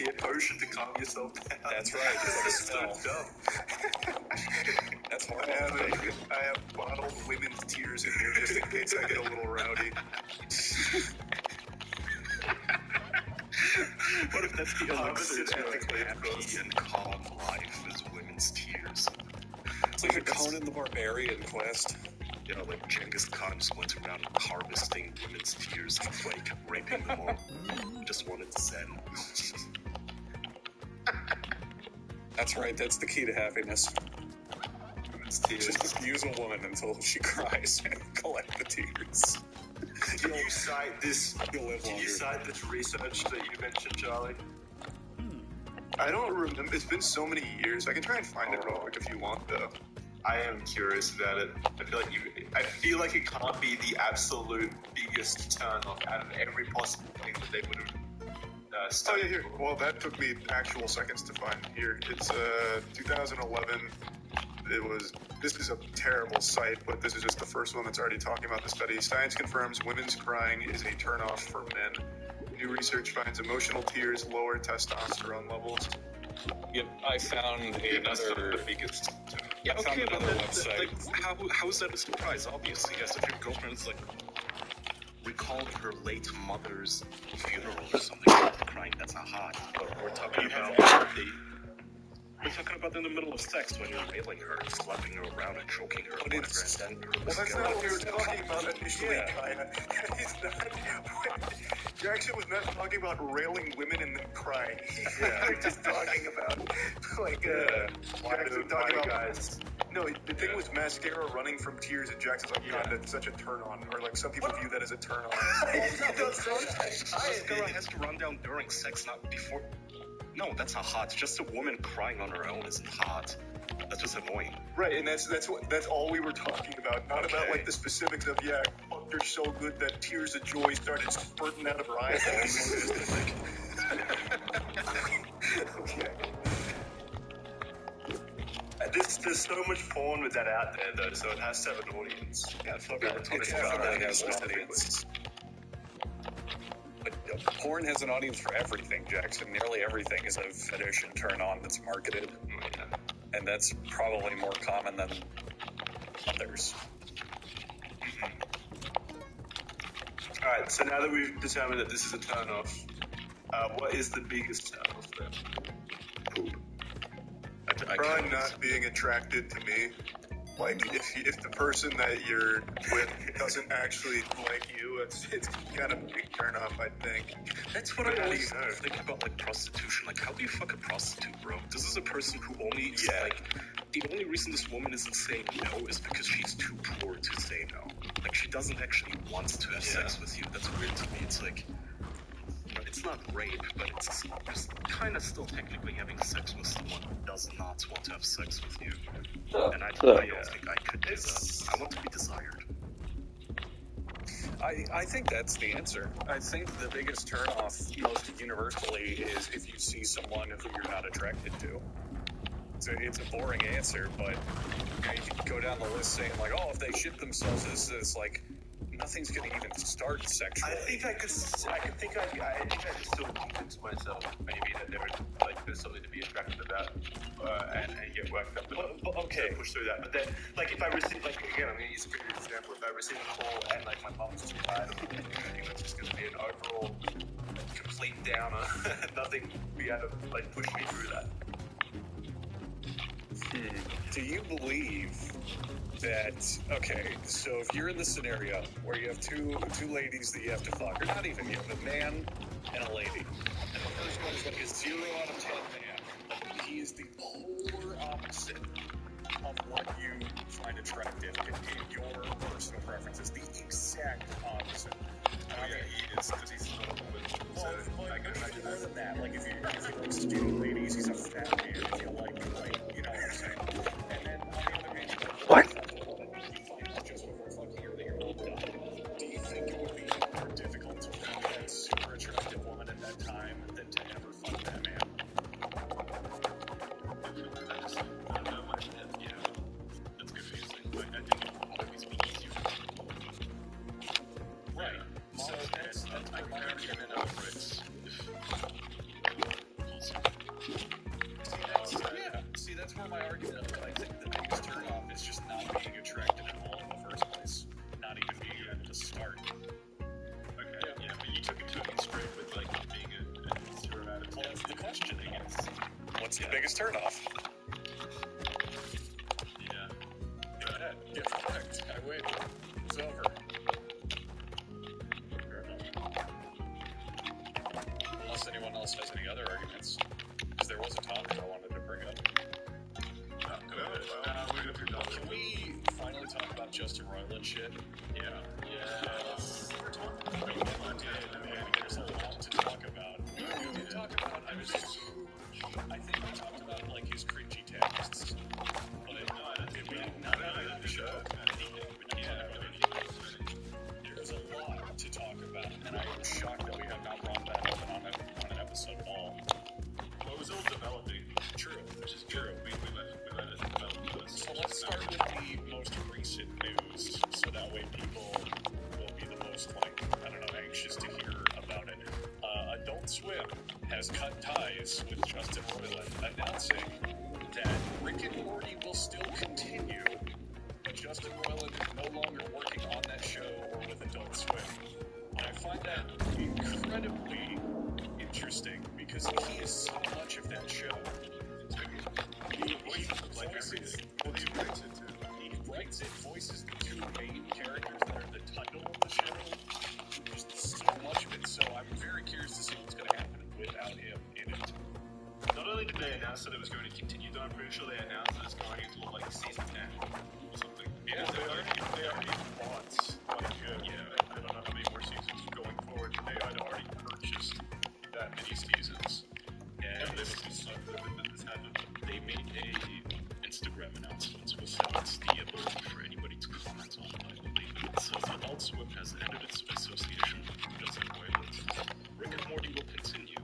a potion to calm yourself down. That's right. It's like a spell. So dumb. That's why I have bottled women's tears in here just in case I get a little rowdy. What if that's the opposite opposite to a ethically happy and calm life is women's tears? It's like a Conan the Barbarian quest. You know, like Genghis Khan just went around harvesting women's tears and like raping them all. Just wanted to zen. That's right. That's the key to happiness. Women's tears. Just use a woman until she cries and collect the tears. Did you cite this? You'll live Did longer. you cite this research that you mentioned, Charlie? I don't remember. It's been so many years. I can try and find it real quick if you want, though. I am curious about it. I feel like it can't be the absolute biggest turn off out of every possible thing that they would have Oh, studied. yeah, here. Well, that took me actual seconds to find. Here, it's 2011. This is a terrible site, but this is just the first one that's already talking about the study. Science confirms women's crying is a turnoff for men. New research finds emotional tears lower testosterone levels. Yep, I found That's not another. the biggest turn. Yeah, I found Okay, but another then, website. like, how is that a surprise? Obviously, yes, if your girlfriend's like recalling her late mother's funeral or something, crying, that's not hot. But we're talking about in the middle of sex when you're railing her, slapping her around and choking her. But it's- then her Well, that's not what we were talking about initially, Yeah. Kaya. He's not. Jackson was not talking about railing women and then crying. Yeah. We're just talking about, like, Jackson talking about guys. No, the thing was mascara running from tears, and Jackson's like, God, that's such a turn on. Or, like, some people view that as a turn on. Mascara has to run down during sex, not before. No, that's not hot. Just a woman crying on her own isn't hot. That's just annoying. Right, and that's all we were talking about. Not about, like, the specifics of, yeah, fucked her so good that tears of joy started spurting out of her eyeballs. Okay. There's so much porn with that out there, though, so it has to have an audience. Yeah, fuck it. It definitely has an audience. But porn has an audience for everything, Jackson. Nearly everything is a fetish and turn on that's marketed. And that's probably more common than others. Alright, so now that we've determined that this is a turn off, what is the biggest turn off then? Poop. Probably not being attracted to me. Like, if the person that you're with doesn't actually like you, it's kind of a big turn off, I think. That's what I always think about, like, prostitution. Like, how do you fuck a prostitute, bro? This is a person who only is, like, the only reason this woman isn't saying no is because she's too poor to say no. Like, she doesn't actually want to have sex with you. That's weird to me. It's like, it's not rape, but it's just kind of still technically having sex with someone who does not want to have sex with you. And I don't think I could do that. I want to be desired. I think that's the answer. I think the biggest turnoff most universally is if you see someone who you're not attracted to. So it's a boring answer, but you can go down the list saying like, oh, if they shit themselves, it's like nothing's going to even start sexually. I think I could still convince myself maybe that there's something to be attracted about and get worked up. Okay. To push through that. But then, like, if I receive, like, again, I'm going to use a good example. If I receive a call and, like, my mom's just tired of me, I think that's just going to be an overall complete downer. Nothing be able to, like, push me through that. Do you believe that, okay, so if you're in the scenario where you have two ladies that you have to fuck, or not even, you have a man and a lady, and the first one is like a 0 out of 10 man, he is the polar opposite of what you find attractive in your personal preferences, the exact opposite. He is, because he's not a woman. Well, I can imagine more than that. Like, if he likes skinny ladies, he's a fat man. If you like, you know what I'm saying? And then, on the other hand, What? you find out just before fucking her that you're all done. Do you think it would be more difficult to find that super attractive woman at that time than to ever fuck that man? I just don't know my head. Yeah, that's confusing. But I think it would always be easier. Right. So that's I can argument over it. questioning is, What's the biggest turnoff? yeah. Go ahead. Get fucked. I win. It's over. Unless anyone else has any other arguments. Because there was a topic I wanted to bring up. Can we finally talk about Justin Roiland shit? Yeah. Yes. We're talking about it, and there's a lot to talk about. We did talk about, I think we talked about, like, his cringy texts. But did we not on the show? Yeah. There's a lot to talk about, and I am shocked that we have not brought that up on an episode at all. Well, it was all developing. True. Which is true. We let it develop. So let's start with the most recent news, so that way people will be the most, like, I don't know, anxious to hear about it. Adult Swim has cut ties with Justin Roiland, announcing that Rick and Morty will still continue, but Justin Roiland is no longer working on that show or with Adult Swim. And I find that incredibly interesting, because he is so much of that show. He writes it, voices the two main characters that are the title of the show. Just so much of it. So I'm very curious to see what's going to happen without him in it. Not only did they announce that it was going to continue, though, I'm pretty sure they announced that it's going into like season 10 or something. Yeah, they already bought, like, I don't know how many more seasons going forward, but they had already purchased that many seasons. And They made a Instagram announcement without the ability for anybody to comment on it, I believe. So Adult Swim has ended its association with Justin Roiland. Rick and Morty will continue.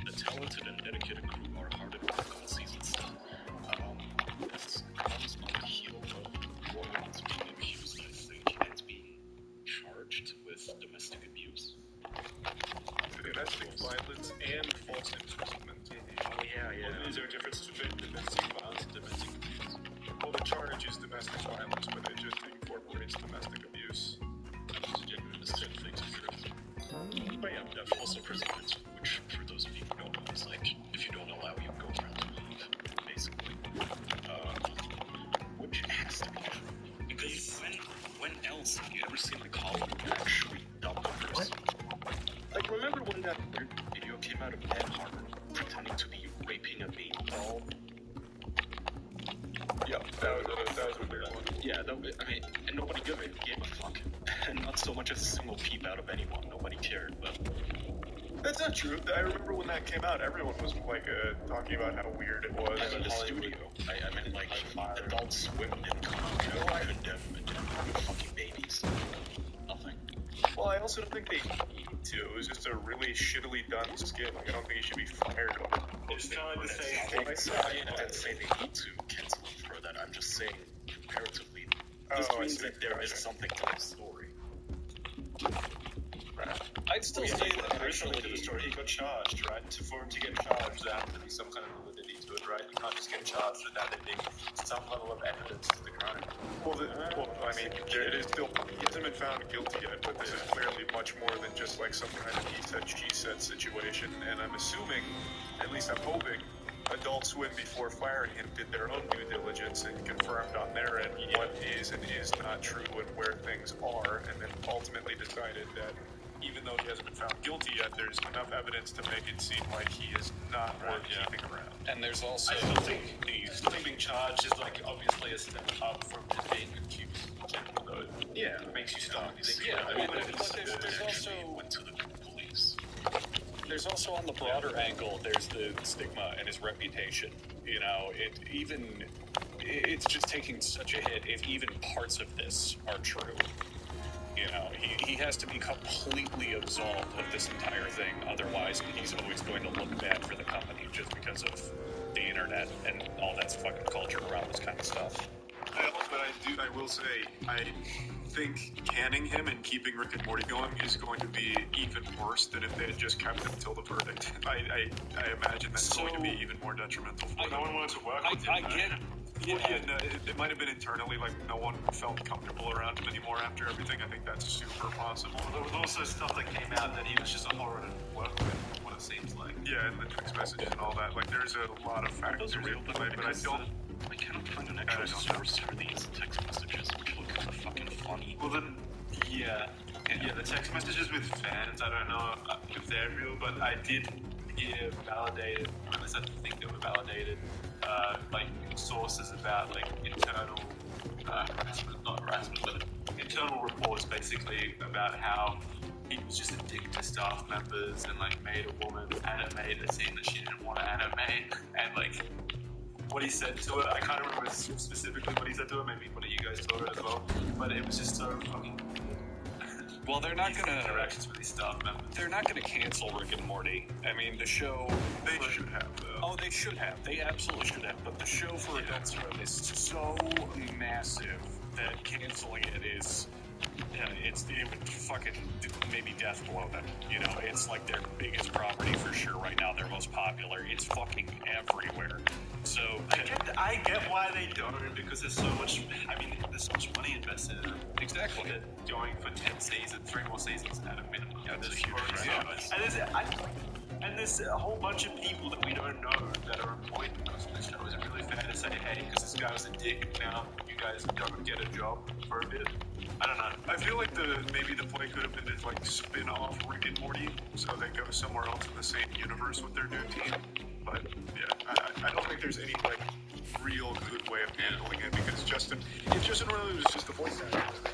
The talented and dedicated crew are hard at work on season 7. This comes on the heel of Roiland being accused, I think, and being charged with domestic abuse. Domestic violence and false imprisonment. Oh, yeah. Is there a difference between domestic violence and domestic abuse? Well, the charge is domestic violence, but it just incorporates domestic abuse. It's genuine mistake things are true. But yeah, false imprisonment, which for those of you who don't know is like if you don't allow your girlfriend to leave, basically. Which has to be true. Because when else have you ever seen a colleague actually dump a person? Like, remember when that weird video came out of Ed Harmon pretending to be raping a baby doll? Yeah, that was a weird one. Yeah, and nobody gave a fuck. And not so much as a single peep out of anyone. Nobody cared, but... That's not true. I remember when that came out, everyone was like talking about how weird it was. I mean, the studio. I mean, like, Adult Swim didn't come out and condemn fucking babies. Nothing. Well, I also don't think they need to. It was just a really shittily done skit. Like, I don't think he should be fired over it. It's kind of the same I didn't say they need to cancel him for that. I'm just saying, comparatively, this means that there is something to the story. Right. I'd still say that originally actually... to the story, he got charged, right? For him to get charged, there has to be some kind of validity to it, right? You can't just get charged without there being some level of evidence to the crime. Well, I mean, it is still, he hasn't been found guilty yet, but this is clearly much more than just like some kind of he said, she said situation. And I'm assuming, at least I'm hoping, Adult Swim, before firing him, did their own due diligence and confirmed on their end what is and is not true and where things are, and then ultimately decided that even though he hasn't been found guilty yet, there's enough evidence to make it seem like he is not worth keeping around. And there's also... I still think being charged is like obviously a step up from just being accused. Yeah, It makes you start thinking. Yeah, I mean, but there's also... went to the police. There's also on the broader angle, there's the stigma and his reputation. You know, it's just taking such a hit if even parts of this are true. You know, he has to be completely absolved of this entire thing. Otherwise, he's always going to look bad for the company just because of the internet and all that fucking culture around this kind of stuff. I will say, I think canning him and keeping Rick and Morty going is going to be even worse than if they had just kept him until the verdict. I imagine that's going to be even more detrimental for them. No one wanted to work with him. I get it. Well, yeah, no, it might have been internally, like no one felt comfortable around him anymore after everything. I think that's super possible. There was also stuff that came out that he was just a horror to work with. it seems like. Yeah, and the text messages and all that. Like, there's a lot of factors Those are real, in play, but I don't. I cannot find an actual source for these text messages, which look fucking funny. Well, then, yeah, the text messages with fans, I don't know if they're real, but I did hear validated, or at least I think they were validated, like sources about like internal harassment, not harassment, but internal reports basically about how he was just a dick to staff members and like made a woman animate a scene that she didn't want to animate, and like what he said to her, I can't remember specifically what he said to her, maybe one of you guys told her as well, but it was just so fucking. Well, they're not gonna interactions with these staff members. They're not gonna cancel Rick and Morty. I mean, the show. They should have, though. Oh, they should have. They absolutely should have. But the show for Adult Swim is so massive that canceling it is. It would fucking maybe death below them. You know, it's like their biggest property for sure right now. Their most popular. It's fucking everywhere. So I get why they don't, because there's so much. I mean, there's so much money invested in it. Exactly. Going for 10 seasons, 3 more seasons at a minimum. Yeah, there's huge. And there's a whole bunch of people that we don't know that are employed because of this show. Is it really fair to say, hey, because this guy was a dick, now you guys don't get a job for a bit? I don't know. I feel like maybe the play could have been to like spin off Rick and Morty, so they go somewhere else in the same universe with their new team. But yeah, I don't think there's any like real good way of handling it because if Justin Roiland was just the voice actor.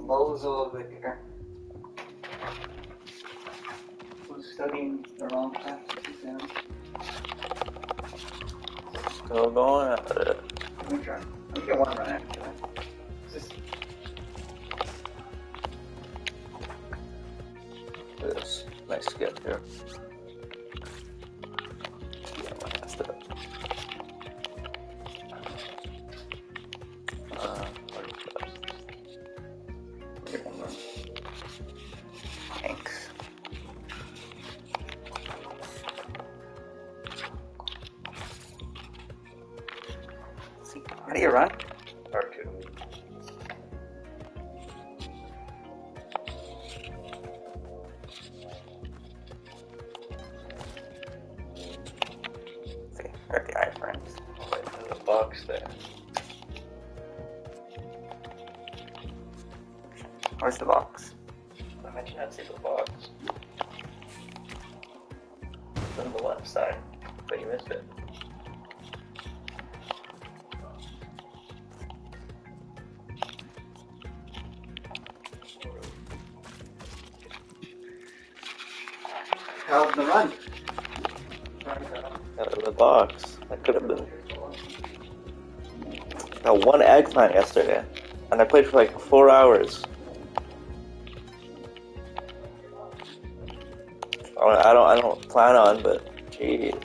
Bowl's a little bit here. Who's studying the wrong exam? Still going at it. Let me try. Let me get one run actually. Just This nice skip here. Yeah, my last step. What is that? get one more. Thanks. See, how do you run? R2. See, there are the iframes. Right in the box there. Where's the box? How did you not see the box? It's on the left side, but you missed it. How's the run? Out of the box. That could have been. Got one eggplant yesterday, and I played for like 4 hours. I don't plan on, but jeez.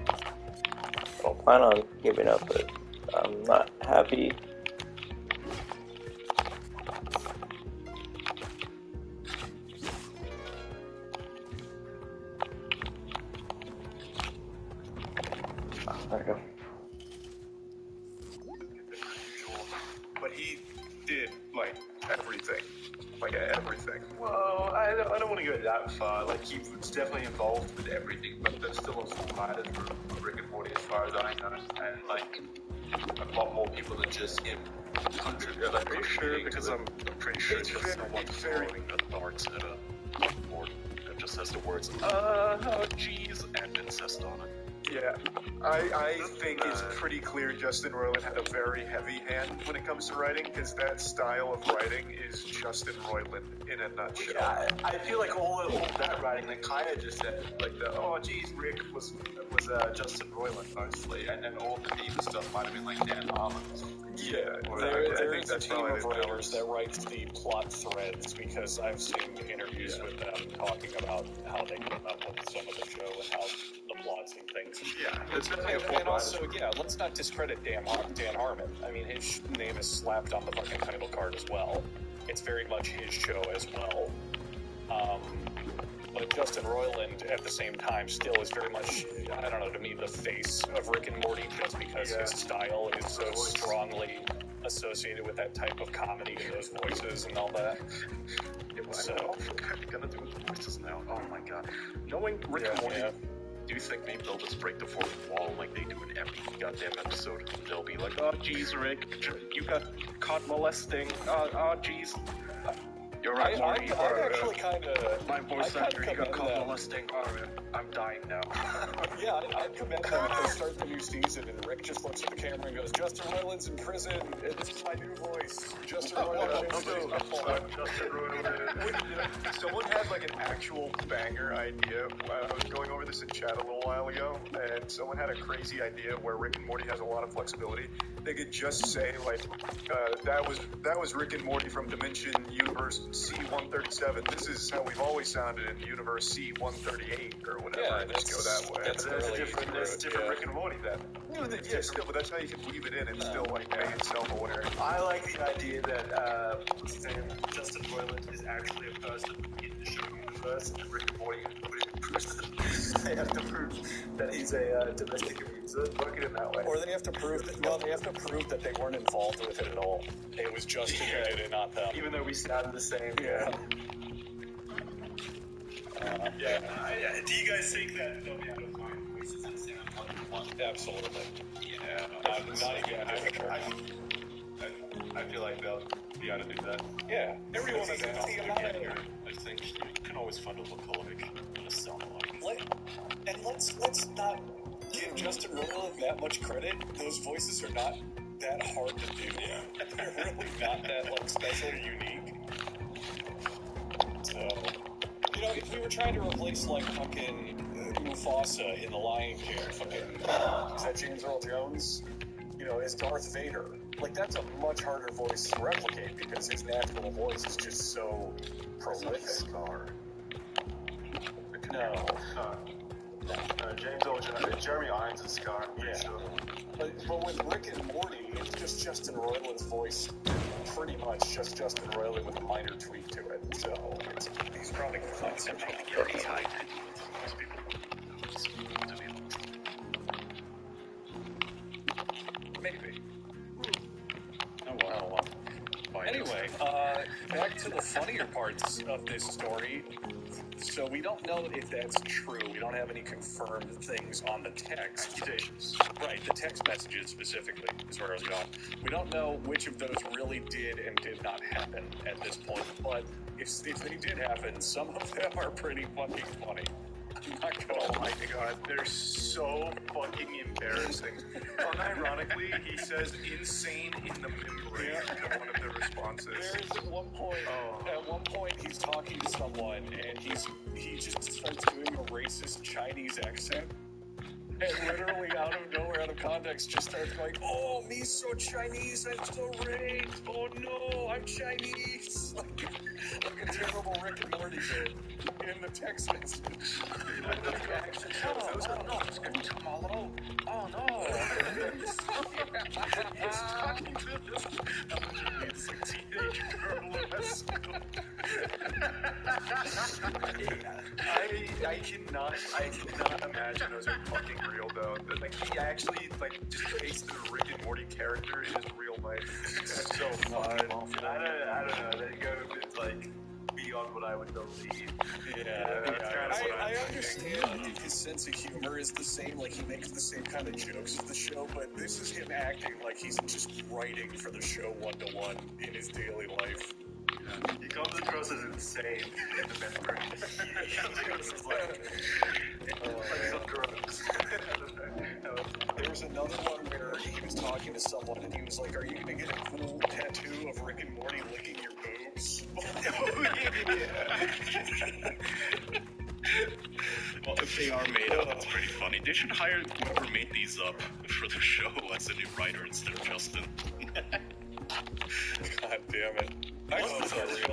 I don't plan on giving up, but I'm not happy. There we go. But he did like everything. Like everything. Well, I don't want to go that far. Like, he was definitely involved with everything, but there's still a full writer for Rick and Morty as far as I know. And, like, a lot more people than just him contribute. Like, Are you sure? Because I'm pretty sure It's it's very- someone it's very- throwing the darts at a board that just says the words, oh, geez, and incest on it. Yeah, I think it's pretty clear Justin Roiland had a very heavy hand when it comes to writing, because that style of writing is Justin Roiland in a nutshell. Yeah, I feel like all that writing, they kind of just said, like, oh, geez, Rick was Justin Roiland mostly, and then all the deeper stuff might have been like Dan Harmon or something. Yeah, There think is a that's team probably of the writers that writes the plot threads, because I've seen interviews with them talking about how they came up with some of the show and how the plots and things. Yeah, it's definitely a full And also, yeah, let's not discredit Dan Harmon. I mean, his name is slapped on the fucking title card as well. It's very much his show as well. But Justin Roiland, at the same time, still is very much, I don't know, to me, the face of Rick and Morty, just because his style is so strongly associated with that type of comedy and those voices and all that. So, I'm gonna do the voices now. Oh my god. Knowing Rick and Morty, do you think maybe they'll just break the fourth wall like they do in every goddamn episode? They'll be like, oh geez, Rick, you got caught molesting. Oh geez. You're right, Morty. I'm actually kind of... My voice actor, you got caught molesting. Oh, I'm dying now. Yeah, I'd commend them if they start the new season and Rick just looks at the camera and goes, Justin Roiland's in prison, and this is my new voice. Justin Roiland. Someone had like an actual banger idea. I was going over this in chat a little while ago, and someone had a crazy idea where Rick and Morty has a lot of flexibility. They could just say like, that was Rick and Morty from Dimension Universe C-137. This is how we've always sounded in Universe C-138 or whatever. Yeah, and just go that way. that's really different Rick and Morty then. Yeah, still, but that's how you can weave it in and still like make it self-aware. I like the idea that what's his name? Justin Roiland is actually a person in the show universe, and Rick and Morty put him in prison. They have to prove that he's a domestic abuser. Look at it that way. Or they have to prove that they weren't involved with it at all. It was Justin who did it, not them. Even though we sound the same. Yeah. Do you guys think that they'll be able to find voices that sound like one? Absolutely. Yeah. Not even I feel like they'll be able to do that. Yeah, Everyone has it's an the amount of- I think you can always find a lookalike and a sound-alike. Let's not give Justin Roiland that much credit. Those voices are not that hard to do. Yeah. They're really not that like special or unique. So, you know, if we were trying to replace like fucking Mufasa in The Lion King, fucking is that James Earl Jones? You know, as Darth Vader. Like that's a much harder voice to replicate because his natural voice is just so prolific. Scar. No. James Earl Jones, Jeremy Irons is Scar, I'm pretty sure. But with Rick and Morty, it's just Justin Roiland's voice, pretty much just Justin Roiland with a minor tweak to it. So he's probably going to find something very high. Maybe. Oh, well. Anyway, back to the funnier parts of this story. So we don't know if that's true. We don't have any confirmed things on the text. Accusations. Right, the text messages specifically is where I was going. We don't know which of those really did and did not happen at this point, but if they did happen, some of them are pretty fucking funny. I'm not gonna Oh my god, they're so fucking embarrassing. Unironically, he says insane in the membrane in one of the responses. There is at one point he's talking to someone and he just starts doing a racist Chinese accent. And literally out of nowhere, out of context, just starts going, "Oh, me so Chinese, I'm so raped. Oh no, I'm Chinese." Like a terrible Rick and Morty bit in the text message. Tomorrow. Oh no. He's talking to this elementary teenage girl in school. I cannot imagine those are fucking real though. Like he actually just pasted a Rick and Morty character in his real life. It's so fun. I don't know. That goes like beyond what I would believe. I understand if his sense of humor is the same, like he makes the same kind of jokes of the show, but this is him acting like he's just writing for the show one-to-one in his daily life. He comes across as insane in the memory. He comes across as like he's on drugs. There was another one where he was talking to someone and he was like, "Are you gonna get a cool tattoo of Rick and Morty licking your boobs?" Well, if they are made up, it's pretty funny. They should hire whoever made these up for the show as a new writer instead of Justin. God damn it.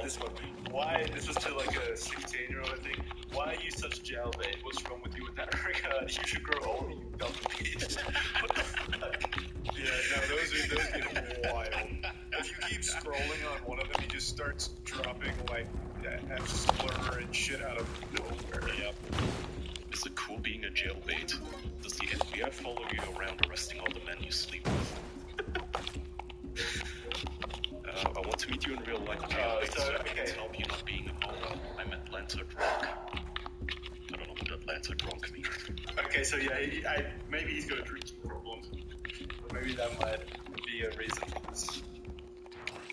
This one. Why? This was to like a 16-year-old, I think. Why are you such jailbait? What's wrong with you in that regard? You should grow older, you dumb bitch. What the fuck? Yeah, no, those get wild. If you keep scrolling on one of them, he just starts dropping like a slur and shit out of nowhere. Yep. Is it cool being a jailbait? Does the FBI follow you around arresting all the men you sleep with? I want to meet you in real life, jailbait, so I can help you not being a mole. I'm Atlanta drunk. I don't know what Atlanta drunk means. Okay, so yeah, maybe he's got a drinking problem. Maybe that might be a reason for this.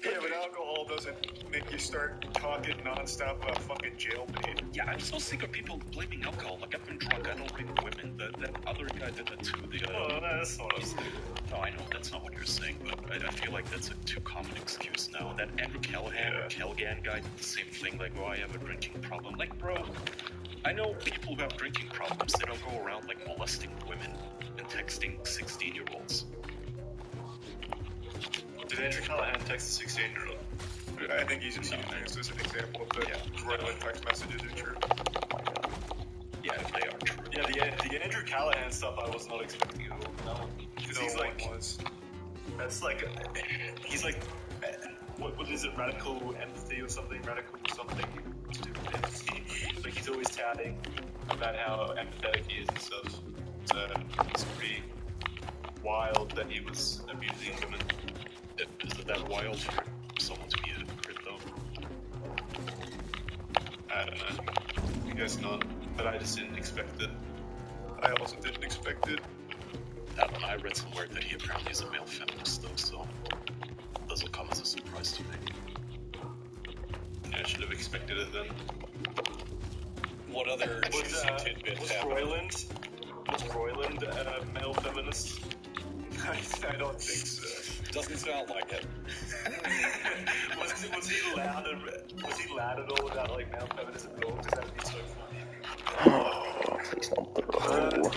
Yeah, but alcohol doesn't make you start talking nonstop about fucking jailbait. Yeah, I'm so sick of people blaming alcohol. Like, I've been drunk, I don't rape women. That other guy did that too. That's not what I'm saying. No, I know that's not what you're saying, but I feel like that's a too common excuse now. That Andrew Callahan or Kelgan guy did the same thing, like, oh, I have a drinking problem. Like, bro, I know people who have drinking problems. They don't go around, like, molesting women and texting 16-year-olds. Did Andrew Callahan text a 16-year-old? I think he's just using this as an example of the relevant text messages are true. Yeah, if they are true. Yeah, the Andrew Callahan stuff I was not expecting at all. No, because he's like, that's like, he's like, what is it? Radical empathy or something? Radical something. Like he's always touting about how empathetic he is and stuff. So it's pretty wild that he was abusing women. Is it that wild for someone to be a hypocrite, though? I don't know. I guess not. But I just didn't expect it. I also didn't expect it. I read somewhere that he apparently is a male feminist, though, so it doesn't come as a it then. What other juicy tidbits Was happened? Royland a male feminist? I don't think so. Doesn't sound like it. was he loud at all about like male feminism at all? Because that would be so funny. Please don't throw.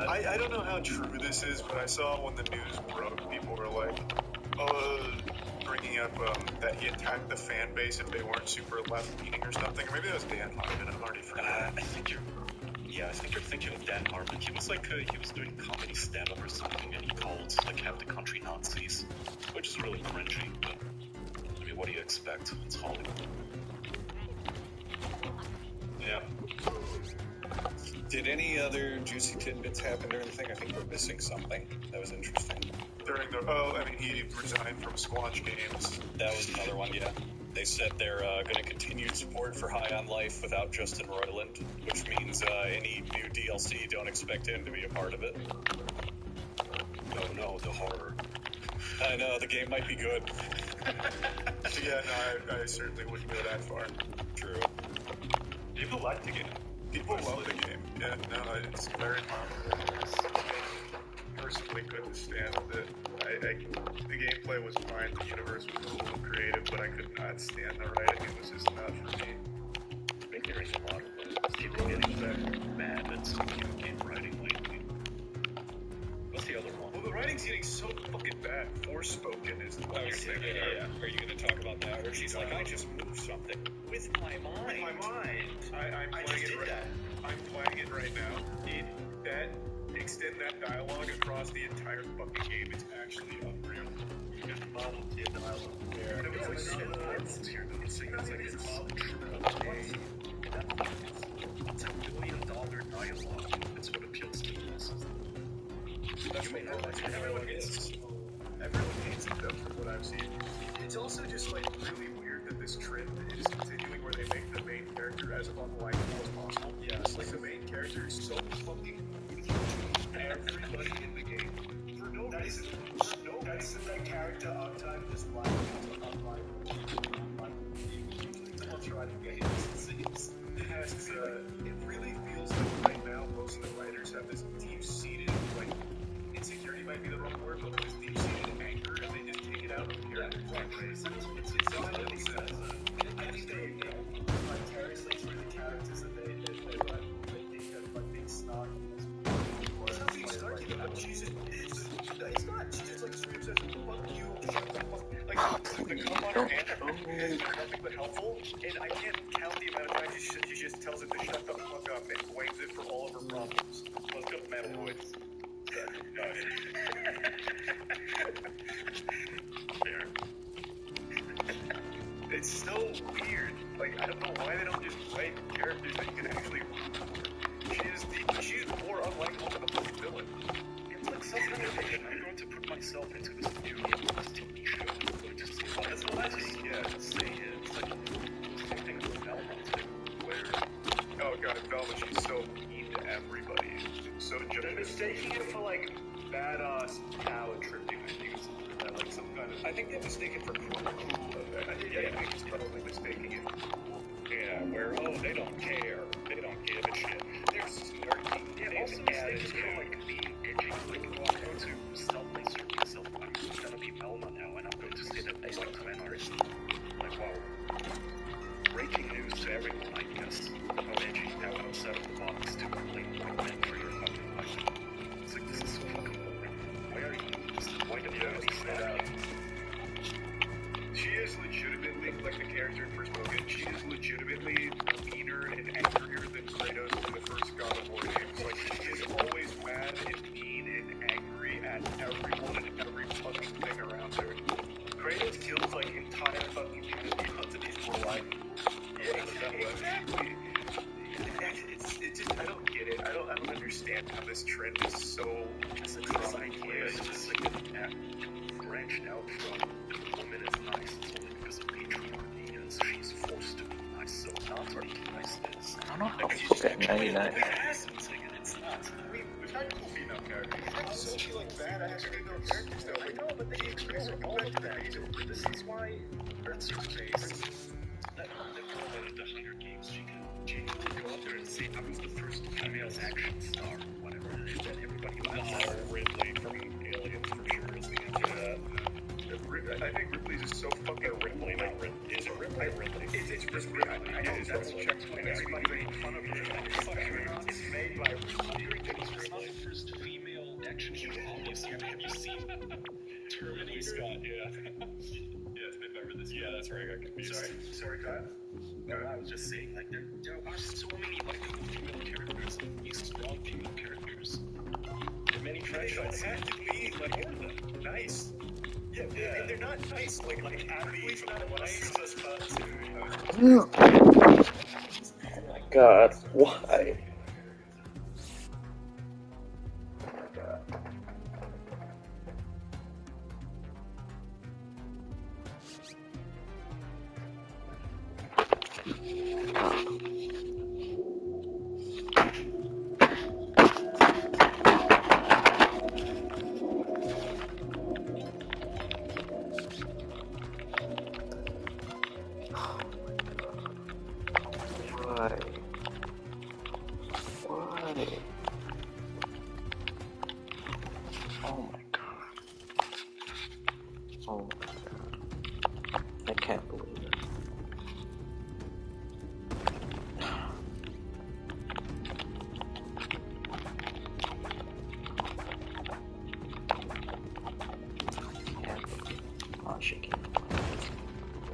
I don't know how true this is, but I saw when the news broke, people were like, bringing up that he attacked the fan base if they weren't super left-leaning or something. Or maybe that was Dan Harmon. I'm already forgot. I think you're thinking of Dan Harmon. He was like, he was doing comedy stand-up or something, and he called like half the country Nazis, which is really cringy. But I mean, what do you expect? It's Hollywood. Yeah. Did any other juicy tidbits happen during the thing? I think we're missing something that was interesting. During he resigned from Squatch Games. That was another one, yeah. They said they're going to continue support for High on Life without Justin Roiland, which means any new DLC, don't expect him to be a part of it. Oh no, the horror. I know, the game might be good. Yeah, no, I certainly wouldn't go that far. True. People like the game. People love the game. Yeah, no, it's very popular. I personally couldn't stand it. The gameplay was fine, the universe was cool and creative, but I could not stand the writing. It was just not for me. I think there is a lot of people getting mad at some game writing lately. What's the other one? Well, the writing's getting so fucking bad. Forspoken is the one you're saying. Yeah. Are you going to talk about that? Where she's like, I just moved something with my mind. I'm playing it right now. Extend that dialogue across the entire fucking game. It's actually unreal. You got the Model T dialogue there. And it was like so you're noticing it's like it's all triple A. It's $1 billion dialogue. It's what appeals to us. That's what everyone hates. Everyone hates it though, from what I've seen. It's also just like really weird that this trend is continuing where they make the main character as unlikable as possible. Yeah, it's like the main character is so fucking everybody in the game. For no reason. That character archetype is like unlikable. Someone's writing games, it seems. It really feels like right now most of the writers have this deep-seated, like, insecurity might be the wrong word, but this deep-seated anger, and they just take it out on the character. It's not that makes sense. I think they vicariously through the characters that they think that like being snarky. It's not being snarky, though. It's not. She just like screams at fuck you, shut the fuck. Like, the come on her answer is nothing but helpful, and I can't count the amount of times she just tells it to shut the fuck up and blames it for all of her problems. Let's go metal voice. Fair. It's so weird. Like, I don't know why they don't just write characters that you can actually root for. She's more unlikable than a fucking villain. It's like self-motivation. I'm going to put myself into this new TV show. I'm going to see what that's what I just say it. It's like the same thing with Velma too, where Oh god, Velma, she's so mean to everybody. So They're judgmental. mistaking it for like badass power tripping. I think it's like some kind of. I think they mistake it for cool. I think it's probably mistaking it. Yeah, where, they don't care. They don't give a shit. They're snarky. yeah, also They've mistakes added for like being edgy. Like, oh, I'm going to self-insert myself. I'm gonna be Velma now, and I'm going to say that I like fan art. Like, wow. Breaking news to everyone, I guess. How edgy, how outside of the box to blame white men for your fucking life. It's like, this is so fucking boring. Why are you doing this? Why don't you be snarky? She is legitimately, like the character in Forspoken, she is legitimately meaner and angrier than Kratos in the first God of War games. Like, she is always mad and mean and angry at everyone and every fucking thing around her. Kratos kills like entire fucking pantheons and he's more like. Yeah, exactly. It's just, I don't get it. I don't understand how this trend is so It's an idea. It's just like branched out from the woman is nice. It's only because of patriarchy, and she's forced to be nice. So not being nice is. I don't know how people get 99. It's not. I mean, we've had cool female characters. We've had so many, like, badass female characters, though. I know, but they express all of that. This is why. What's her face? That girl badass action star, whatever that everybody loves. Ridley from Aliens for sure is the answer to that. I think Ripley's just so fucking Ripley, not Ridley. Is it Ripley? Ridley. It's Ripley. I know that's checked When twice. everybody made fun of her, like, fuck, it's made by Ripley. It's not the first female action hero, obviously. I mean, have you seen Terminator? Scott, yeah. Yeah, it's made by Ridley Scott. Yeah, that's where I got confused. Sorry, Kyle. No, I was just saying, like, there are so many likable female characters, these strong female characters. In many They don't franchises. have to be like nice. Yeah, they're not nice. Like Ripley's not nice. Oh my god, why? I can't believe it. Come on, shaking.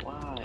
Why?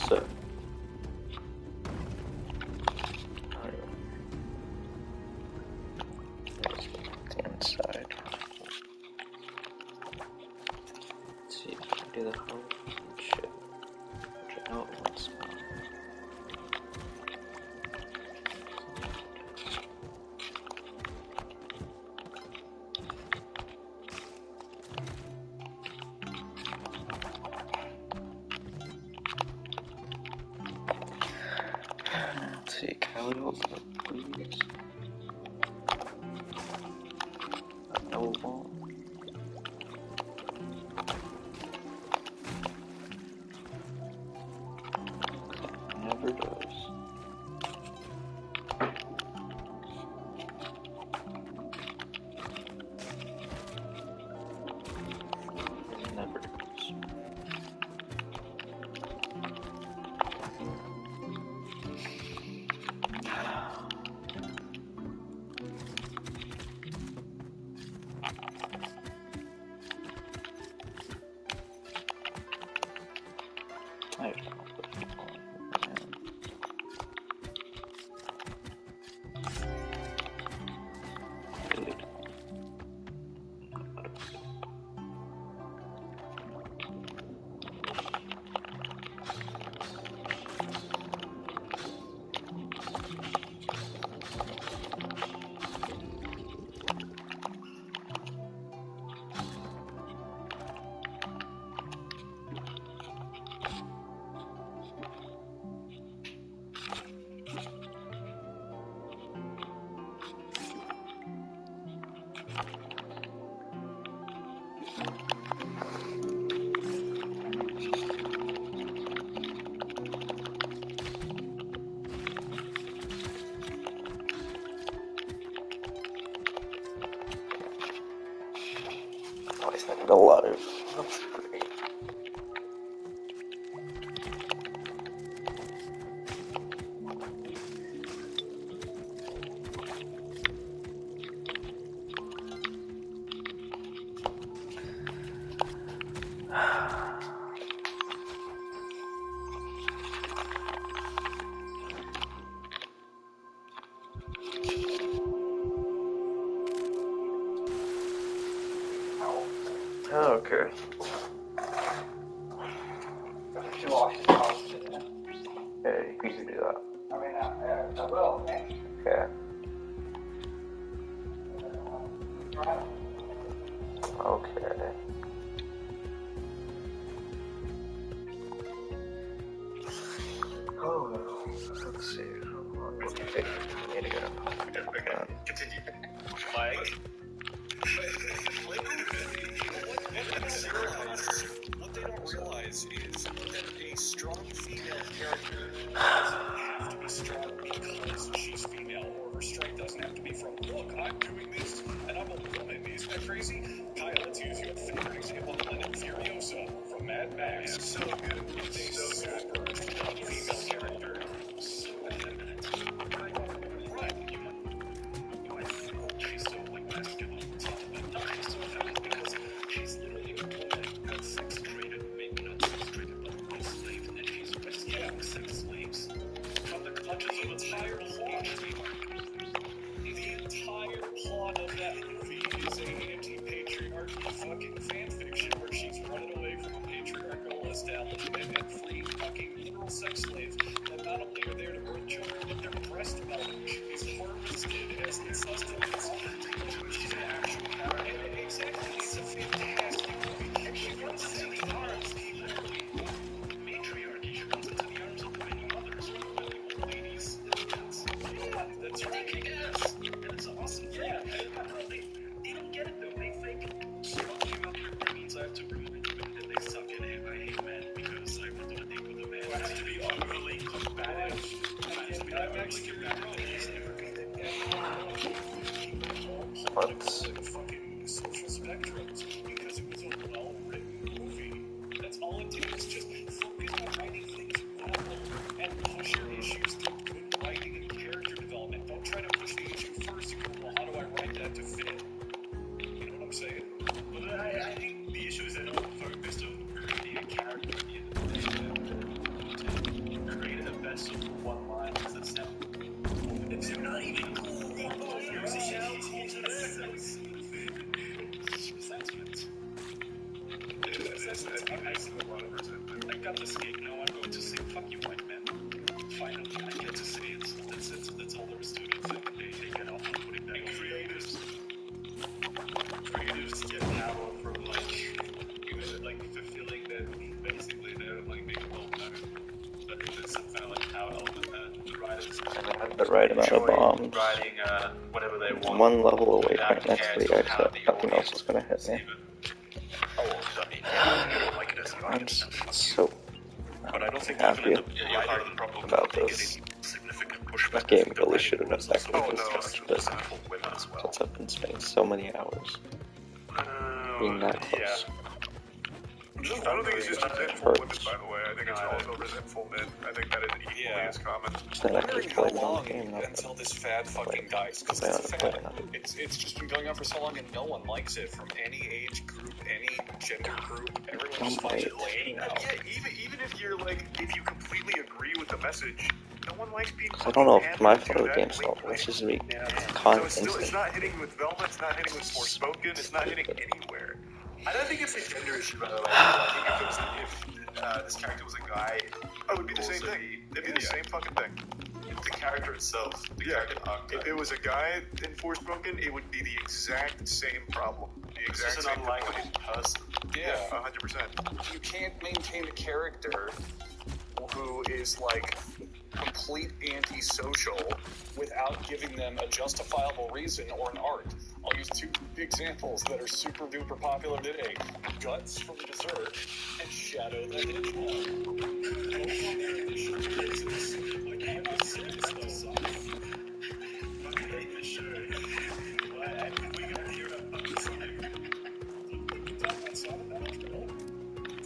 So, let's look at the inside. Let's see if I can do the whole shit, which I know it won't smell. Let's see, can we open it, please? No, it won't. Never does. Never does. I don't know. Always think a lot of. That's great. Oh, okay. She walks his house to that. Yeah, you can do that. I mean, I will, okay? Okay. Okay. Oh, let's see. How long will it take for me to get up? Continue. Mike? What they don't realize is that a strong female character doesn't have to be strong because she's female, or her strength doesn't have to be from, look, I'm doing this, and I'm a woman. Isn't that crazy? Kyle, let's use your favorite example, Linda Furiosa from Mad Max. So good. It's a super strong female character. So right. She's so like masculine. No, she's so feminine because she's literally a woman that's sex traded, maybe not sex traded, but enslaved, and she's rescuing sex slaves from the clutches of a entire plot. The entire plot of that movie is an anti-patriarchy fucking fanfiction where she's running away from a patriarchal establishment and free fucking literal sex slaves that not only are there to birth children, but their breast milk is harvested as the sustenance. She's an actual character. Exactly, it's a fantastic movie. She runs into the arms, matriarchy. She runs into the arms of the mothers, the ladies. Yeah, that's ridiculous. And it's awesome. Yeah, they don't get it though. They think strong female character means I have to ruin women and they suck and I hate men because I want to date with a man. It has to be overly combative. I'm actually fucking social spectrums because it was a well-written movie. That's all it did was just focus on writing things well and push your issues through good writing and character development. Don't try to push the issue first and go, well, how do I write that to fit? You know what I'm saying? But I think the issue is they don't focus on creating a character at the end of the day. To create a vessel for one line that sounds it's not even cool. I got the skate. No, I'm going to say, fuck you, white man. Finally, I get to say it. That's all there is to it. They get off on putting that on. Creatives get power from, like fulfilling their, basically, they're, like, being well known. So I think there's some kind of, like, power element there. The writers Have the right amount of bombs. writing, whatever they want. One level away from next to the exit. Nothing else is gonna hit me. I'm so happy about this. This game really should have affected this business since I've been spending so many hours being that close. I don't think it's just resentful women, by the way. I think it's also resentful men. I think that is equally as common. Then I could play one game, not until this fad fucking dies, because it's a fad. It's just been going on for so long and no one likes it from any age group, any gender group. Everyone just finds it lame now. Yeah, even if you're like, if you completely agree with the message, no one likes being. I don't know if my favorite game style this is me. It's not hitting with Velma, it's not hitting with Forspoken, it's not hitting anywhere. I don't think it's a gender issue, by the way. I think if this character was a guy, it would be the same thing. It'd be the same fucking thing. The character itself. If it was a guy in Forspoken, it would be the exact same problem. The exact it's same an unlikable person. Yeah, 100%. You can't maintain a character who is like complete antisocial without giving them a justifiable reason or an arc. I'll use two examples that are super duper popular today: Guts from Berserk and Shadow the Hedgehog. Both on their initial releases, like I was saying, okay, sure. But we got here about something. Talk about Sonic Battle.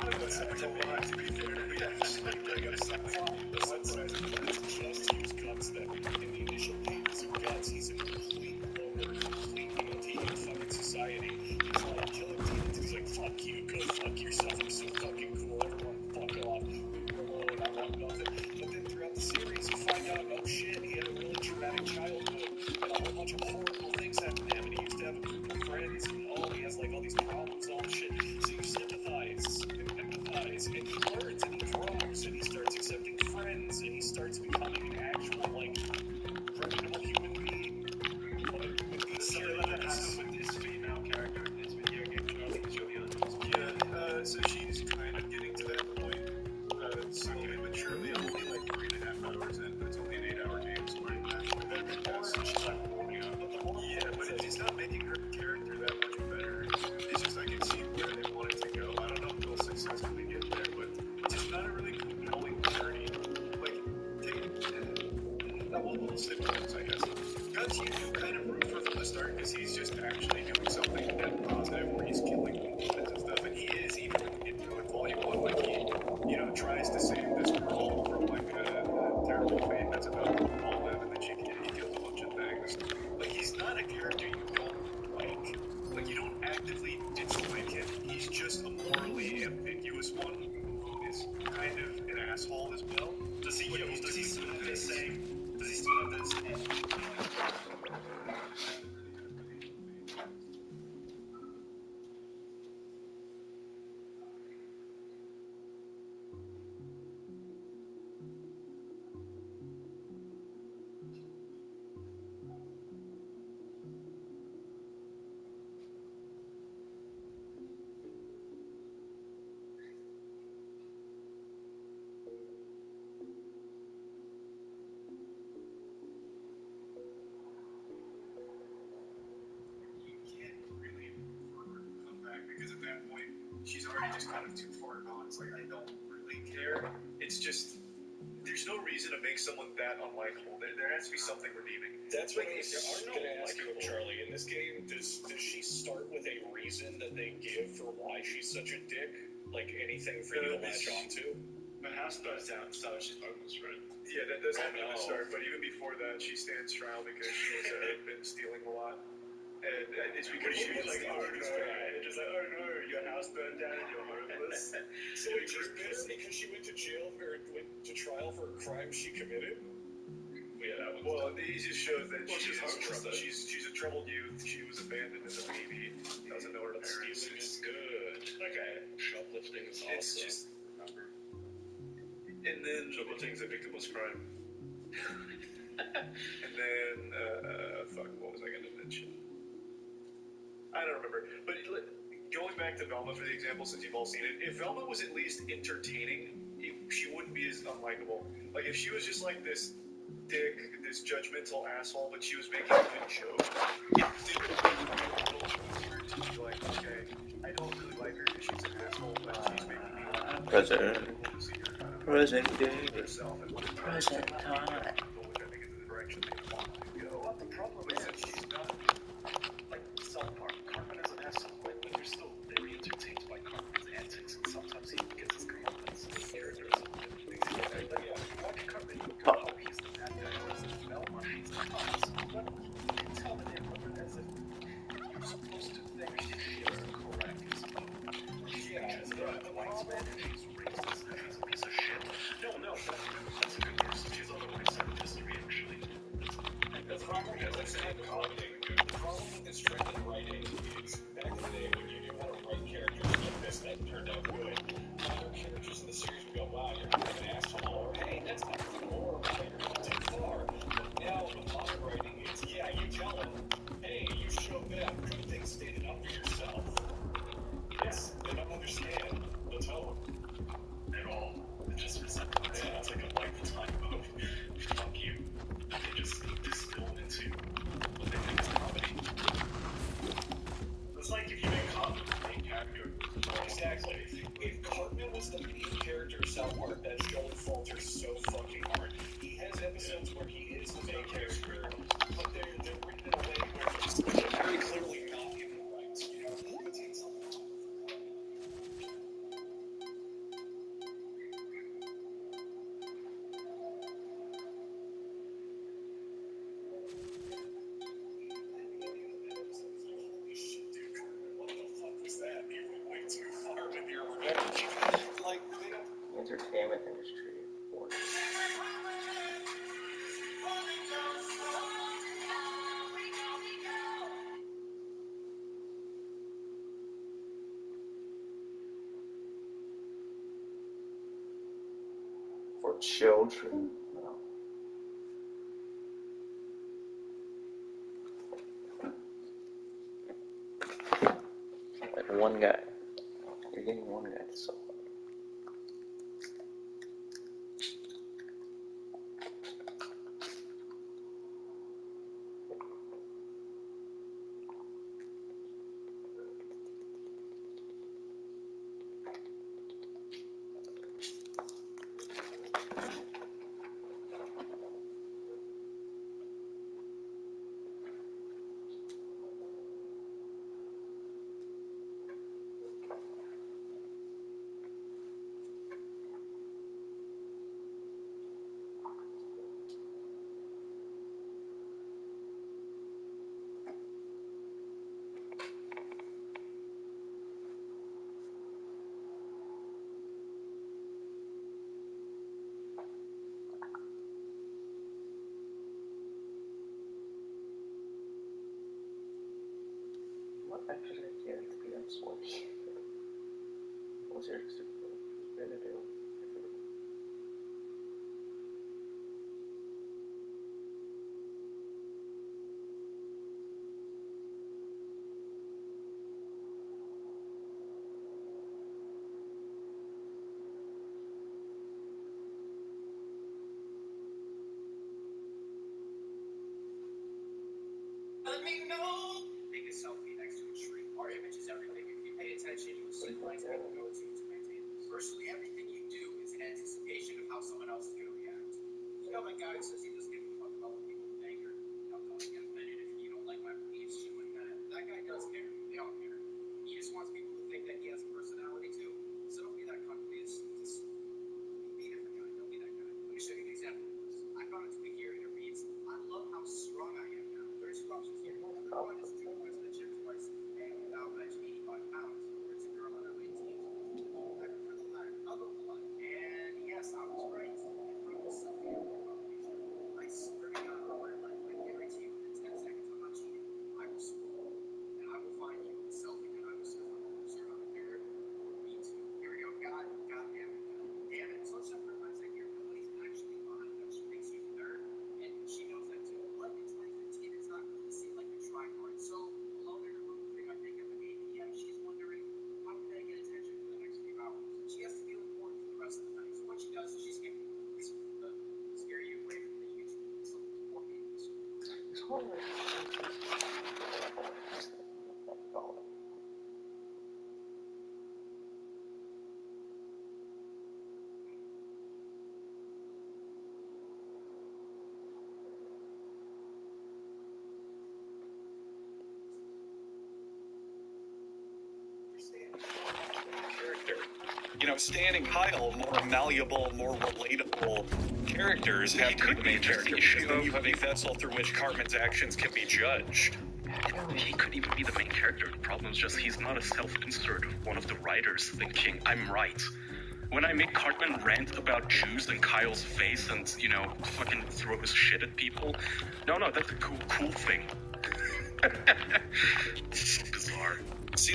That's a lot, to be fair. We actually got some fun. Let's just use Guts then. In the initial pages of Guts, he's a complete loner, complete anti-fucking society. He's like killing demons. He's like, fuck you, go fuck yourself. I'm so fucking cool. Everyone fuck off. Leave me alone. I want nothing. But then throughout the series, you find out, oh shit, he had a really traumatic childhood. And a whole bunch of horrible things happened to him. And he used to have a group of friends. And he has like all these problems and all this shit. So dies, and he learns, and he grows, and he starts accepting friends, and he starts becoming an actual, like, reputable human being. But with these Something like that happened with this female character in this video game, Charlie, because you're the other one. Yeah, so she's kind of getting to that point, slowly but surely. I'm only like 3.5 hours in, but it's only an 8-hour game, so I'm actually there. She's like warming up. Yeah, but it's not making her character that much better. It's just I can see where they want it to go. I don't know if they'll successfully get there, but it's just not a really compelling journey. Like, we'll stick to this, I guess. Guts, you do kind of root for from the start because he's just actually doing something net positive where he's killing demons and stuff, and he is, even in Volume 1, like he, tries to save this girl from like a terrible fate that's about to befall them, and then he kills a bunch of things. Like, he's not a character you don't like. Like, you don't actively dislike him. He's just a morally ambiguous one who is kind of an asshole as well. Does he still have the same? Does he still have this? Because at that point, she's already just kind of too far gone. It's like, I don't really care. It's just, there's no reason to make someone that unlikable. There has to be something redeeming. That's what I was going to ask you, Charlie. In this game, does she start with a reason that they give for why she's such a dick? Like anything for you to latch onto? The house burns down, so she's homeless, right? Yeah, that does happen at the start. But even before that, she stands trial because she's been stealing a lot. And it's because she was like, oh no, just like, oh no, your house burned down and you're homeless. So it's just because she went to jail or went to trial for a crime she committed? Yeah, that was. Well, it just shows that she's homeless. She's a troubled youth. She was abandoned as a baby. Doesn't know her parents. Stealing is good. Okay. Shoplifting is awesome. It's just. And then Shoplifting is a victimless crime. And then fuck, what was I gonna mention? I don't remember. But going back to Velma for the example, since you've all seen it, if Velma was at least entertaining, she wouldn't be as unlikable. Like, if she was just like this dick, this judgmental asshole, but she was making a good joke, it would be a little easier to be like, okay, I don't really like her because she's an asshole, but she's making me laugh. Present day. Herself and Present time. Which I think is the direction they want to go. Well, the problem is that she's not like South Park. Cartman is an asshole, but you're still very entertained by Cartman's antics, and sometimes he gets his comeuppance. The character is why can Cartman go, oh, he's the bad guy, whereas Velma, he's the boss. But you can tell in it as if you're supposed to think she is correct. Yeah, the white man, and she's racist, and he's a piece of shit. No, that's a good person. She's otherwise children. Like one guy. You're getting one guy to solve it. What actually did to be that sweaty? What was your better do? Selfie next to a tree. Our image is everything. If you pay attention, you'll see lines we can go to maintain this. Virtually everything you do is in anticipation of how someone else is going to react. You know that guy who says he doesn't give a fuck about what people think, or don't get offended if you don't like my beliefs, shit like that. That guy does care. They all care. He just wants people to think that he has a personality too. So don't be that cunt, please. Just be a different guy. Don't be that guy. Let me show you an example of this. I found a tweet here and it reads, I love how strong I am now. There are two options here. Number one is to went to the gym twice and without bench 85 pounds, or it's a girl on her late teens. I prefer the latter. I'll go with the latter. And yes, I was right. From the selfie foundation. I swear to God on my life, I guarantee you within 10 seconds I'm not cheating. I will scroll and I will find you a selfie that I was so on the mirror. Me too. Here we go. God damn it. Damn it. So let's jump for a second here. Nobody's actually lying that she thinks she's a nerd, and she knows that too. But in 2015, it's not going to seem like you're trying hard. So, alone in her room, putting on makeup at 8 p.m., she's wondering, how can I get attention for the next few hours? She has to feel important for the rest of the night. So what she does is she scare you away from the YouTube. So, more games. It's hard. You know, Stan and Kyle, more malleable, more relatable characters, have to be the main character, because then you have a vessel through which Cartman's actions can be judged. He could even be the main character. The problem is just he's not a self-insert of one of the writers thinking, I'm right. When I make Cartman rant about Jews and Kyle's face and, you know, fucking throw his shit at people, no, that's a cool thing. It's bizarre. See,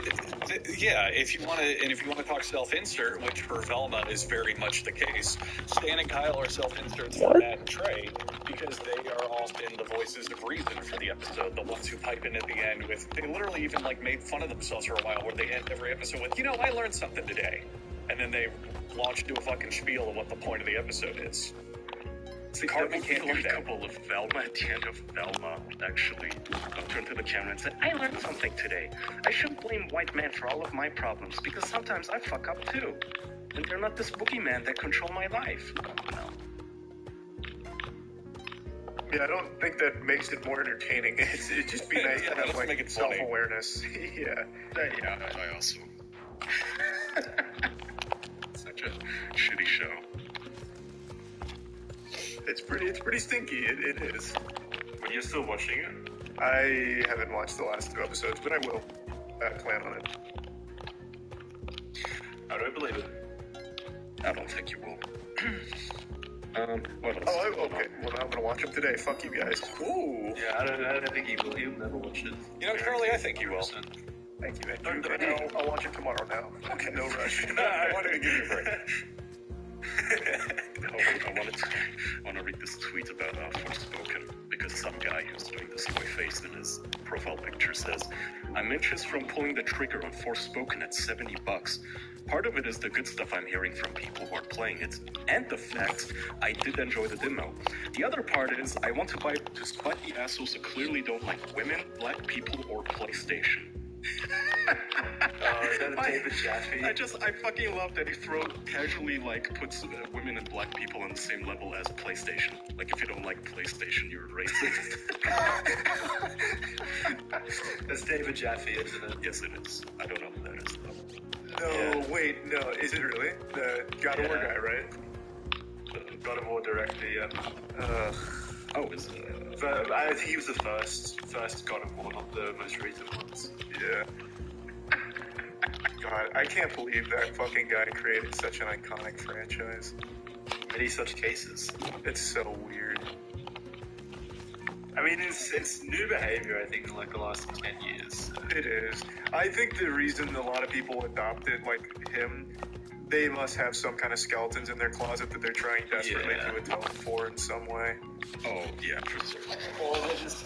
yeah, if you want to talk self-insert, which for Velma is very much the case, Stan and Kyle are self-inserts for Matt and Trey, because they are often the voices of reason for the episode, the ones who pipe in at the end with, they literally even like made fun of themselves for a while, where they end every episode with, you know, I learned something today, and then they launch into a fucking spiel of what the point of the episode is. See, Cartman can't do that. Couple of Velma at the end of Velma, actually, turned to the camera and said, I learned something today. I shouldn't blame white men for all of my problems, because sometimes I fuck up too. And they're not this boogeyman that control my life. No. Yeah, I don't think that makes it more entertaining. It'd just be nice to have, like, self-awareness. Yeah. I also... Such a shitty show. It's pretty stinky. It is. But you're still watching it? I haven't watched the last 2 episodes, but I will. I plan on it. How do I believe it? I don't think you will. What else? Oh, okay. Well, I'm gonna watch them today. Fuck you guys. Ooh. Yeah, I don't think he will. He'll never watch it. You know, Charlie, I think you will. Thank you, Andrew. I'll watch it tomorrow now. Okay, no rush. I wanted to give you a break. I want to read this tweet about Forspoken, because some guy who's doing this toy face in his profile picture says, I'm inches from pulling the trigger on Forspoken at $70. Part of it is the good stuff I'm hearing from people who are playing it, and the fact I did enjoy the demo. The other part is I want to buy it to spite the assholes who clearly don't like women, black people, or PlayStation. Is that a David Jaffe? I fucking love that he casually puts women and black people on the same level as PlayStation. Like, if you don't like PlayStation, you're racist. That's David Jaffe, isn't it? Yes, it is. I don't know who that is, though. No, Yeah. wait, no, is it really? The God of War guy, right? God of War director, yeah. But I think he was the first God of War, not the most recent ones. Yeah. God, I can't believe that fucking guy created such an iconic franchise. Many such cases. It's so weird. I mean, it's new behavior, I think, in the last 10 years. It is. I think the reason a lot of people adopted, him, they must have some kind of skeletons in their closet that they're trying desperately to atone for in some way. Oh, yeah, for sure. Or they're just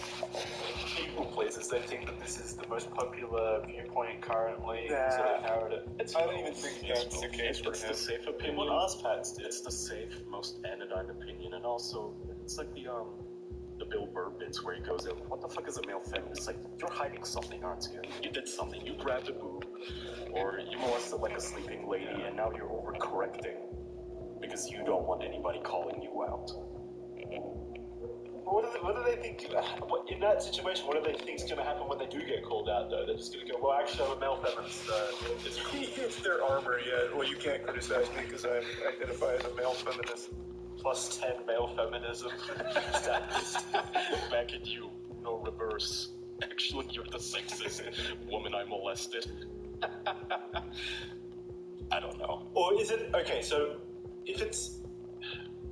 people pleasers. They think that this is the most popular viewpoint currently, so they parrot it. I don't even think that's the case for It's him. the safe opinion. What Ozpats did. It's the safe, most anodyne opinion, and also, it's like the Bill Burr bits where he goes, what the fuck is a male feminist? Like, you're hiding something, aren't you? You did something. You grabbed a boob, or you molested a sleeping lady, and now you're overcorrecting because you don't want anybody calling you out. What do they think? In that situation, what do they think is going to happen when they do get called out, though? They're just going to go, well, actually, I'm a male feminist. It's their armor, yeah. Well, you can't criticize me because I identify as a male feminist. Plus 10 male feminism. Back at you. No reverse. Actually, you're the sexist woman I molested. I don't know. Or is it... Okay, so if it's...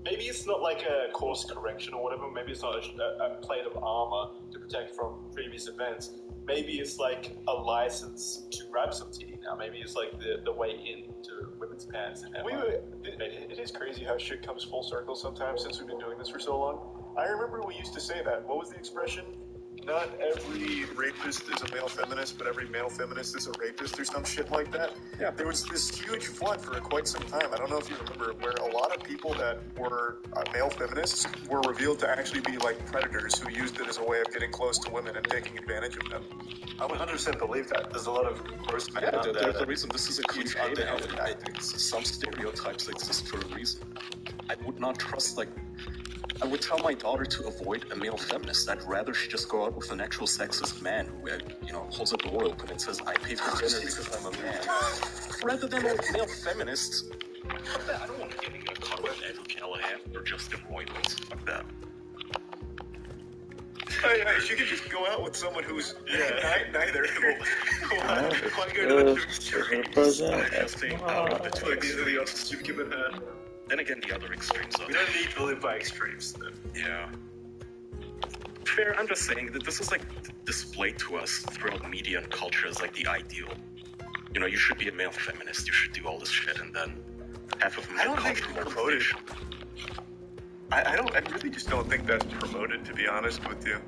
Maybe it's not like a course correction or whatever. Maybe it's not a plate of armor to protect from previous events. Maybe it's like a license to grab some titty now. Maybe it's like the way into women's pants. And It is crazy how shit comes full circle sometimes since we've been doing this for so long. I remember we used to say that. What was the expression? Not every rapist is a male feminist, but every male feminist is a rapist or some shit like that. Yeah. There was this huge flood for quite some time. I don't know if you remember, where a lot of people that were male feminists were revealed to actually be predators who used it as a way of getting close to women and taking advantage of them. I 100% believe that. There's a lot of gross men out there. There's a reason this is a cliche now. underhanded. Some stereotypes exist for a reason. I would not trust, I would tell my daughter to avoid a male feminist. I'd rather she just go out with an actual sexist man who, holds a door open and says, I pay for dinner because I'm a man. Rather than a male feminist. Fuck that. I don't want to get in a car with Andrew Callahan or Justin Roiland. Fuck that. Hey, she could just go out with someone who's neither. You've given her. Then again, the other extremes are. We don't need to live by extremes, then. Yeah. Fair, I'm just saying that this is displayed to us throughout media and culture as the ideal. You should be a male feminist, you should do all this shit, and then half of them I really just don't think that's promoted, to be honest with you.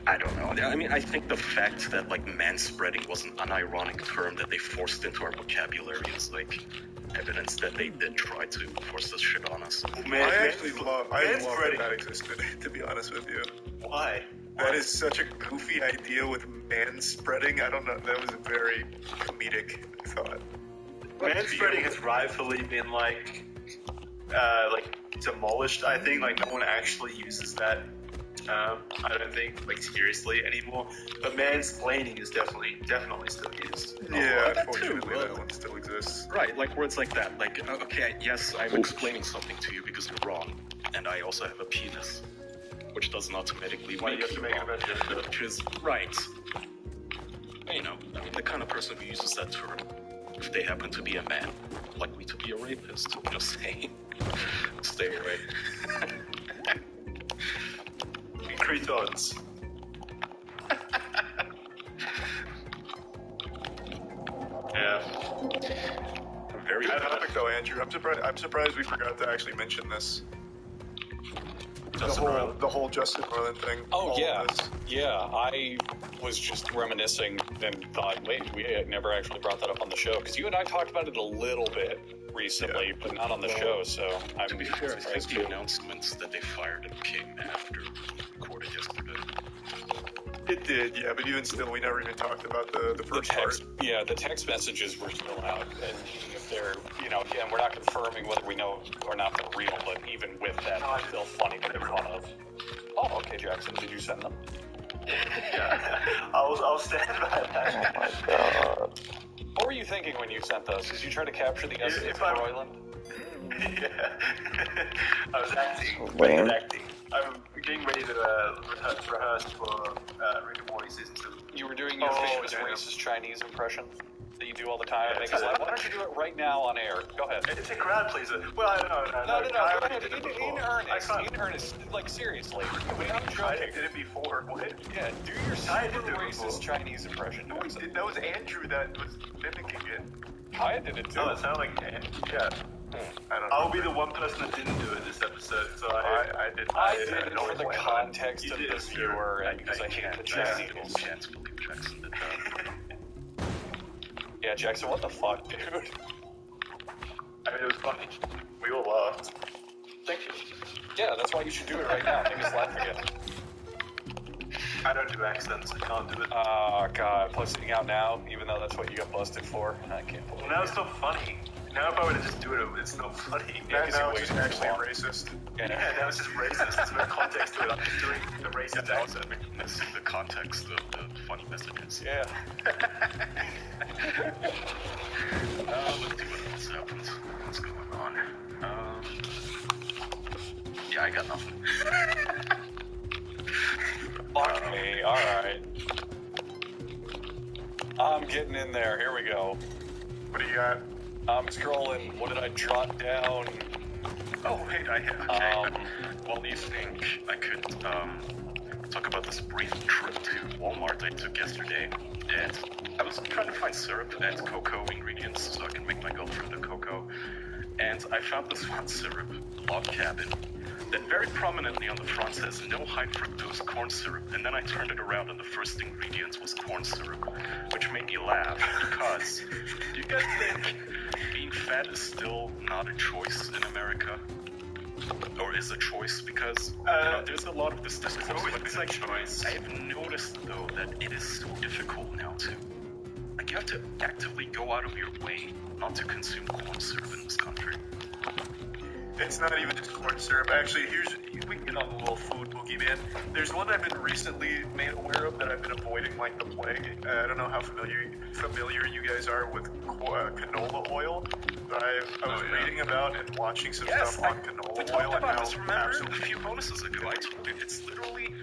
I don't know. I mean, I think the fact that manspreading was an unironic term that they forced into our vocabulary is evidence that they did try to force this shit on us. I love that existed, to be honest with you. Why? That is such a goofy idea with manspreading. I don't know. That was a very comedic thought. Manspreading has rightfully been demolished. I think no one actually uses that. I don't think seriously anymore. But mansplaining is definitely still used. Yeah, that too. unfortunately, that one still exists. Right, words like that. Okay, yes, I'm explaining something to you because you're wrong, and I also have a penis, which doesn't automatically Why do you have to make it wrong, about gender? which is right. The kind of person who uses that term, if they happen to be a man, likely to be a rapist. Just saying. Stay away. Cretons. Yeah. Very good topic, though, Andrew. I'm surprised we forgot to actually mention this. The whole Justin Roiland thing. Oh, yeah. Yeah, I was just reminiscing and thought, wait, we never actually brought that up on the show. Because you and I talked about it a little bit recently, but not on the show, so I'm To be fair, I think surprised the too. announcements that they fired him came after we recorded yesterday. It did, yeah, but even still, we never even talked about the first part. Yeah, the text messages were still out, and if they're, again, we're not confirming whether we know or not they're real, but even with that, they're still funny to make fun of. Oh, okay, Jackson, did you send them? Yeah, I'll stand by that. Oh my god. What were you thinking when you sent those? Did you try to capture the essence of Roiland? Yeah, I was acting. Lame. I'm getting ready to rehearse for Rick and Morty season 2. You were doing your famous racist Chinese impression that you do all the time. Yeah, Make us laugh. Why don't you do it right now on air? Go ahead. It's a crowd pleaser. Well, I don't know. No. I Go already ahead. did it In before. earnest. Like, seriously. Wait, I'm I joking. did it before. What? Yeah, do your I did super do it racist before. Chinese impression. No, that was Andrew that was mimicking it. I did it too. Oh, it sounded like yeah. I don't know. I'll be the one person that didn't do it this episode, so I did. I did it for the context You of did, the viewer and because I hate the Chinese. Can't believe Jackson did that. Yeah, Jackson, what the fuck, dude? I mean, it was funny. We all laughed. Thank you. Yeah, that's why you should do it right now. Make us laugh again. I don't do accents. I can't do it. Oh, God. Busting out now, even though that's what you got busted for. I can't believe Well, now it's not funny. Now if I were to just do it, it's not funny. Now it's just actually racist. Yeah, Yeah, now it's just racist. There's no context to it. I'm just doing the racist accent. Missing the context of the funny messages. Yeah. Let's see what else happened. What's going on? Yeah, I got nothing. Fuck me. Alright. I'm getting in there. Here we go. What do you got? I'm scrolling. What did I jot down? Oh, wait, well, do you think I could talk about this brief trip to Walmart I took yesterday? And I was trying to find syrup and cocoa ingredients so I can make my girlfriend a cocoa. And I found this one syrup, Log Cabin, that very prominently on the front says no high fructose corn syrup. And then I turned it around and the first ingredient was corn syrup, which made me laugh because do you guys think being fat is still not a choice in America? Or is a choice? Because there's a lot of this discourse, but it's like choice. I've noticed though that it is so difficult now to, like, you have to actively go out of your way not to consume corn syrup in this country. It's not even just corn syrup. Actually, we can get on the little food boogie, man. There's one I've been recently made aware of that I've been avoiding like the plague. I don't know how familiar you guys are with canola oil, but I was reading about and watching some stuff on canola we oil. talked about and this, how remember? absolutely A few bonuses ago, I told you, it's literally...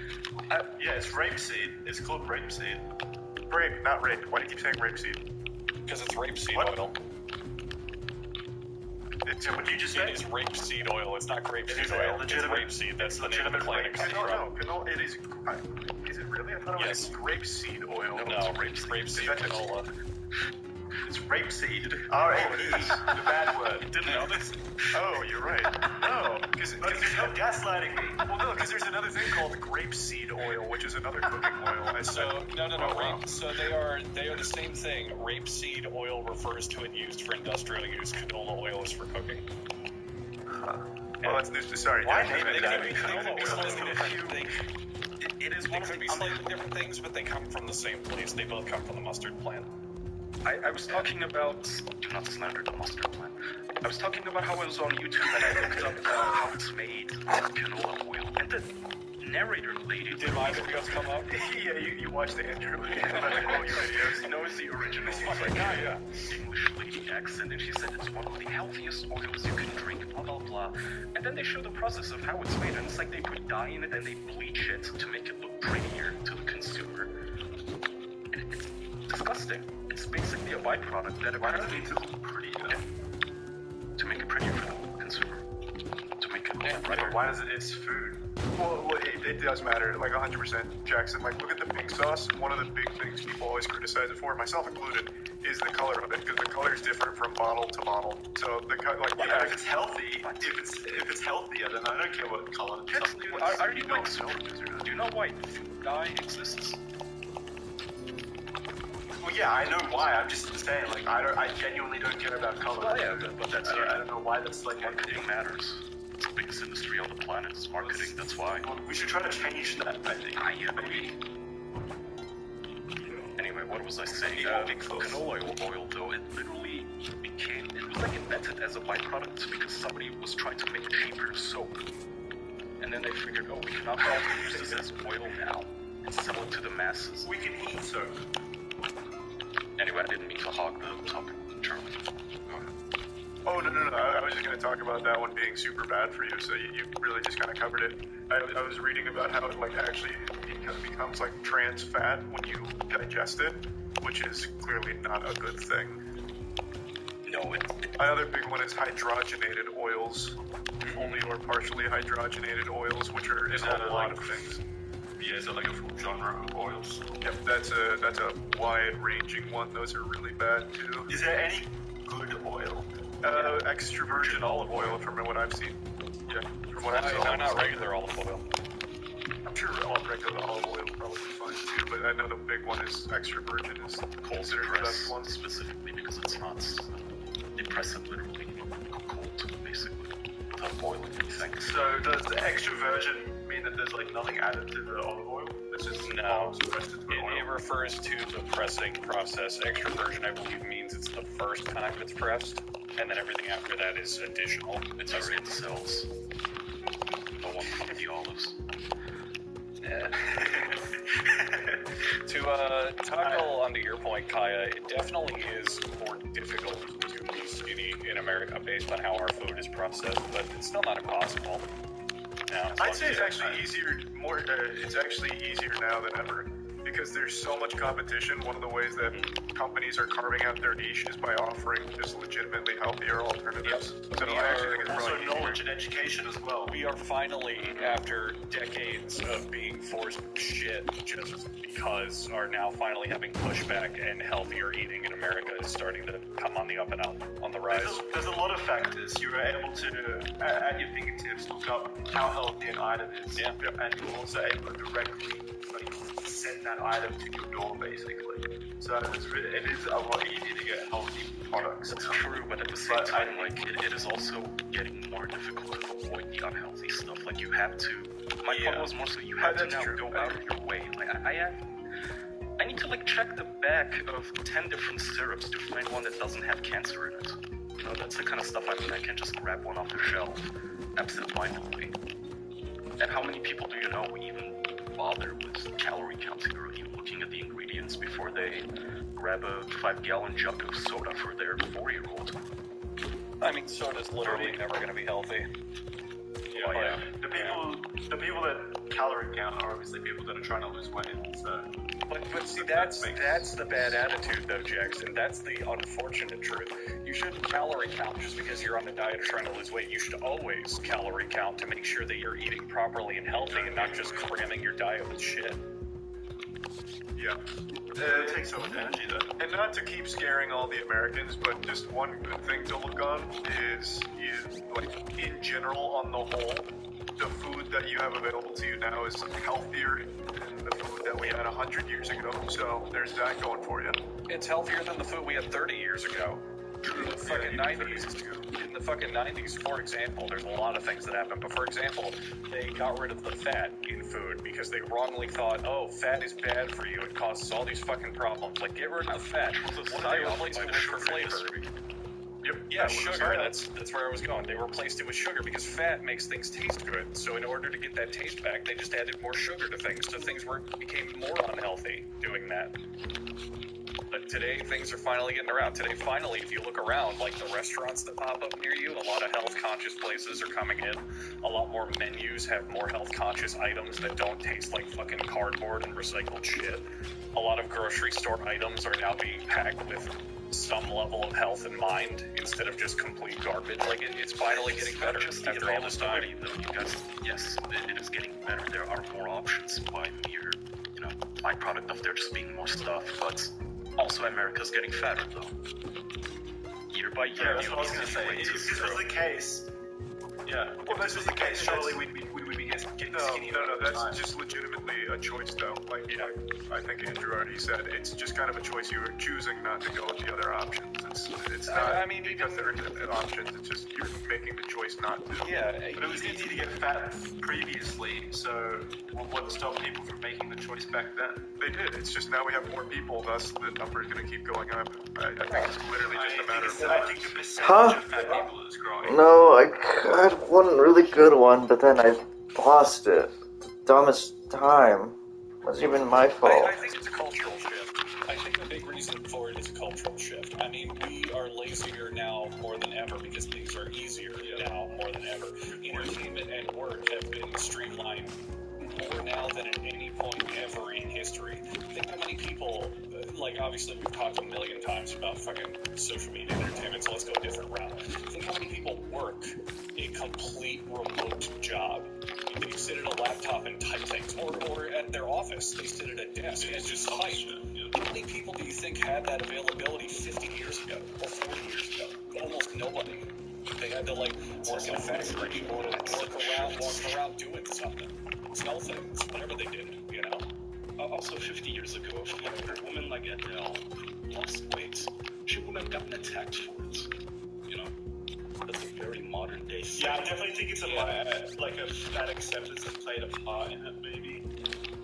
Yeah, it's rapeseed. It's called rapeseed. rape, not rape. Why do you keep saying rapeseed? Because it's rapeseed What? oil. So what did you just say? It is rapeseed oil. It's not It grapeseed is a oil. It's legitimate- rapeseed. That's the name of the legitimate plant it comes rapeseed. from. No, it is. Is it really? I thought it was grapeseed oil. No, rapeseed canola. It's rapeseed. R-A-P. The bad word. Didn't know this? Oh, you're right. No, because But you're gaslighting me. well, no, because there's another thing called grapeseed oil, which is another cooking oil. So no. Oh, wow. So they are the same thing. Rapeseed oil refers to it used for industrial use. Canola oil is for cooking. Well, that's news. Sorry. Why Dad, did They that? could be slightly different things. It is They one of could be slightly different things, but they come from the same place. They both come from the mustard plant. I was talking about, do not slander the mustard plant. I was talking about how I was on YouTube and I looked up how it's made with canola oil. And the narrator lady Did my videos come up? Yeah, you watched the Andrew your videos. knows the original English lady accent, and she said it's one of the healthiest oils you can drink, blah blah blah. And then they show the process of how it's made, and it's like they put dye in it and they bleach it to make it look prettier to the consumer. And it's disgusting. It's basically a byproduct that apparently to look prettier. Yeah. To make it prettier for the consumer. To make it look brighter. Why does it? It's food. Well, it does matter, like 100%, Jackson. Like, look at the cooking sauce, one of the big things people always criticize it for, myself included, is the color of it, because the color is different from bottle to bottle. So if it's healthy, if it's healthier, then I don't care what color. Are you like so? Do you know why food dye exists? Well, yeah, I know why. I'm just saying, like, I genuinely don't care about color. Well, yeah, but that's I don't know why that's like marketing matters. It's the biggest industry on the planet. It's marketing. That's why. Well, we should try to change that. I think. Yeah, maybe. Anyway, what was I saying? Canola oil, though, it literally it was like invented as a byproduct because somebody was trying to make cheaper soap. And then they figured, we can also use this as oil now and sell it to the masses. We can eat soap. Anyway, I didn't mean to hog the topic, Charlie. Oh, no. I was just going to talk about that one being super bad for you, so you really just kind of covered it. I was reading about how it actually becomes like trans fat when you digest it, which is clearly not a good thing. No, Another big one is hydrogenated oils, only or partially hydrogenated oils, which are in a lot of things. Yeah, is that like a full genre of oils? Yep, that's a wide-ranging one. Those are really bad too. Is there any good oil? Extra virgin olive oil, from what I've seen. Yeah, from what I've seen. Why not regular olive oil? I'm sure regular olive oil is probably fine too, but I know the big one is extra virgin is Cold press one specifically because it's not. They press it literally cold, basically, without boiling anything. So does the extra virgin mean that there's like nothing added to the olive oil? It's just It refers to the pressing process. Extra virgin, I believe, means it's the first time it's pressed, and then everything after that is additional. It's already in the cells. No one from the olives. Yeah. To tackle onto your point, Kaya, it definitely is more difficult to be skinny in America based on how our food is processed, but it's still not impossible. I'd say it's actually easier. It's actually easier now than ever because there's so much competition. One of the ways that companies are carving out their niche is by offering just legitimately healthier alternatives. So I actually think it's also probably knowledge and education as well. We are finally, after decades of being forced shit just because, are now finally having pushback, and healthier eating in America is starting to come on the up and up, on the rise. There's a lot of factors. You are able to, at your fingertips, look up how healthy an item is. Yeah. And you're also able to directly send that item to your door, basically. So it is a lot easier to get healthy products. That's true, but at the same time, it is also getting more difficult to avoid the unhealthy stuff. Like, you have to. My point was more so you have to now go out of your way. Like, I need to check the back of 10 different syrups to find one that doesn't have cancer in it. You know, that's the kind of stuff I can't just grab one off the shelf absent-mindedly. And how many people do you know who even bother with calorie counting or even looking at the ingredients before they grab a 5-gallon jug of soda for their 4-year-old? I mean, soda's literally never going to be healthy. Yeah. The people that calorie count are obviously people that are trying to lose weight. So. But see, that's the bad attitude, though, Jackson. That's the unfortunate truth. You shouldn't calorie count just because you're on a diet or trying to lose weight. You should always calorie count to make sure that you're eating properly and healthy and not just cramming your diet with shit. Yeah. It takes so much energy, though. And not to keep scaring all the Americans, but just one good thing to look on is in general, on the whole, the food that you have available to you now is healthier than the food that we had 100 years ago. So there's that going for you. It's healthier than the food we had 30 years ago. In the fucking 90s. In the fucking 90s, for example, there's a lot of things that happened. But for example, they got rid of the fat in food because they wrongly thought, fat is bad for you. It causes all these fucking problems. Like, get rid of the fat. What did they replace it with for flavor? Yep. Yeah, sugar. That's where I was going. They replaced it with sugar because fat makes things taste good. So in order to get that taste back, they just added more sugar to things. So things became more unhealthy doing that. But today, things are finally getting around. Today, finally, if you look around, like the restaurants that pop up near you, a lot of health-conscious places are coming in. A lot more menus have more health-conscious items that don't taste like fucking cardboard and recycled shit. A lot of grocery store items are now being packed with some level of health in mind instead of just complete garbage. Like, it's finally getting better after all this time. Though, yes, it is getting better. There are more options by mere, byproduct of there just being more stuff, but also America's getting fatter though. Year by year, Yeah, that's what I was going to say. If this was the case, if this was the case, surely we would be getting skinnier. No, that's just legitimately a choice, though. Like I think Andrew already said, it's just kind of a choice. You are choosing not to go with the other options. It's not because they're infinite options. It's just you're making the choice not to. Yeah, but it was easy to get fat previously, so what stopped people from making the choice back then? They did. It's just now we have more people, thus the number is going to keep going up. I think it's literally just a matter of I think the percentage of fat people is growing. No, I had one really good one, but then I lost it. Dumbest time. Wasn't even my fault. I think it's a cultural shift. I think the big reason for it is a cultural shift. I mean, we are lazier now more than ever because things are easier now more than ever. Entertainment and work have been streamlined more now than at any point ever in history. Think how many people, like obviously we've talked a million times about fucking social media and entertainment, so let's go a different route. Think how many people work a complete remote job. They sit at a laptop and type things, or at their office, they sit at a desk and just type. How many people do you think had that availability 50 years ago or 40 years ago? Almost nobody. They had to like work in a factory or walk around doing something. Sell things, whatever they did, you know? Also, 50 years ago, if a woman like Adele lost weight, she wouldn't have gotten attacked for it. You know? That's a very modern day thing. Yeah, I definitely think it's a fat acceptance that played a part in it, maybe.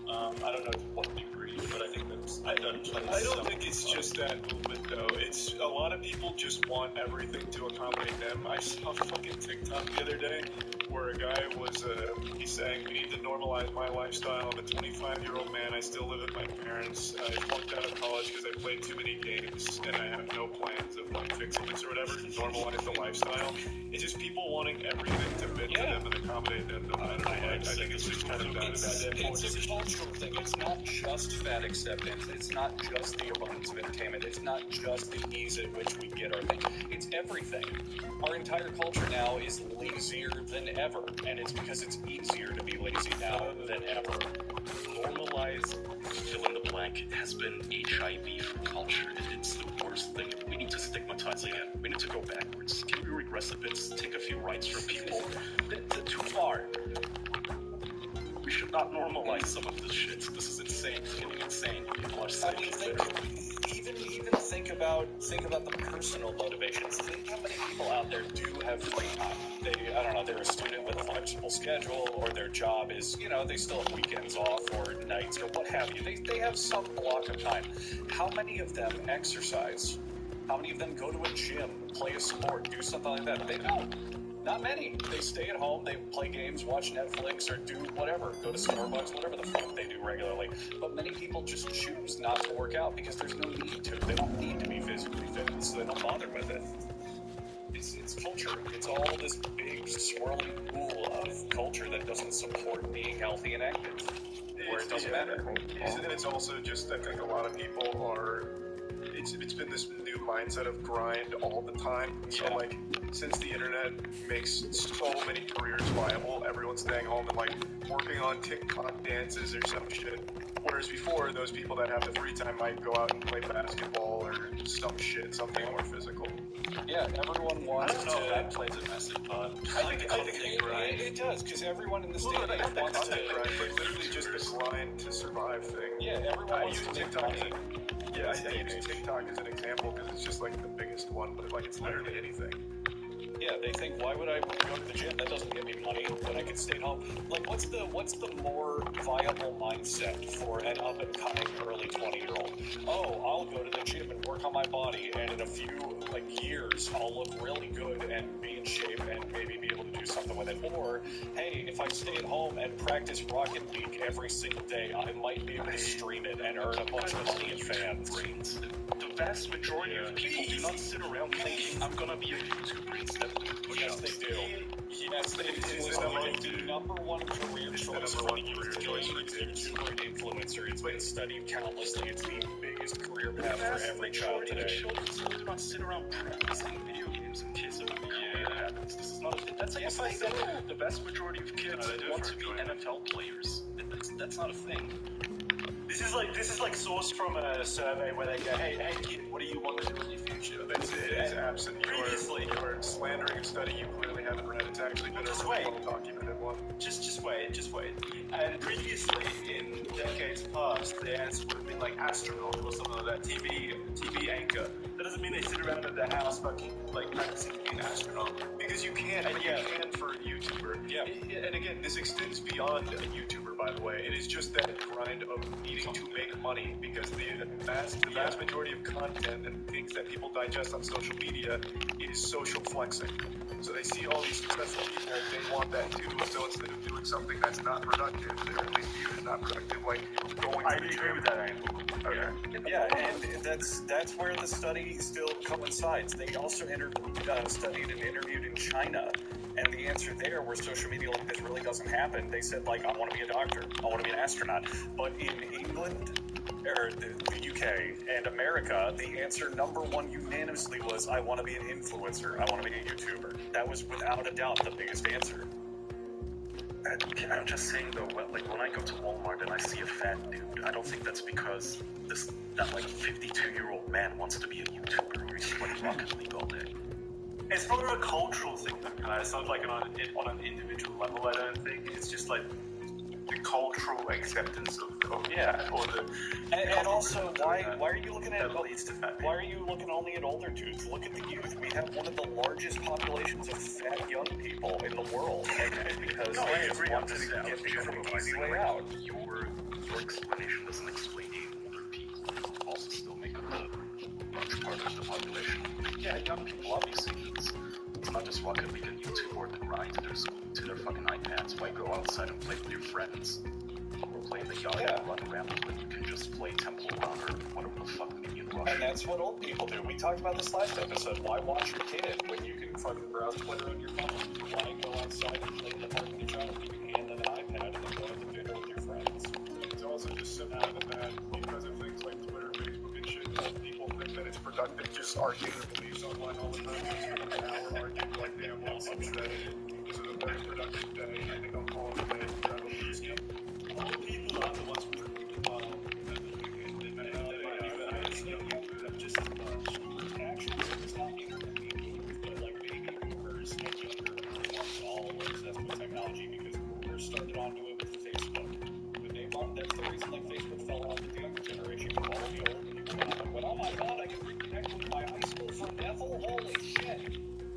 I don't know to what degree, but I think that's. I don't think it's just that movement, though. It's a lot of people just want everything to accommodate them. I saw a fucking TikTok the other day where a guy was, he's saying, we need to normalize my lifestyle. I'm a 25-year-old man. I still live with my parents. I flunked out of college because I played too many games, and I have no plans of, like, fixing this or whatever. Normalize the lifestyle. It's just people wanting everything to fit to them and accommodate them no matter what. I think it's just kind of that. It's a cultural thing. It's not just fat acceptance. It's not just the abundance of entertainment. It's not just the ease at which we get our thing. It's everything. Our entire culture now is lazier than ever, and it's because it's easier to be lazy now than ever. Normalize, fill in the blank, has been HIV for culture. It's the worst thing. We need to stigmatize again. We need to go backwards. Can we regress a bit, take a few rights from people? They're too far. We should not normalize some of this shit. This is insane. It's getting insane. People are sick. Even think about the personal motivations. Think how many people out there do have free time. They're a student with a flexible schedule, or their job is, they still have weekends off or nights or what have you. They have some block of time. How many of them exercise? How many of them go to a gym, play a sport, do something like that? They don't. Not many. They stay at home, they play games, watch Netflix, or do whatever. Go to Starbucks, whatever the fuck they do regularly. But many people just choose not to work out because there's no need to. They don't need to be physically fit, so they don't bother with it. It's culture. It's all this big, swirling pool of culture that doesn't support being healthy and active, where it doesn't matter. And it's also just, I think a lot of people are... It's been this new mindset of grind all the time. So, like, since the internet makes so many careers viable, everyone's staying home and, like, working on TikTok dances or some shit. Whereas before, those people that have the free time might go out and play basketball or some shit, something more physical. Yeah, everyone wants to... I don't know if that plays a massive part. I think it does, because everyone in this day and age wants to... Grind, but literally just the grind to survive thing. Yeah, everyone wants to make money. Yeah, I use TikTok as an example because it's just like the biggest one, but like it's literally anything. Yeah, they think, why would I go to the gym? That doesn't get me money, but I can stay at home. Like, what's the more viable mindset for an up-and-coming early 20-year-old? Oh, I'll go to the gym and work on my body, and in a few, years, I'll look really good and be in shape and maybe be able to do something with it. Or, hey, if I stay at home and practice Rocket League every single day, I might be able to stream it and earn a bunch of money and fans. The vast majority of people do not sit around thinking, I'm gonna be a YouTuber instead of doing Yes, they do. Yes, they do. The number one career choice for the youth today is YouTuber and influencer. It's been studied countlessly. It's the biggest career path for every child today. Children do not sit around practicing video games in case of career happens. This is not a thing. That's like Yes, I said the vast majority of kids want to be NFL players. That's not a thing. This is like sourced from a survey where they go, hey kid, what do you want to do in your future? It's absent. Previously, you're slandering a study you clearly haven't read. It's actually been a really well-documented one. just wait. And previously, in decades past, the answer would have been like astronaut or something like that, TV anchor. That doesn't mean they sit around at their house fucking like practicing to be an astronaut. Because you can, And you can for a YouTuber. Yeah. And again, this extends beyond a YouTuber, by the way. It is just that grind of needing to make money, because the vast majority of content and things that people digest on social media is social flexing. So they see all these successful people, they want that too. So instead of doing something that's not productive, or at least viewed as not productive, like going to the agree gym. with that angle. Okay. Yeah, and that's where the study still coincides. They also studied and interviewed in China, and the answer there, where social media like this really doesn't happen, they said, like, I want to be a doctor, I want to be an astronaut. But in England, or the UK and America, the answer number one unanimously was, I want to be an influencer, I want to be a YouTuber. That was without a doubt the biggest answer. I'm just saying though, like when I go to Walmart and I see a fat dude, I don't think that's because that like 52-year-old man wants to be a YouTuber or he's like Rocket League all day. It's not a cultural thing, guys. It's not like on an individual level, I don't think. It's just like the cultural acceptance of Yeah. or the And also, why are you looking at that leads to fat why are you looking only at older dudes? Look at the youth. We have one of the largest populations of fat young people in the world, and it's because No, I they just agree. want to get from an easy way out. Your explanation doesn't explain older people who also still make up a large part of the population. Yeah, young people, obviously, it's not just Rocket League and YouTube or the grind. They're glued to their fucking iPads. Why go outside and play with your friends? Or play in the yard and run around when you can just play Temple Run or whatever the fuck Minion Rush. And that's what old people do. We talked about this last episode. Why watch your kid when you can fucking browse Twitter on your phone? Why go outside and play in the park with your child? You can hand them an iPad and then go out to dinner with your friends. It's also just simpler than that because of things like Twitter, Facebook, and shit. Old people think that it's productive just arguing their beliefs online all the time. They spend an hour arguing like damn well, I'm upset. This is a very productive day. I think I'll call it a day. Grab a whiskey. Old people are the ones who just as much. Actually, it's not internet boomers, but like baby boomers and younger ones all obsessed with technology because boomers started onto it with Facebook. When they that's the reason like Facebook fell off with the younger generation. All the older people went, oh my god, I can reconnect with my high school friend Ethel. Holy shit!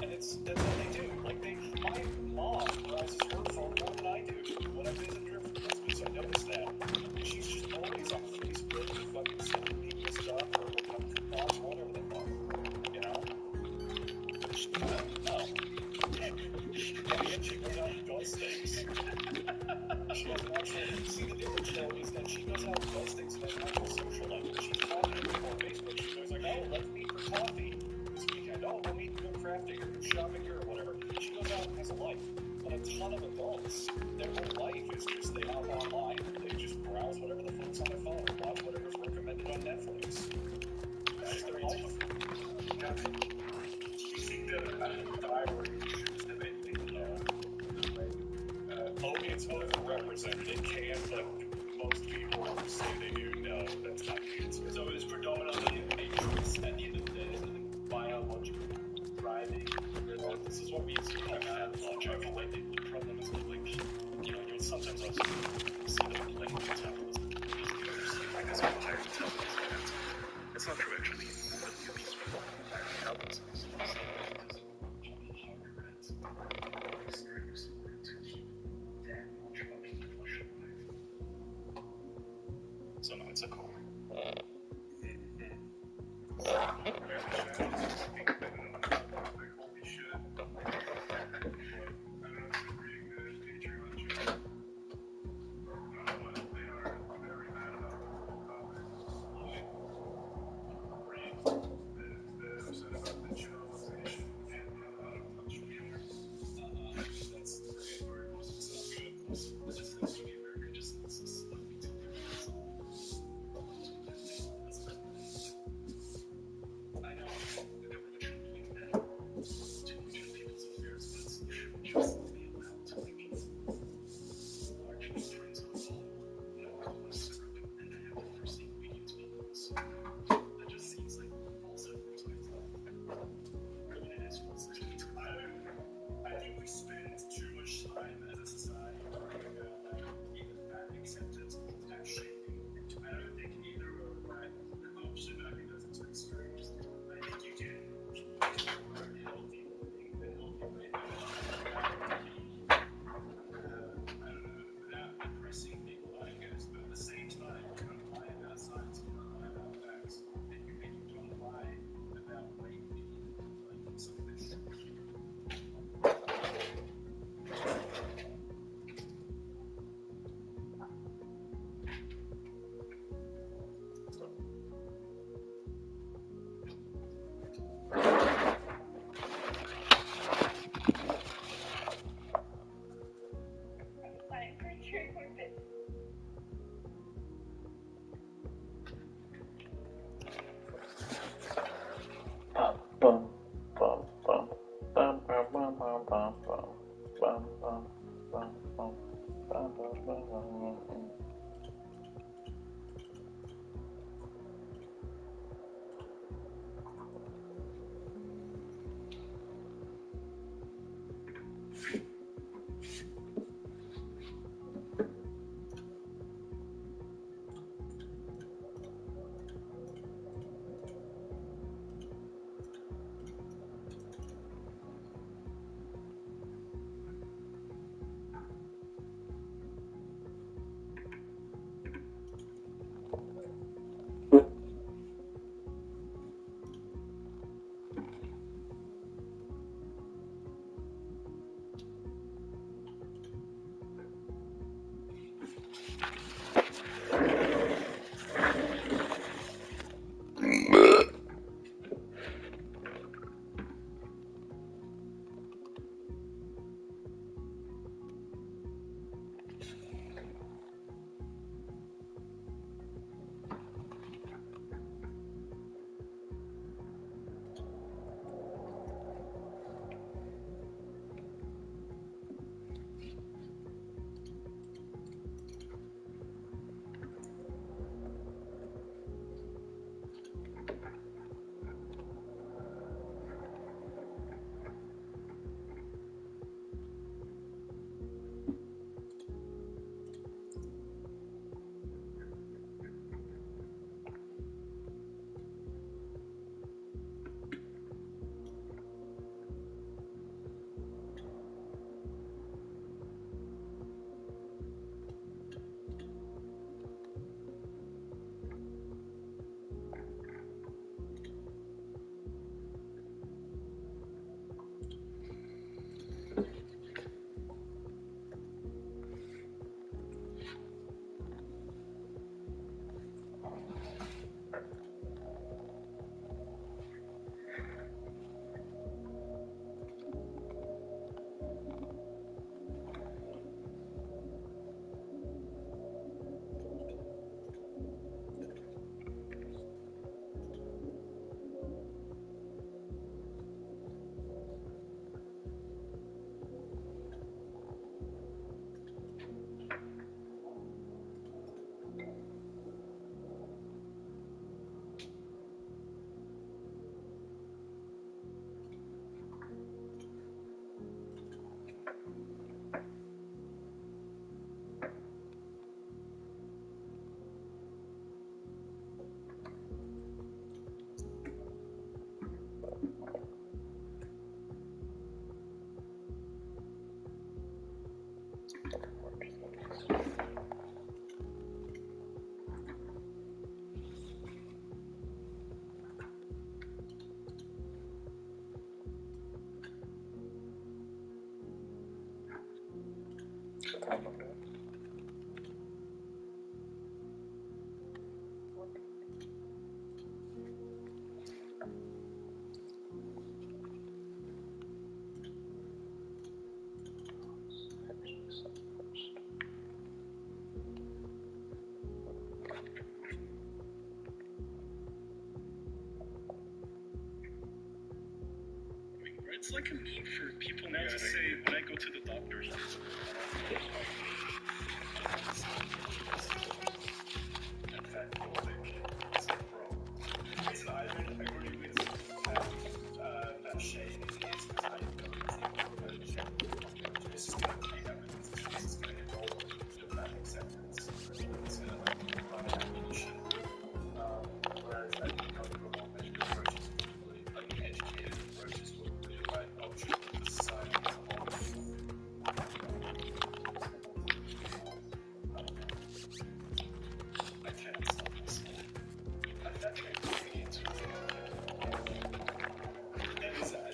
And that's what they do. Like my mom browses her phone more than I do. When I visit her for Christmas, I noticed that. And she's just always on Facebook, fucking sending people stuff or coupons, whatever the fuck. You know? No. And yet she goes out and does things. She has an actual, see the difference though is that she goes out and does things in an actual social life. She's talking to people on Facebook. She goes like, oh, let's meet for coffee this weekend. Oh, we'll meet and go crafting or go shopping here or whatever. She goes out and has a life. But a ton of adults, their whole life is just they hop online. They just browse whatever the fuck's on their phone or watch whatever's recommended on Netflix. That's their life. Do you think that thyroid should have anything to do It's overrepresented. It can, but most people who say they do know that's not the answer. So it's predominantly a choice at the end of the day, isn't it? Biological driving. Well, this is what we see come out of logic. The problem is that, like, you sometimes also see them playing metabolism. Like this entire metabolism. It's not true, actually. These metabolism is so no, it's a call. It's like a meme for people now to say when I go to the doctor. It's an island. I agree with that shade. It is because I know it's it's just going to take evidence. It's just going to get rolled with that acceptance. It's going to like run ammunition. Whereas I think other more measured approaches, like educated approaches, will really like option for society as a whole. I can't stop myself.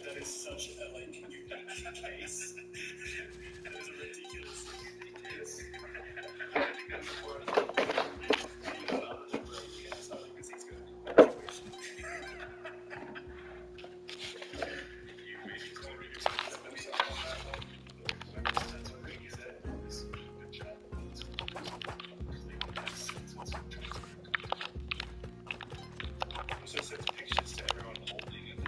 That is such a like unique case. That is a ridiculous case. I think that's worth it. Yes, I think this is good. You really clearly expressed themselves on that one. That's what Ricky said. Good job. Also sends pictures to everyone holding it.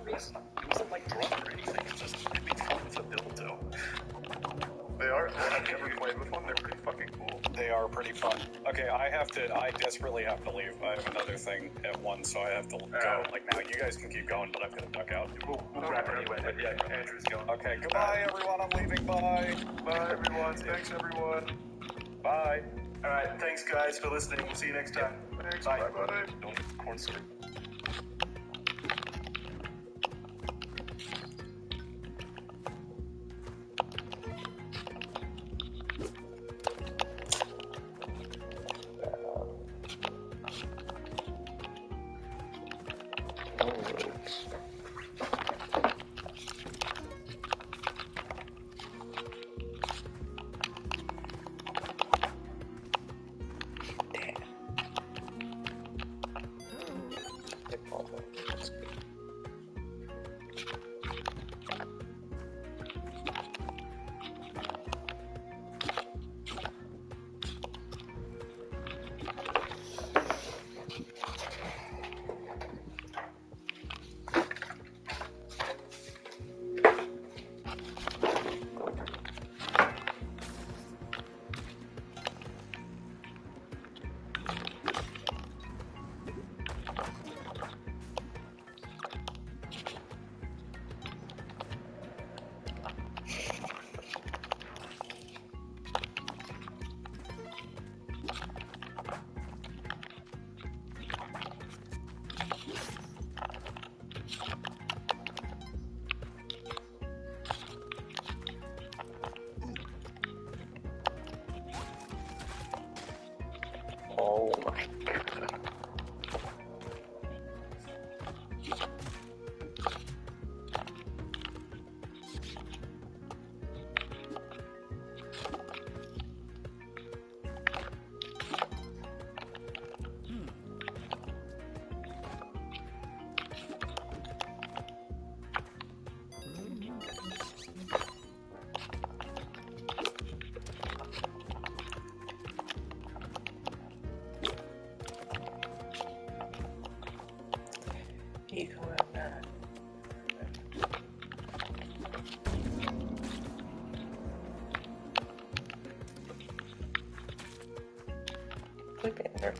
It wasn't like drunk or anything. It's just really fun with a dildo. They are. Have you ever played with one? They're pretty fucking cool. They are pretty fun. Okay, I desperately have to leave. I have another thing at 1, so I have to go. Like now, you guys can keep going, but I'm gonna duck out. We'll wrap it anyway. But yeah, Andrew's going. Okay, goodbye everyone. I'm leaving. Bye. Bye, everyone. Thanks, everyone. Bye. All right, thanks guys for listening. We'll see you next time. Thanks. Bye. Bye. Don't eat corn syrup. Oh my god. like in there.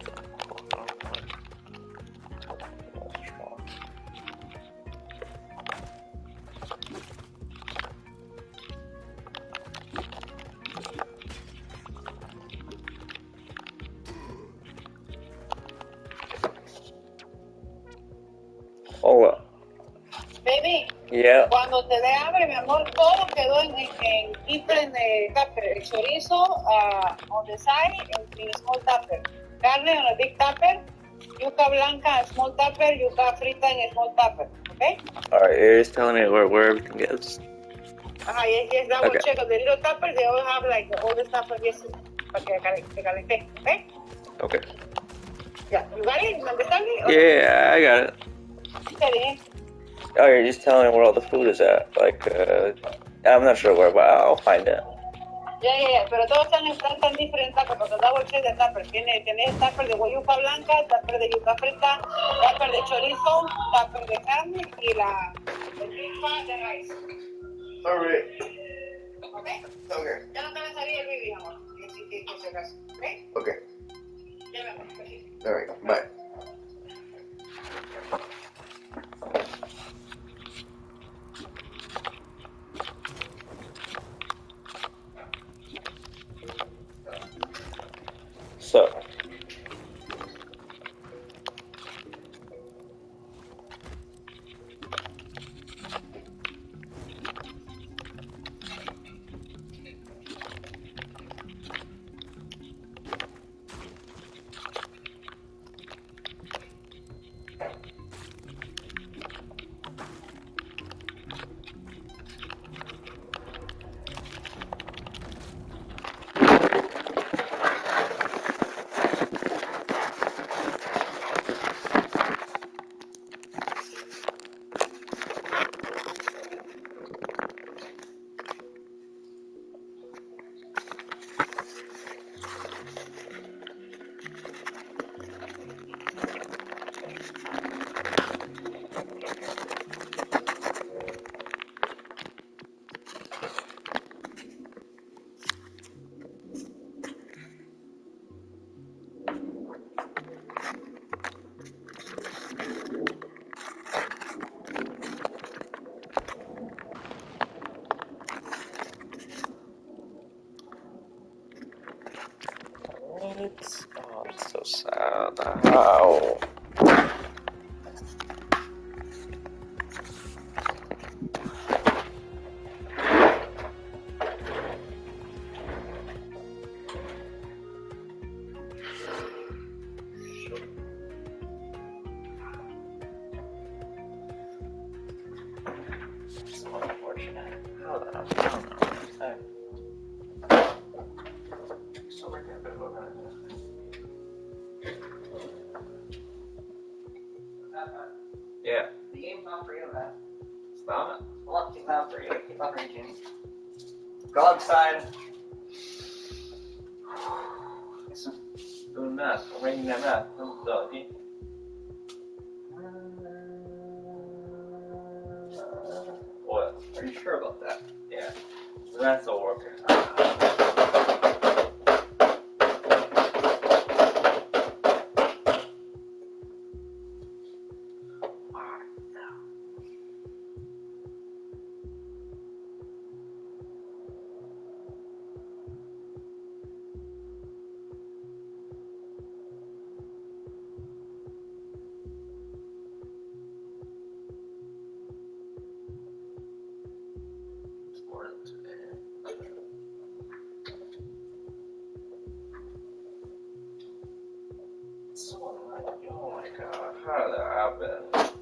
Hola. Baby, Yeah. cuando te dé hambre, mi amor, todo quedó en different tupper. El chorizo on the side in small tupper. Carne on a big tupper. Yuca blanca in small tupper. Yuca frita in a small tupper. Okay? Alright, you're just telling me where everything is. Yes, double Okay. check on the little tuppers. They all have like all the stuff for this. Para que te calenté. Okay? Okay. Yeah, you got it? You understand me? Okay. Yeah, I got it. Okay. Oh, you're just telling me where all the food is at. Like, I'm not sure where, but I'll find it. Yeah. Pero todos están diferentes tuppers, porque double check de tuppers. Tenés tupper de yuca blanca, tupper de yuca frita, tupper de chorizo, tupper de carne y el tripa de rice. Alright. Okay? Okay. Ya no te va a salir el baby, amor. Que se acaso. Okay? Okay. Ya me voy. Alright, bye. So. What? Oh, it's so sad. How? So unfortunate. How the hell? I don't know. So we're gonna go around. Yeah. The game's not for you, man. It's not. Well, it's not for you. It's not for you, Jimmy. Go outside. Doing math. I'm reading that math. Doggy. What? Are you sure about that? Yeah. That's all working. Oh my god, how did that happen?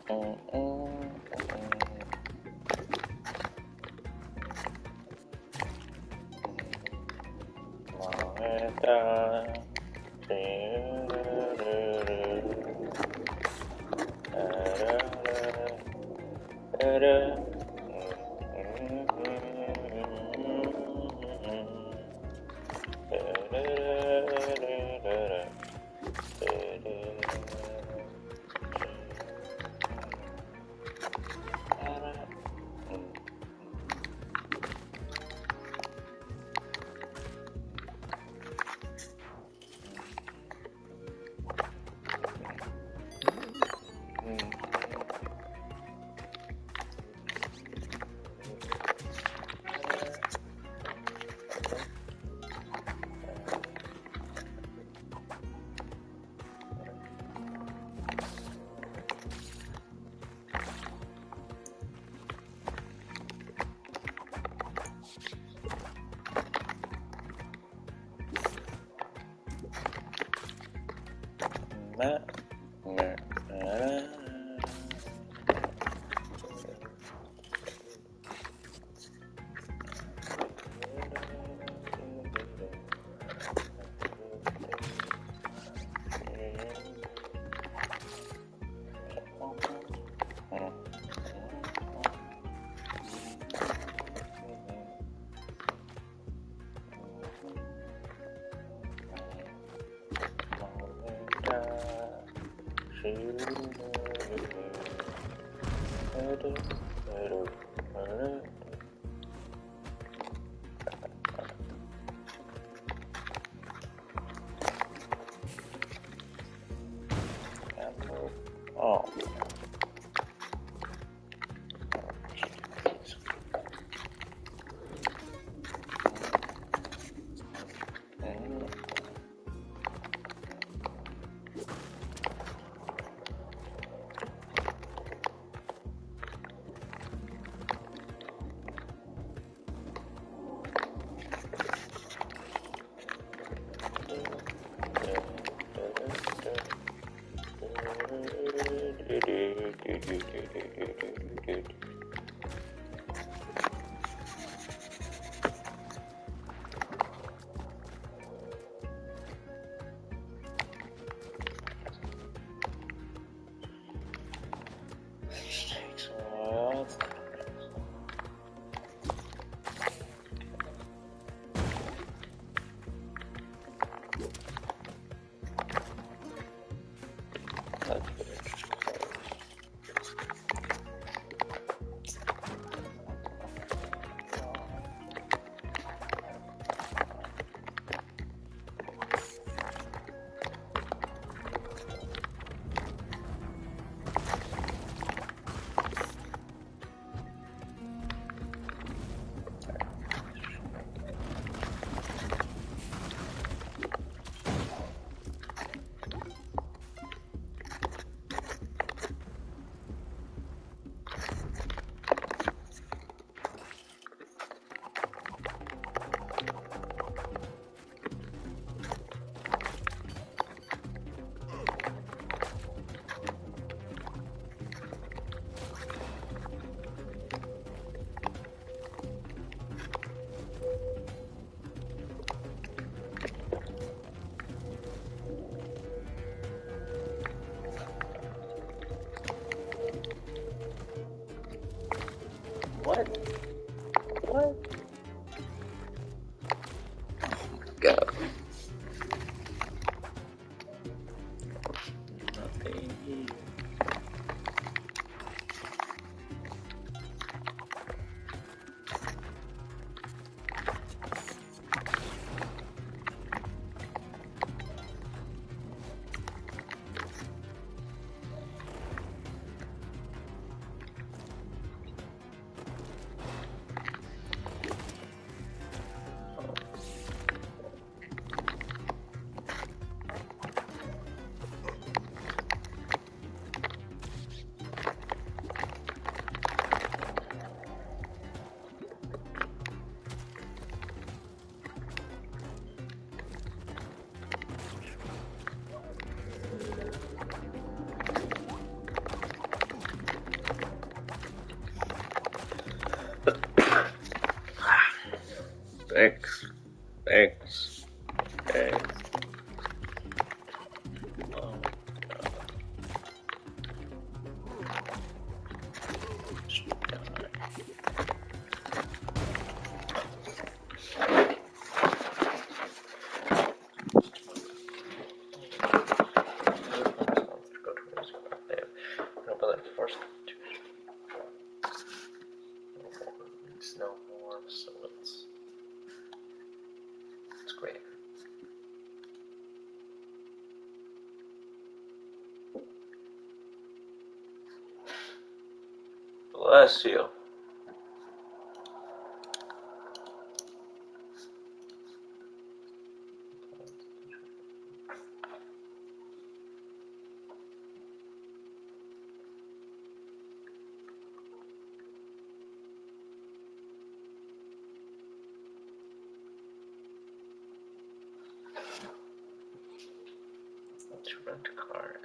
Oh. What? What? God. Nothing here. Bless you. Let's rent a car.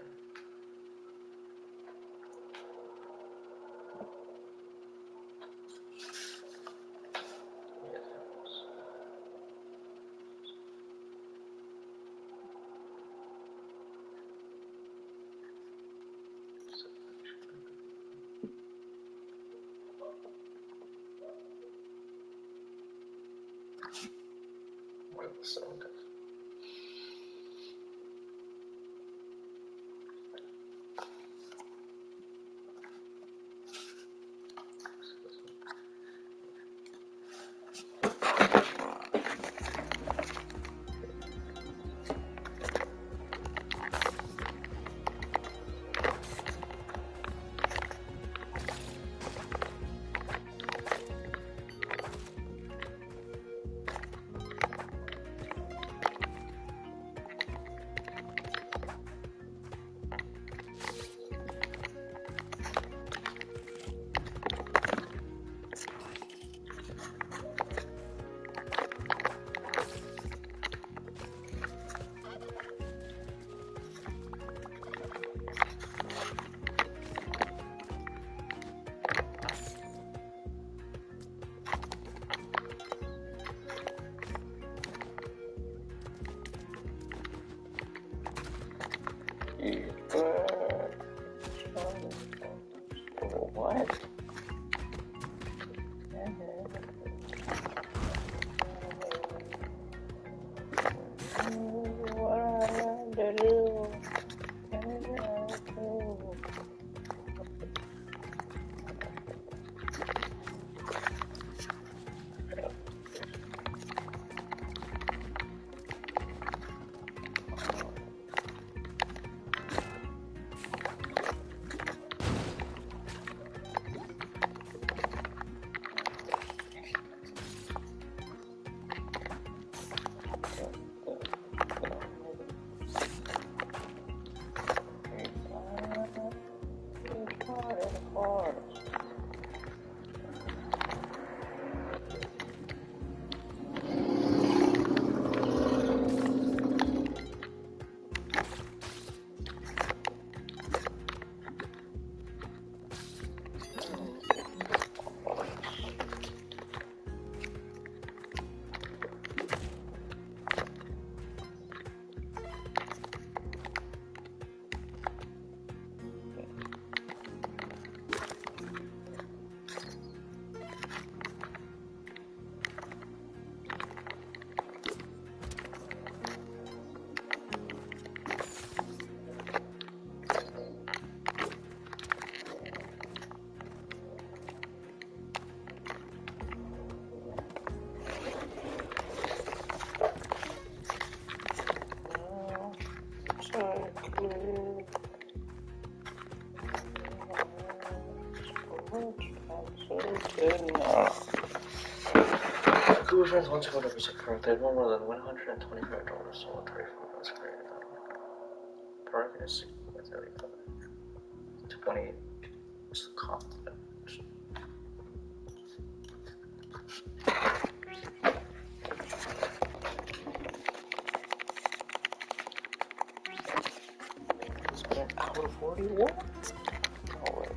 What? Google Friends once ago never said correctly. No more than $125 sold 34. That's great. Parking is 35. 20 is the confident. It's been an hour 41? No way.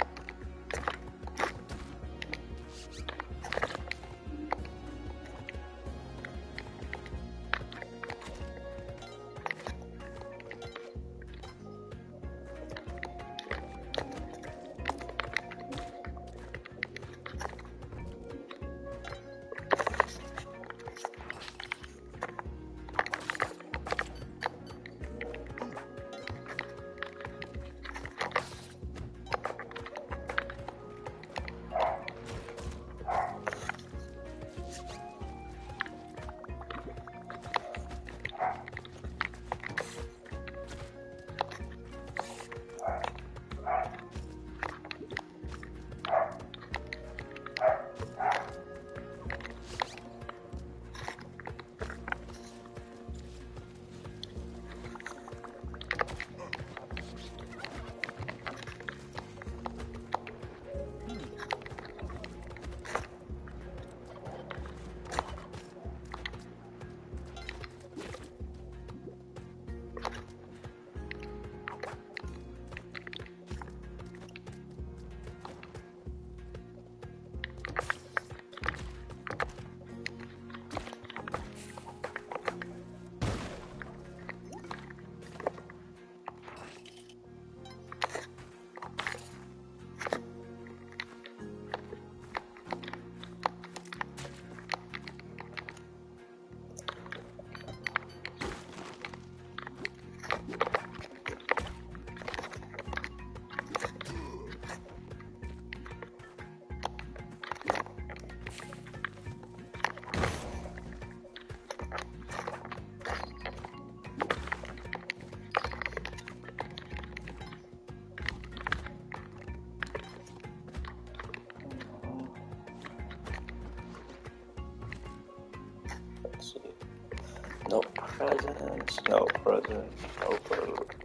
No presents, no presents, no presents.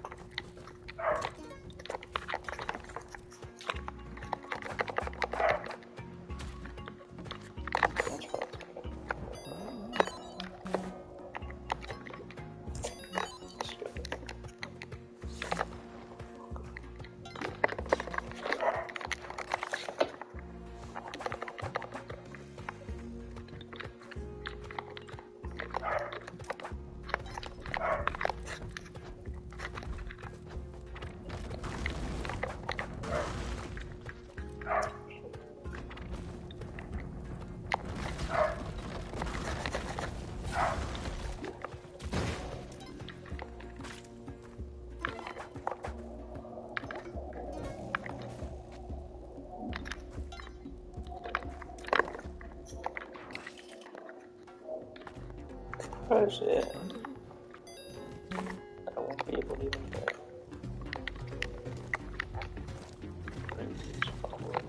Present. I won't be able to even get. Bring these forward.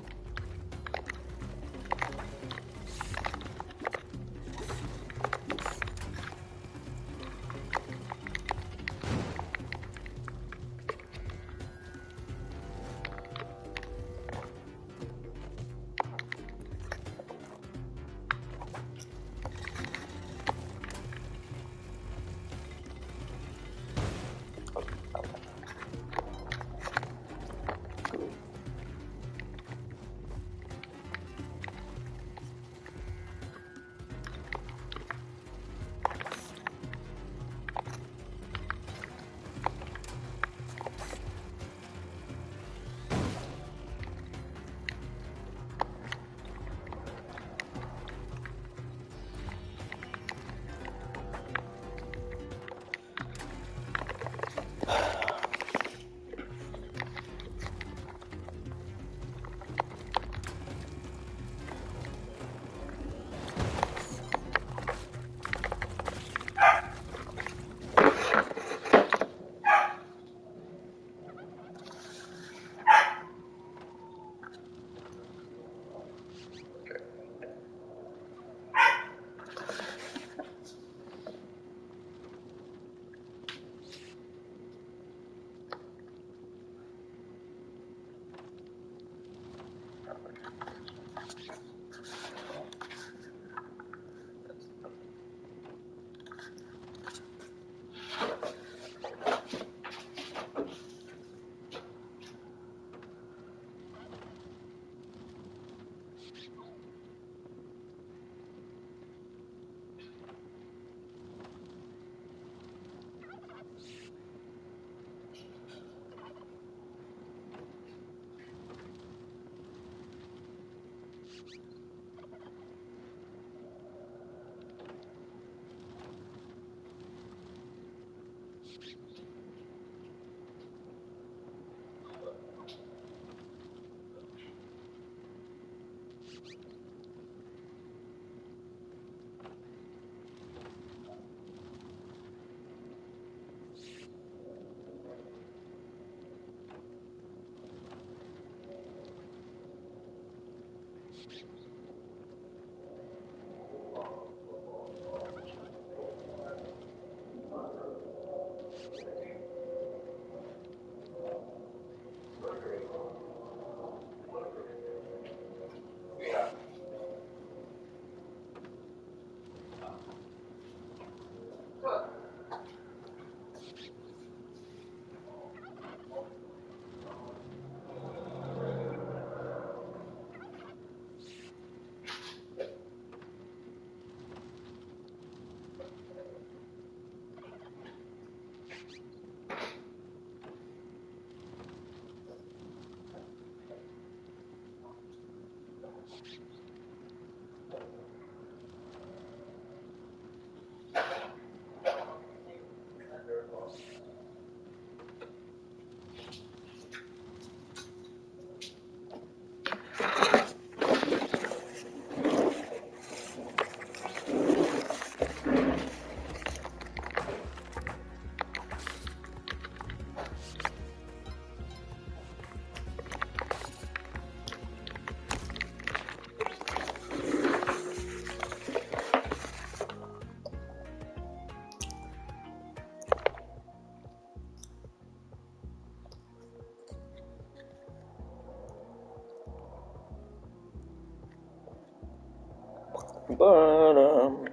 Bottom.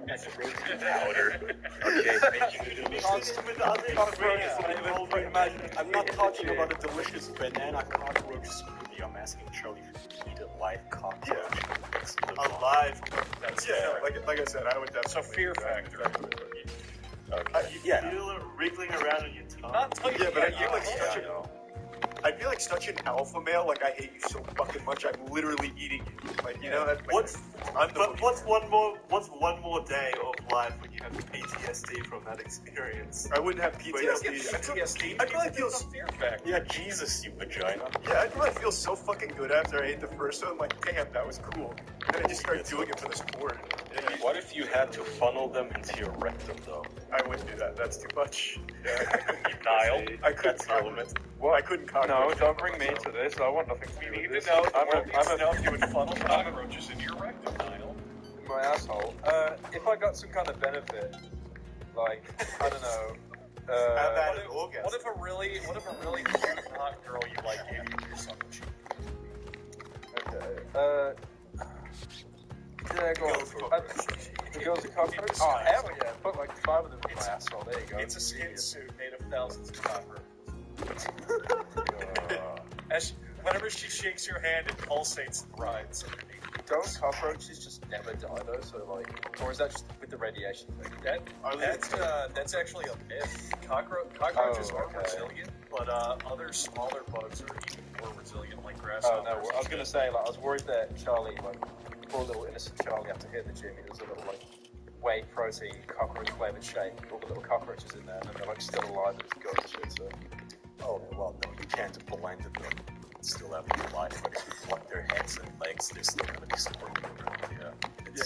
Powder. Okay. I'm not talking about a delicious banana cockroach smoothie. I'm asking Charlie if you eat a live cockroach. Alive. Like I said, I would definitely. So fear factor. Okay. You feel it wriggling around on your tongue. Yeah, but I feel like such a. I feel like such an alpha male. Like I hate you so fucking much. I'm literally eating you. Like you know. What's one more day of life when you have PTSD from that experience? I wouldn't have PTSD. I'd probably feel fear factor. Yeah, Jesus, you vagina. Yeah, I'd probably feel so fucking good after I ate the first one. Like, damn, that was cool. And then I just started doing it for the sport. What if you had to funnel them into your rectum, though? I wouldn't do that. That's too much. Yeah. Nile. I couldn't cockroach. Well, I couldn't cockroach. No, don't bring me into this. I want nothing to do with this. I'm if you would funnel cockroaches in your rectum, Nile. My asshole. If I got some kind of benefit, like, I don't know. What if a really cute hot girl you like gave you your son cheek? Okay. Yeah, go on. The girls are cockroaches? Oh, hell yeah. Put like 5 of them in my asshole. There you go. It's a skin suit made of thousands of cockroaches. Whenever she shakes your hand, it pulsates and writhes underneath. Don't cockroaches just never die though? So like, or is that just with the radiation thing? That's actually a myth. Cockroaches are resilient, but other smaller bugs are even more resilient, like grasshoppers. Oh no, I was gonna say, like, I was worried that Charlie, like, poor little innocent Charlie, after hitting the gym, he was a little like whey protein cockroach flavored shake, all the little cockroaches in there, and they're like still alive and it's good and shit. So. Oh well, no, you can't blend them. Still have their life, but if you pluck their heads and legs, they're still gonna be super good. Yeah. Do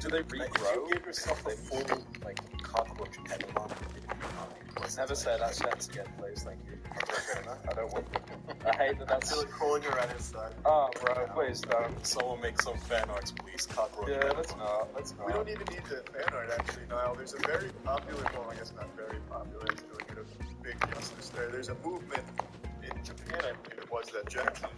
they regrow? If you give yourself a full like cockroach enema, never say that sentence again, please. Thank you. I don't want. I hate that. That's still crawling around inside. Oh, bro, please don't. Someone make some fan arts, please. Cockroach. Yeah, let's not. We don't even need the fan art, actually, Niall. There's a very popular, well, I guess not very popular, it's doing it a big justice there. There's a movement in Japan, I believe it was, that Jackson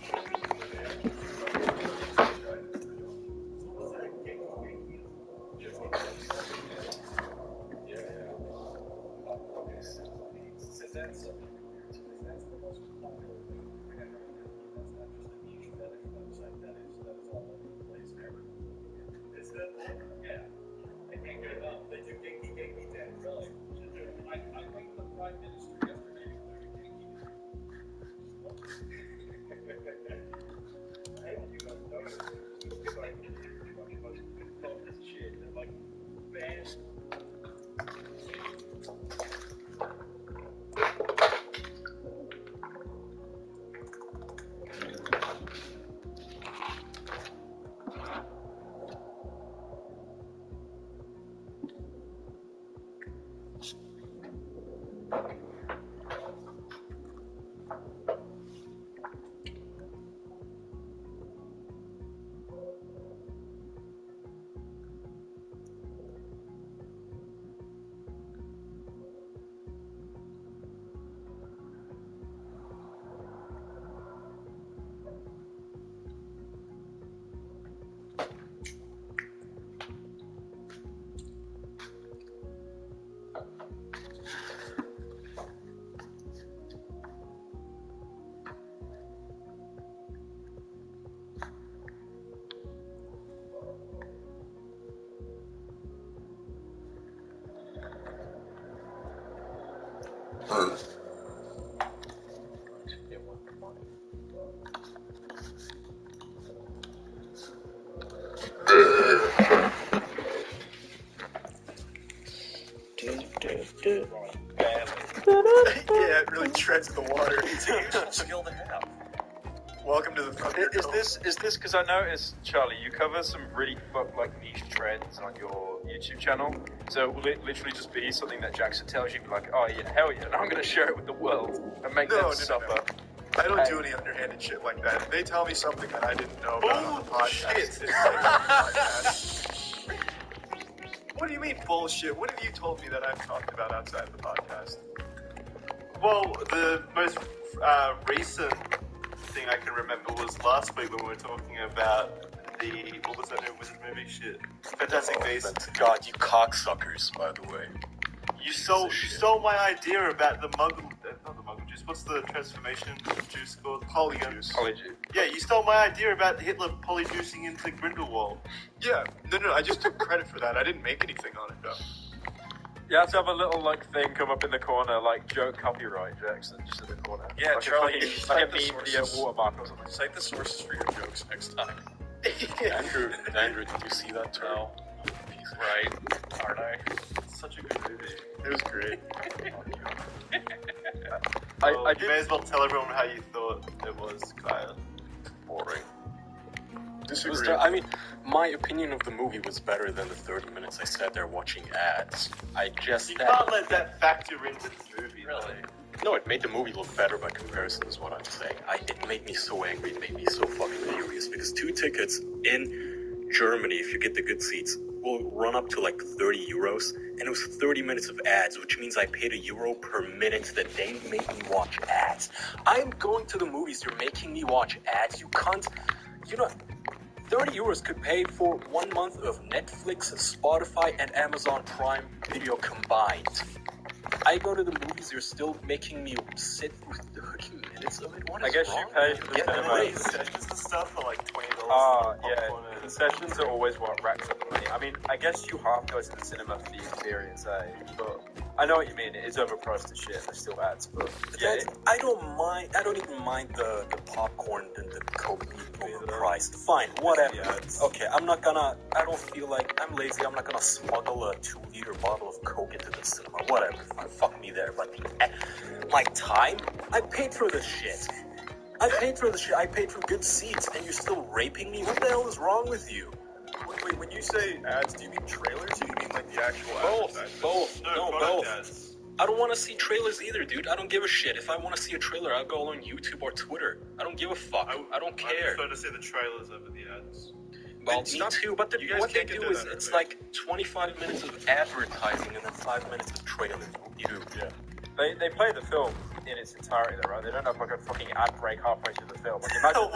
Yeah, it really treads the water. It's a useful skill to have. Welcome to the Thunder. Is this because I noticed, Charlie, you cover some really niche trends on your YouTube channel. So will it literally just be something that Jackson tells you, like, oh yeah, hell yeah, and I'm gonna share it with the world and make them suffer? No. I don't do any underhanded shit like that. If they tell me something that I didn't know about on the podcast, What do you mean bullshit? What have you told me that I've talked about outside of the podcast? Well, the most recent thing I can remember was last week when we were talking about what was that new wizard movie? Shit. Fantastic Beasts. God, you cocksuckers, by the way. You stole my idea about the muggle, not the muggle juice, what's the transformation juice called? Polyjuice. Polyjuice. Yeah, you stole my idea about Hitler polyjuicing into Grindelwald. Yeah, no, I just took credit for that. I didn't make anything on it, though. You have to have a little thing come up in the corner, like joke copyright Jackson, just in the corner. Yeah, like Charlie, a you fucking, should like a cite the meme video sources. watermark or something. Cite the sources for your jokes next time. Andrew, did you see that turn? No. Right, aren't I? It's such a good movie. It was great. I may as well tell everyone how you thought it was, Kyle. Boring. Disagree. I mean, my opinion of the movie was better than the 30 minutes I sat there watching ads. You can't let that factor into the movie. Really? No, it made the movie look better by comparison, is what I'm saying. It made me so angry, it made me so fucking furious, because 2 tickets in Germany, if you get the good seats, will run up to like 30 euros, and it was 30 minutes of ads, which means I paid €1 per minute that they make me watch ads. I'm going to the movies, you're making me watch ads, you cunt. You know, 30 euros could pay for 1 month of Netflix, Spotify, and Amazon Prime Video combined. I go to the movies, you're still making me sit through 30 minutes of it? What is I guess wrong? you pay for the cinema. Concessions and stuff are like $20. Yeah, concessions are always what racks up the money. I mean, I guess you half go to the cinema for the experience, but I know what you mean. It is overpriced as shit, and there's still ads, but yeah. I don't even mind the popcorn and the Coke being overpriced. Fine, whatever. Okay, I don't feel like, I'm lazy, I'm not gonna smuggle a 2-liter bottle of Coke into the cinema. Whatever, fine, fuck me there. But my time? I paid for this shit. I paid for good seats, and you're still raping me? What the hell is wrong with you? Wait, when you say ads, do you mean trailers or do you mean like the actual ads? Both. No, Both. ads. I don't want to see trailers either, dude. I don't give a shit. If I want to see a trailer, I'll go on YouTube or Twitter. I don't give a fuck. I don't care. I prefer to see the trailers over the ads. Well, me too, but what they do is, it's like 25 minutes of advertising and then 5 minutes of trailer. Yeah. They play the film in its entirety, though, right? They don't have like a fucking ad break halfway through the film. Like, imagine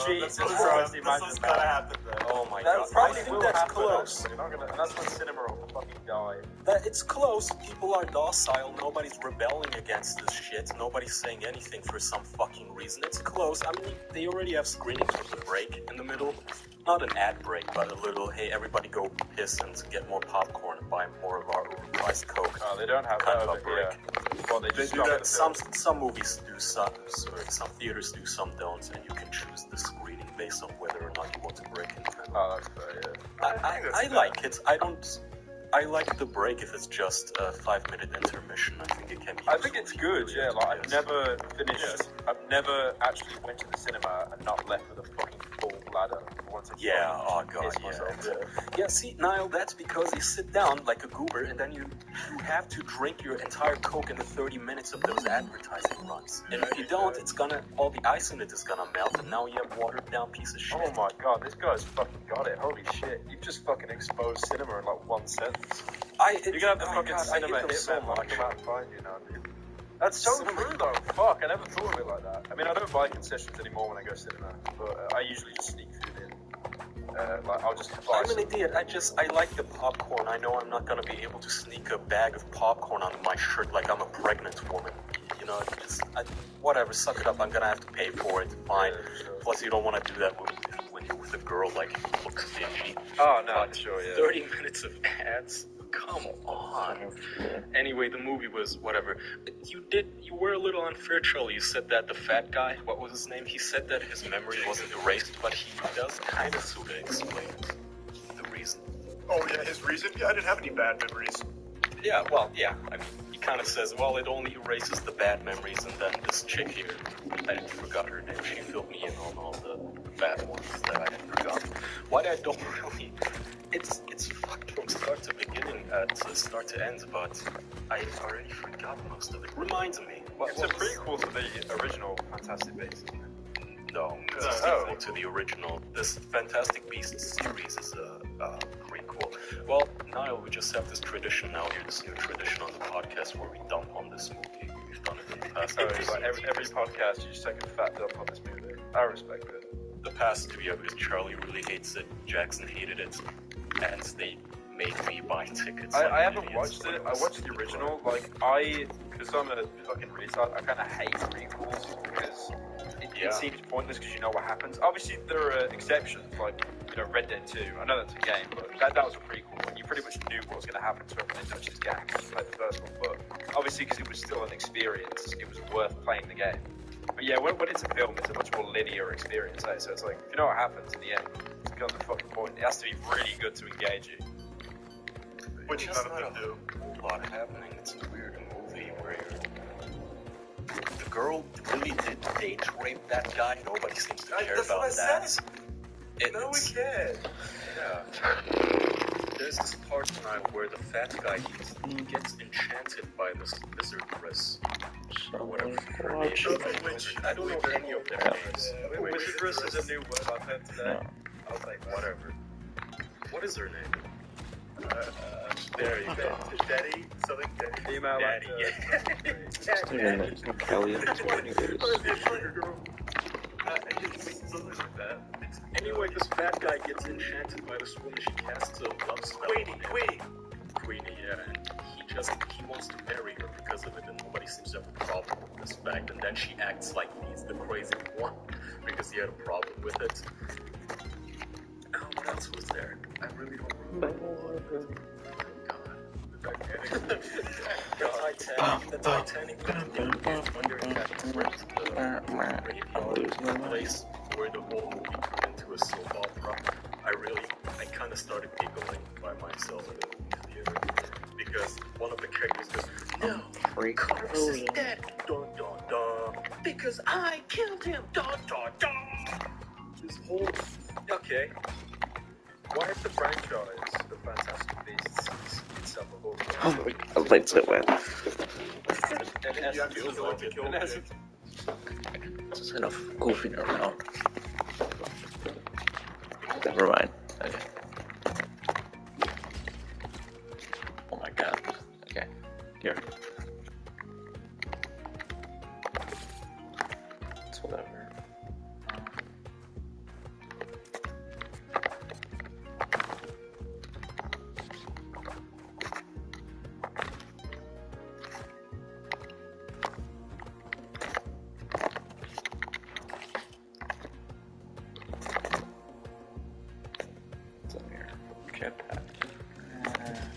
Jesus Christ, imagine That's that. gonna happen though. Oh my That god. probably I think will that's happen, close. actually. And that's when cinema will fucking die. It's close. People are docile. Nobody's rebelling against this shit. Nobody's saying anything for some fucking reason. It's close. I mean, they already have screenings with a break in the middle. Not an ad break, but a little, hey, everybody go piss and get more popcorn and buy more of our overpriced Coke. Oh, they don't have kind that of a over here. break. Well, they They just do stop that. the Some film. movies do, some theaters do, some don't, and you can choose the screening based on whether or not you want to break in. Oh, that's fair, yeah. I like it. I like the break if it's just a 5-minute intermission. I think it can be. I think it's good, yeah. Like, I've never finished. I've never actually went to the cinema and not left with a fucking full bladder. Yeah, oh god, yeah. See, Niall, that's because you sit down like a goober and then you have to drink your entire Coke in the 30 minutes of those advertising runs. And if you don't, all the ice in it is gonna melt, and now you have watered down piece of shit. Oh my god, this guy's fucking got it. Holy shit. You've just fucking exposed cinema in like 1 sentence. You're gonna have the fucking cinema hitman when I come out and find you now, dude. That's so true though. Fuck, I never thought of it like that. I mean, I don't buy concessions anymore when I go cinema, but I usually just sneak food in. Like, I'll just buy I'm an idiot. I like the popcorn. I know I'm not gonna be able to sneak a bag of popcorn onto my shirt like I'm a pregnant woman. You know, whatever, suck it up. I'm gonna have to pay for it. Fine. Plus, you don't want to do that when you're with a girl, like, looks stingy. Oh, no, for sure, yeah. 30 minutes of ads? Come on. Anyway, the movie was whatever. You were a little unfair, Charlie. You said that the fat guy, what was his name? He said that his memory wasn't erased, but he does kind of sort of explain the reason. Oh, yeah, his reason? Yeah, I didn't have any bad memories. Yeah, well, yeah. I mean, he kind of says, well, it only erases the bad memories, and then this chick here, I forgot her name. She filled me in on all the bad ones that I had forgotten. What I don't really... It's fucked from start to beginning, to start to end, but I already forgot most of it. Reminds me. It's a prequel to the original Fantastic Beasts. No, it's a sequel to the original. This Fantastic Beasts series is a prequel. Well, Niall, we just have this tradition now here, this new tradition on the podcast where we dump on this movie. We've done it in the past. Like every podcast, you just take a fat dump on this movie. I respect it. the past 2 years because Charlie really hates it, Jackson hated it, and they made me buy tickets. I haven't watched it. I watched the original. Like, because I'm a fucking retard, I kind of hate prequels because it seems pointless because you know what happens. Obviously, there are exceptions, like, Red Dead 2. I know that's a game, but that was a prequel, and you pretty much knew what was going to happen to everyone in Dutch's gang when you played the first one. But obviously, because it was still an experience, it was worth playing the game. But yeah, when it's a film, it's a much more linear experience, eh? So it's like, if you know what happens in the end, it's got the fucking point. It has to be really good to engage you. Which is not a whole lot happening. It's a weird movie where the girl really did date rape that guy. Nobody seems to care about that. No, we can't. Yeah. There's this part where the fat guy gets enchanted by this wizardress. Or whatever her name is. I don't know any of their names. Wizardress is a new word I've heard today. I'll take whatever. What is her name? There you go. Daddy? Something Daddy? Female Daddy, actor. Kelly and Something like that. Anyway, this fat guy gets enchanted by this woman. She casts a love spell on him. Queenie, yeah. And he wants to marry her because of it, and nobody seems to have a problem with this fact. And then she acts like he's the crazy one because he had a problem with it. What else was there? I really don't remember. The Titanic wondering that the place where the whole movie turned into a soap opera. I kind of started giggling by myself in the theater because one of the characters goes, "No, Carlos is dead, dun dun dun, because I killed him, dun dun dun." This whole Why is the franchise The Fantastic Beasts itself a horror? I'll play it well. There's enough goofing around. Never mind. Okay. Oh my god. Okay. Here. It's whatever.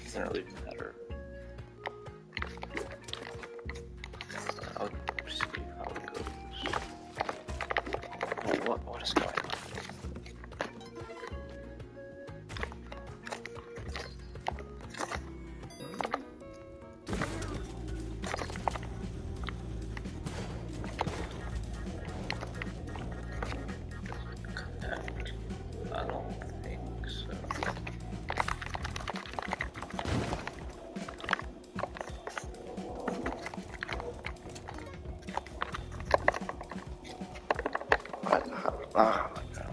Doesn't really matter. I'll see how it goes. Oh, what is going on? I don't think so. Oh my god.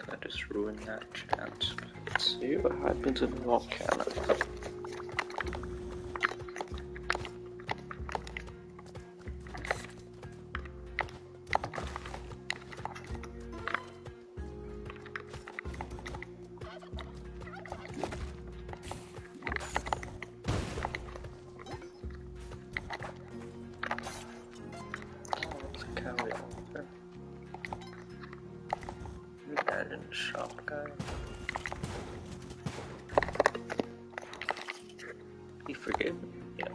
I just ruined that chance. Let's see what happens in the volcano. Imagine shop guy. He forgave me. Yeah.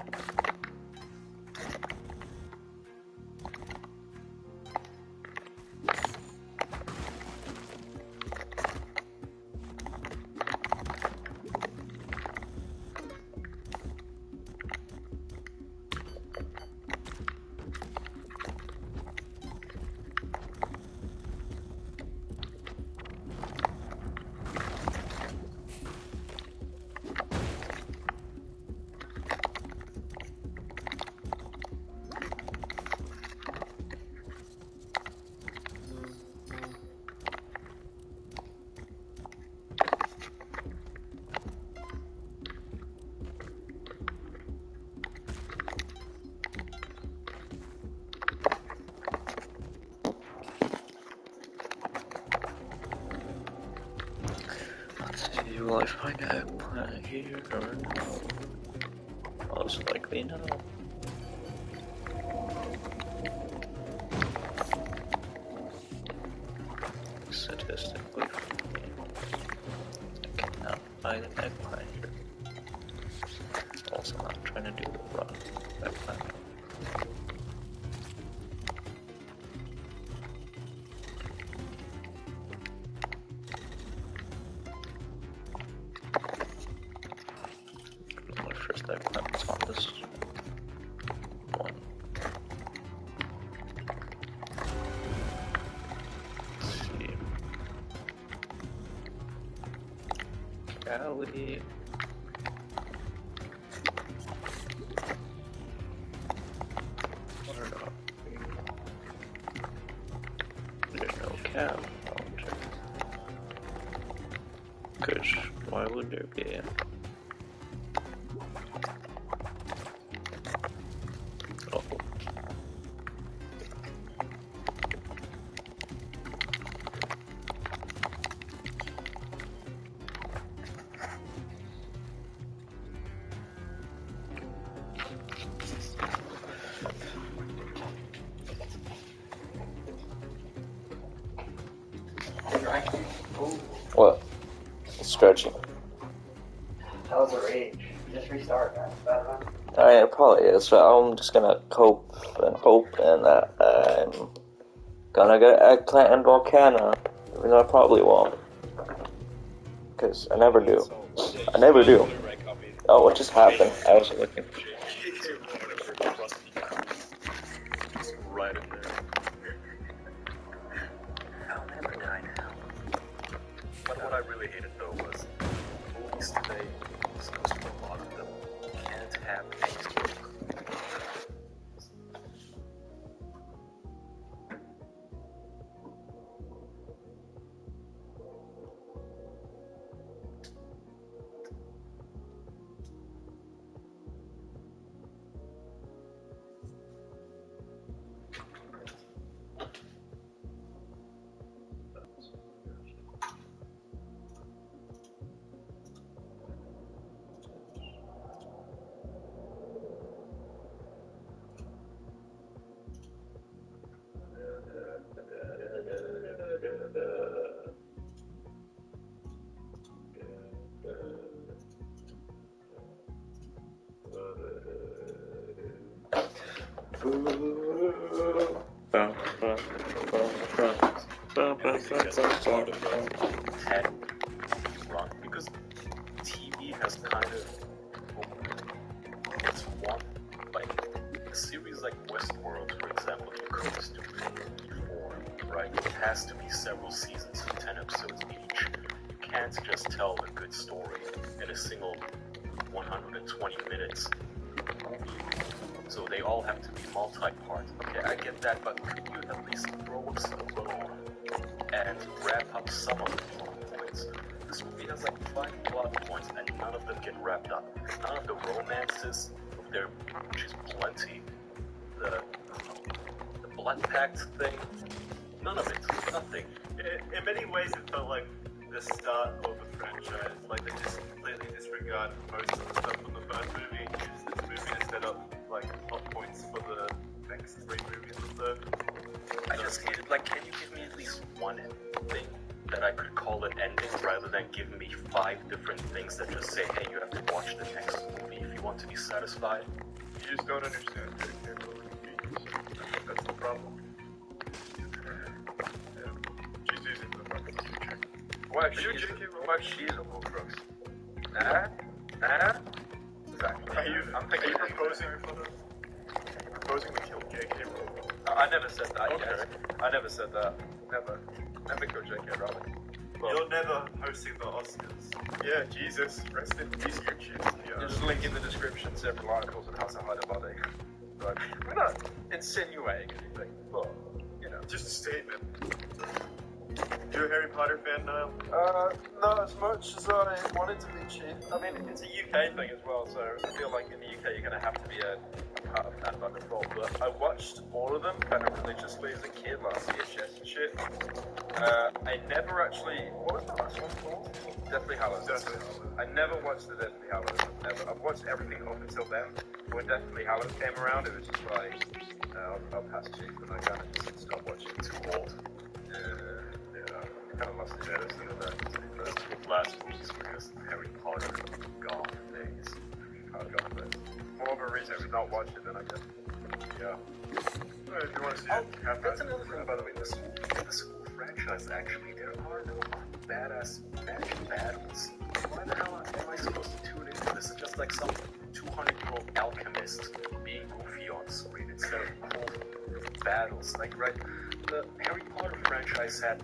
Will I find eggplant here or no? Most likely no. Statistically, I cannot find an eggplant here. Also not trying to do the run eggplant. My first eggplant was on this one. Let's see. Cali. There's no cow. Because why would there be? Oh. What? Stretching. That was a rage. Just restart, man. It's bad enough. It probably is, so I'm just gonna cope and hope, and I'm gonna get eggplant and volcano, even though I probably won't. Because I never do. I never do. Oh, what just happened? I was looking. Right in there. I'll never die now. But what I really hated though was movies today, most of a lot of them can't have any sort of run because TV has kind of it's one like a series like Westworld, for example, you coast to before, right? It has to be several seasons of 10 episodes each. You can't just tell a good story in a single 120 minutes. So they all have to be multi-part. Okay, I get that, but could you at least throw us a bone and wrap up some of the plot points? This movie has like 5 plot points, and none of them get wrapped up. None of the romances, which is plenty. The blood pact thing, none of it, nothing. In many ways, it felt like the start of a franchise. Like they just completely disregard most of the stuff from the first movie, use this movie to set up like plot points for the next 3 movies or so. I just hated, like, can you give me at least one thing that I could call an ending rather than giving me 5 different things that just say, hey, you have to watch the next movie if you want to be satisfied? You just don't understand That's the problem. She's using the fucking future. What if she's a Horcrux? Exactly. I'm thinking proposing to kill J.K. Rowling. I never said that. Okay. Yes. I never said that. Never kill J.K. Rowling. Well, You're never hosting the Oscars. Yeah, Jesus. Rest in peace, your cheese. there's a link in the description, several articles on how to hide a body. But we're not insinuating anything, but, you know. Just a statement. You a Harry Potter fan, Niall? Not as much as I wanted to be cheap. I mean, it's a UK thing as well, so I feel like in the UK you're going to have to be a part of that by default. But I watched all of them kind of religiously as a kid, like VHS and shit. I never actually... What was the last one called? Deathly Hallows. I never watched the Deathly Hallows. I've watched everything up until then. When Deathly Hallows came around, it was just like, I'll pass cheap, and I kind of just stopped watching. Too old. Yeah, kind of lost the interest in that. Those last movies were just Harry Potter gone days. More of a reason to not watch it than I guess. Yeah. If you want to see it, That's another thing, by the way. The school franchise, actually, there are no badass magic battles. Why the hell am I supposed to tune into this? It's just like some 200-year-old alchemist being goofy on screen instead of cool battles. Like, right, the Harry Potter franchise had,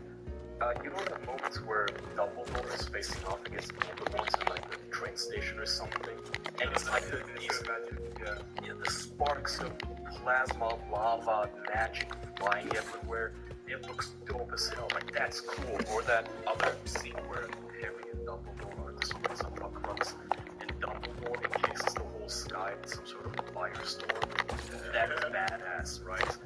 you know, the moments where Dumbledore is facing off against Voldemort in like the train station or something, and it's like the sparks of plasma, lava, magic flying everywhere. It looks dope as hell. Like, that's cool. Or that other scene where Harry and Dumbledore are in some Horcrux, and Dumbledore encases the whole sky in some sort of firestorm. That is badass, right?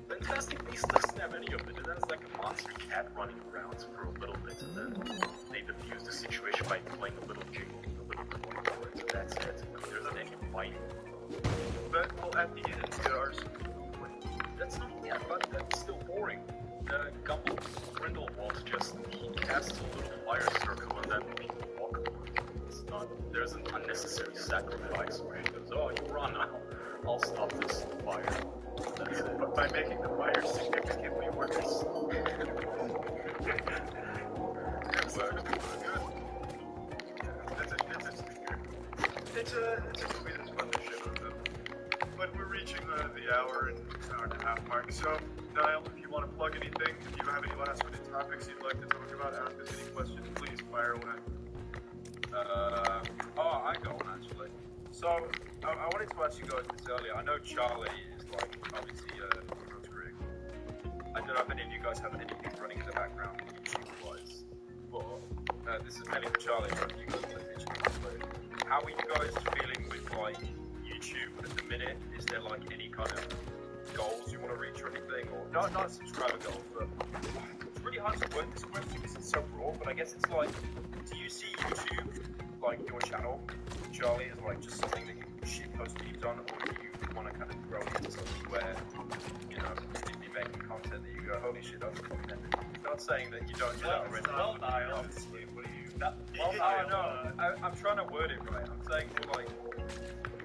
Fantastic Beasts doesn't have any of it. It has like a monster cat running around for a little bit, and then they diffuse the situation by playing a little jingle, a little coin chords, and that's it. There isn't any fighting. But, well, at the end, there are some... That's not... Yeah, but that's still boring. Gumball Grindelwald just... He casts a little fire circle, and then people walk away. It's not... There's an unnecessary sacrifice where he goes, oh, you run, I'll stop this fire. That's it. But by making the fire significantly worse. It's a movie that's fun to shit on them. But we're reaching the hour and half mark. So, Niall, if you want to plug anything, if you have any last minute topics you'd like to talk about, or if there's any questions, please fire away. I go on actually. So, I wanted to ask you guys this earlier. I know Charlie is like, obviously, Rose Greg. I don't know if any of you guys have anything running in the background YouTube-wise. But this is mainly for Charlie, but you guys are teaching. How are you guys feeling with like YouTube at the minute? Is there like any kind of goals you want to reach or anything, or not subscriber goals? But it's really hard to word this question because it's so broad. But I guess it's like, do you see YouTube, like your channel, Charlie, as like just something that you shitpost memes on, or do you want to kind of grow into something where you know you'd be making content that you go, holy shit, I'm not saying that you don't do that already. Well, Niall, what do you? I'm trying to word it right. I'm saying more like,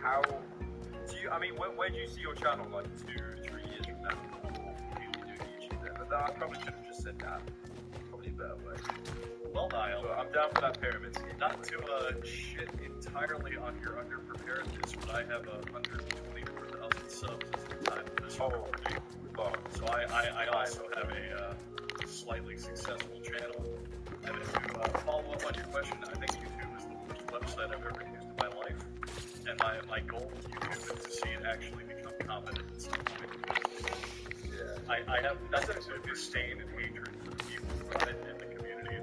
how do you? I mean, where do you see your channel like 2-3 years from now? You'll be doing YouTube there. But I probably should have just said that. Probably a better way. Well, Niall, So I'm down for that pyramid scheme. not to shit entirely on your underpreparedness, but I have 124,000 subs at the time of this recording. So I also have a slightly successful channel. And to follow up on your question, I think YouTube is the worst website I've ever used in my life. And my goal with YouTube is to see it actually become competent at some point. Yeah. I have nothing but disdain and hatred for the people in the community.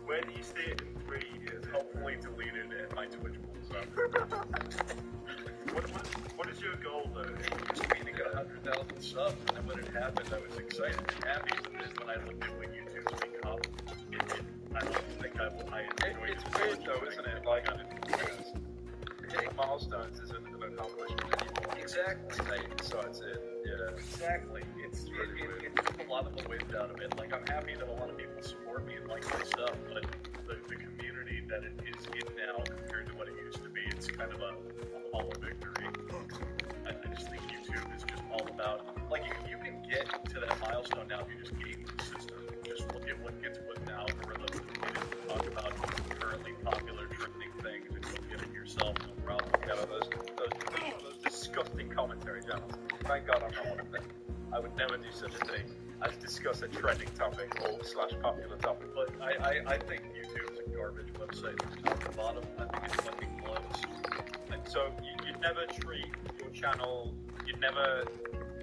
When you see it in 3 years, hopefully deleted and my Twitch pulls up. What is your goal though? It used to be to get 100,000 subs, and then when it happened, I was excited and happy. But then when I looked at what YouTube's become, I don't think I enjoyed it. It's weird though, isn't it? Like, hitting milestones isn't an accomplishment anymore. Exactly. Besides it, yeah. Exactly. It took a lot of the wind out of it. Like, I'm happy that a lot of people support me and like my stuff, but the community that it is in now compared to what it used to be, it's kind of a hollow victory. I just think YouTube is just all about, like, you can get to that milestone now if you just game the system. Just look at what gets put in the algorithm and talk about currently popular trending things and you get it yourself, no problem. You know, those disgusting commentary channels. Thank God I'm not one of them. I would never do such a thing as discuss a trending topic or / popular topic. But I think YouTube is a garbage website from top to bottom. I think it's fucking close. And so you'd never treat your channel, you'd never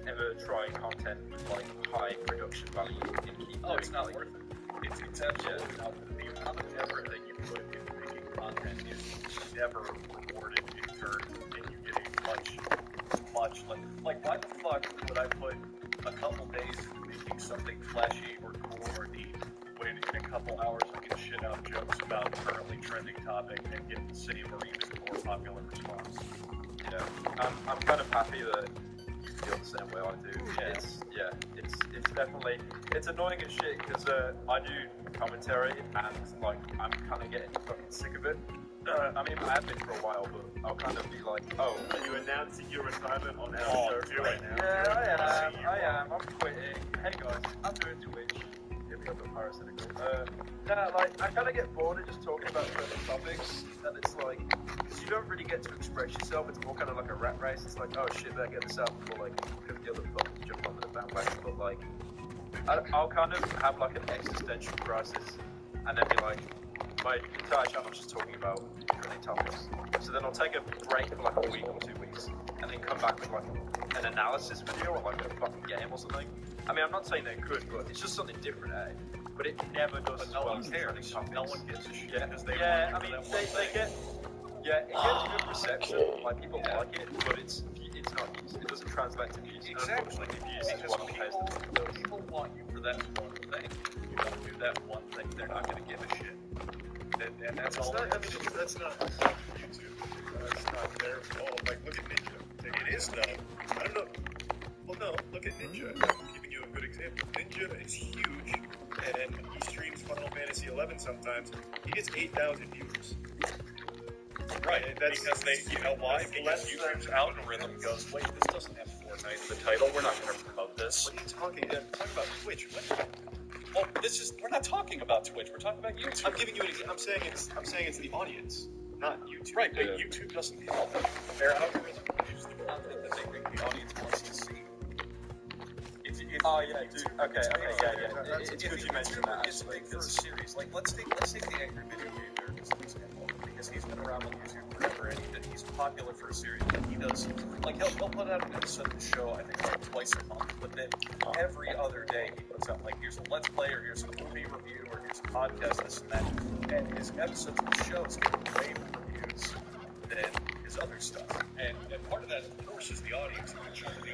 ever try content with like high production value and keep it's not worth it. It's absolutely not worth it. The amount of effort that you put into making content is never rewarded in turn, and you get a much like why the fuck would I put a couple days into making something flashy or cool or neat in a couple hours I can shit out jokes about currently trending topic and get the same or even more popular response. Yeah, I'm kind of happy that you feel the same way I do. It's definitely, it's annoying as shit because I do commentary and like I'm kind of getting fucking sick of it. I mean, I have been for a while, but I'll kind of be like, oh, Are you announcing your retirement on our show right now? yeah, I am. I'm quitting. Hey guys, I'm doing Twitch. Hit me up at Parasitical. Like, I kind of get bored of just talking about certain topics, and it's like, because you don't really get to express yourself, it's more kind of like a rat race. It's like, oh shit, better get this out before like 50 other fuckers jump onto the bandwagon. But like, I'll kind of have like an existential crisis, and then be like, my entire channel's just talking about trending topics. So then I'll take a break for like a week or 2 weeks, and then come back with like an analysis video or like a fucking game or something. I mean, I'm not saying they could, but it's just something different, eh? But it never does as well as trending topics. No one gives a shit because they I mean, they get, it gets good reception, like people like it, but it's not used. It doesn't translate to views. Exactly. Because people want you for that one thing. You don't do that one thing, they're not going to give a shit. And that's all. That's not YouTube. That's not their fault. Like, look at Ninja. It is though. I don't know. Well, no. Look at Ninja. I'm giving you a good example. Ninja is huge, and he streams Final Fantasy 11 sometimes. He gets 8,000 views. Right, that's because you know why? Because YouTube's algorithm goes, wait, this doesn't have Fortnite in the title. We're not going to promote this. What are you talking about? Talking about Twitch. What? Well, we're not talking about Twitch. We're talking about YouTube. I'm giving you I'm saying it's the audience, not YouTube. Right, but YouTube doesn't help them. Their algorithm gives the content that they think the audience wants to see. It's good you mentioned that. It's big for a series. Like, let's take the Angry Video Game Nerd as an example, because he's been around on YouTube forever, and he's popular for a series that he does. Like, he'll put out an episode of the show, I think, like twice a month, but then every other day he puts out, like, here's a Let's Play, or here's a movie review, or here's a podcast, this and that, and his episodes of the shows get way more views than his other stuff. And part of that, of course, is the audience. The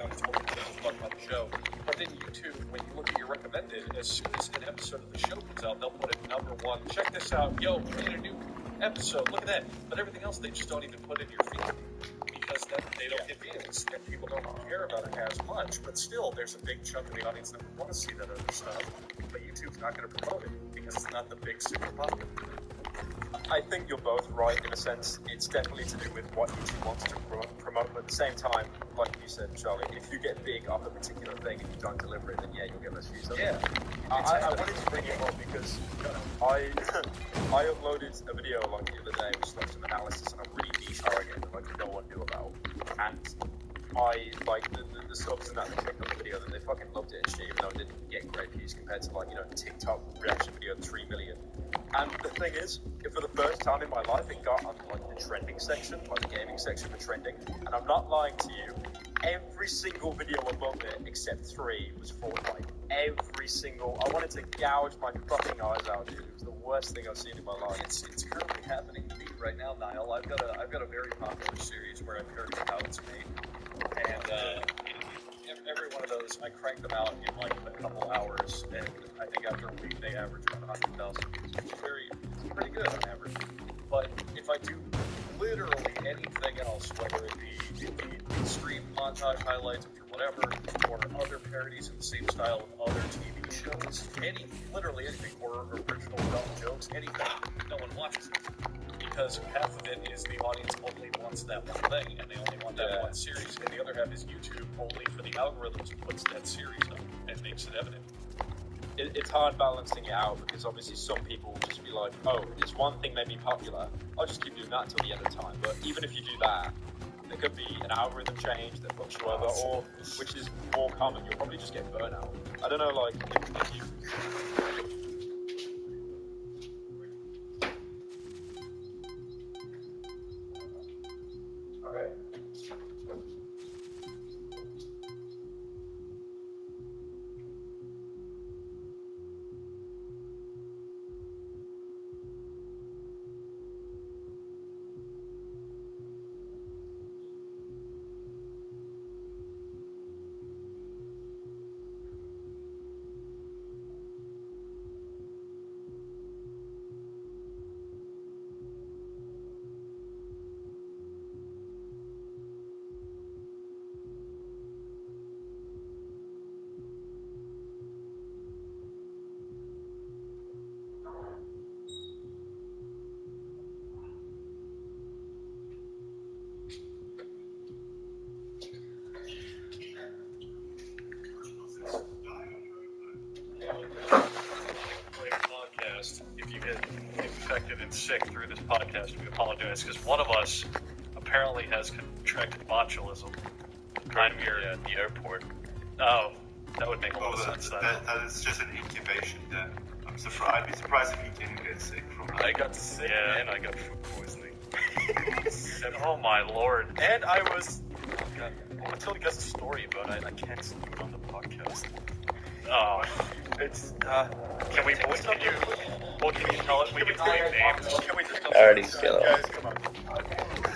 audience wants to talk about the show. But then YouTube, when you look at your recommended, as soon as an episode of the show comes out, they'll put it #1. Check this out. Yo, we made a new episode. Look at that. But everything else, they just don't even put in your feed. Because then they don't get views. And people don't care about it as much. But still, there's a big chunk of the audience that would want to see that other stuff. But YouTube's not going to promote it because it's not the big super popular. I think you're both right in a sense. It's definitely to do with what YouTube wants to promote, but at the same time, like you said, Charlie, if you get big off a particular thing and you don't deliver it, then yeah, you'll get less views. Yeah. I wanted to bring it up because I uploaded a video like the other day with like some analysis on a really niche horror game that like no one knew about, and I like the subs in that clicked on the video that they fucking loved it and shit, even though it didn't get great views compared to like TikTok reaction video 3 million. And the thing is, for the first time in my life, it got on like the trending section, like the gaming section for trending. And I'm not lying to you, every single video above it, except 3, was Fortnite. Every single. I wanted to gouge my fucking eyes out, dude. It was the worst thing I've seen in my life. It's currently happening to me right now, Niall. I've got a very popular series where I parody how it's made, and every one of those, I crank them out in like a couple hours, and I think after a week they average about 100,000 views, which is pretty good on average. But if I do literally anything else, whether it be stream montage highlights or whatever, or other parodies in the same style of other TV shows, literally anything, or original dumb jokes, anything, no one watches it. Because half of it is the audience only wants that one thing, and they only want that one series, and the other half is YouTube only for the algorithms puts that series up and makes it evident. It's hard balancing it out because obviously some people will just be like, oh, this one thing made me popular, I'll just keep doing that until the end of time. But even if you do that, there could be an algorithm change that fucks you over, or, which is more common, you'll probably just get burnout. I don't know, like, if you... Okay. sick through this podcast, we apologize, because one of us apparently has contracted botulism. I'm here at the airport. Oh, that would make a lot of sense then. That is just an incubation then. I'd be surprised if he didn't get sick from that. I got sick and I got food poisoning. Oh my lord. And I was... Oh God. I want to tell you guys a story about it. I can't do it on the podcast. Oh. It's... Can you tell it? We can name names. Can we just... I already skill. Guys, come on.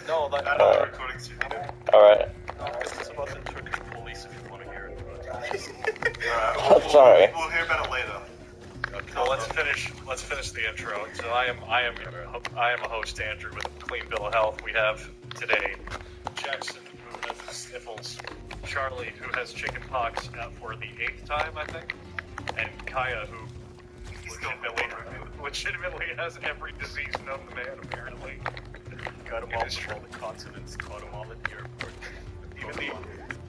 No, like... I know the recording studio. Alright. This is about the Turkish police, if you want to hear it. Sorry. We'll hear about it later. So let's finish the intro. So I am a host, Andrew, with a clean bill of health. We have today Jackson, who has the sniffles, Charlie, who has chicken pox for the 8th time, I think, and Kaya, who legitimately has every disease known to man, apparently. Got them all from all the continents, caught them all at the airport.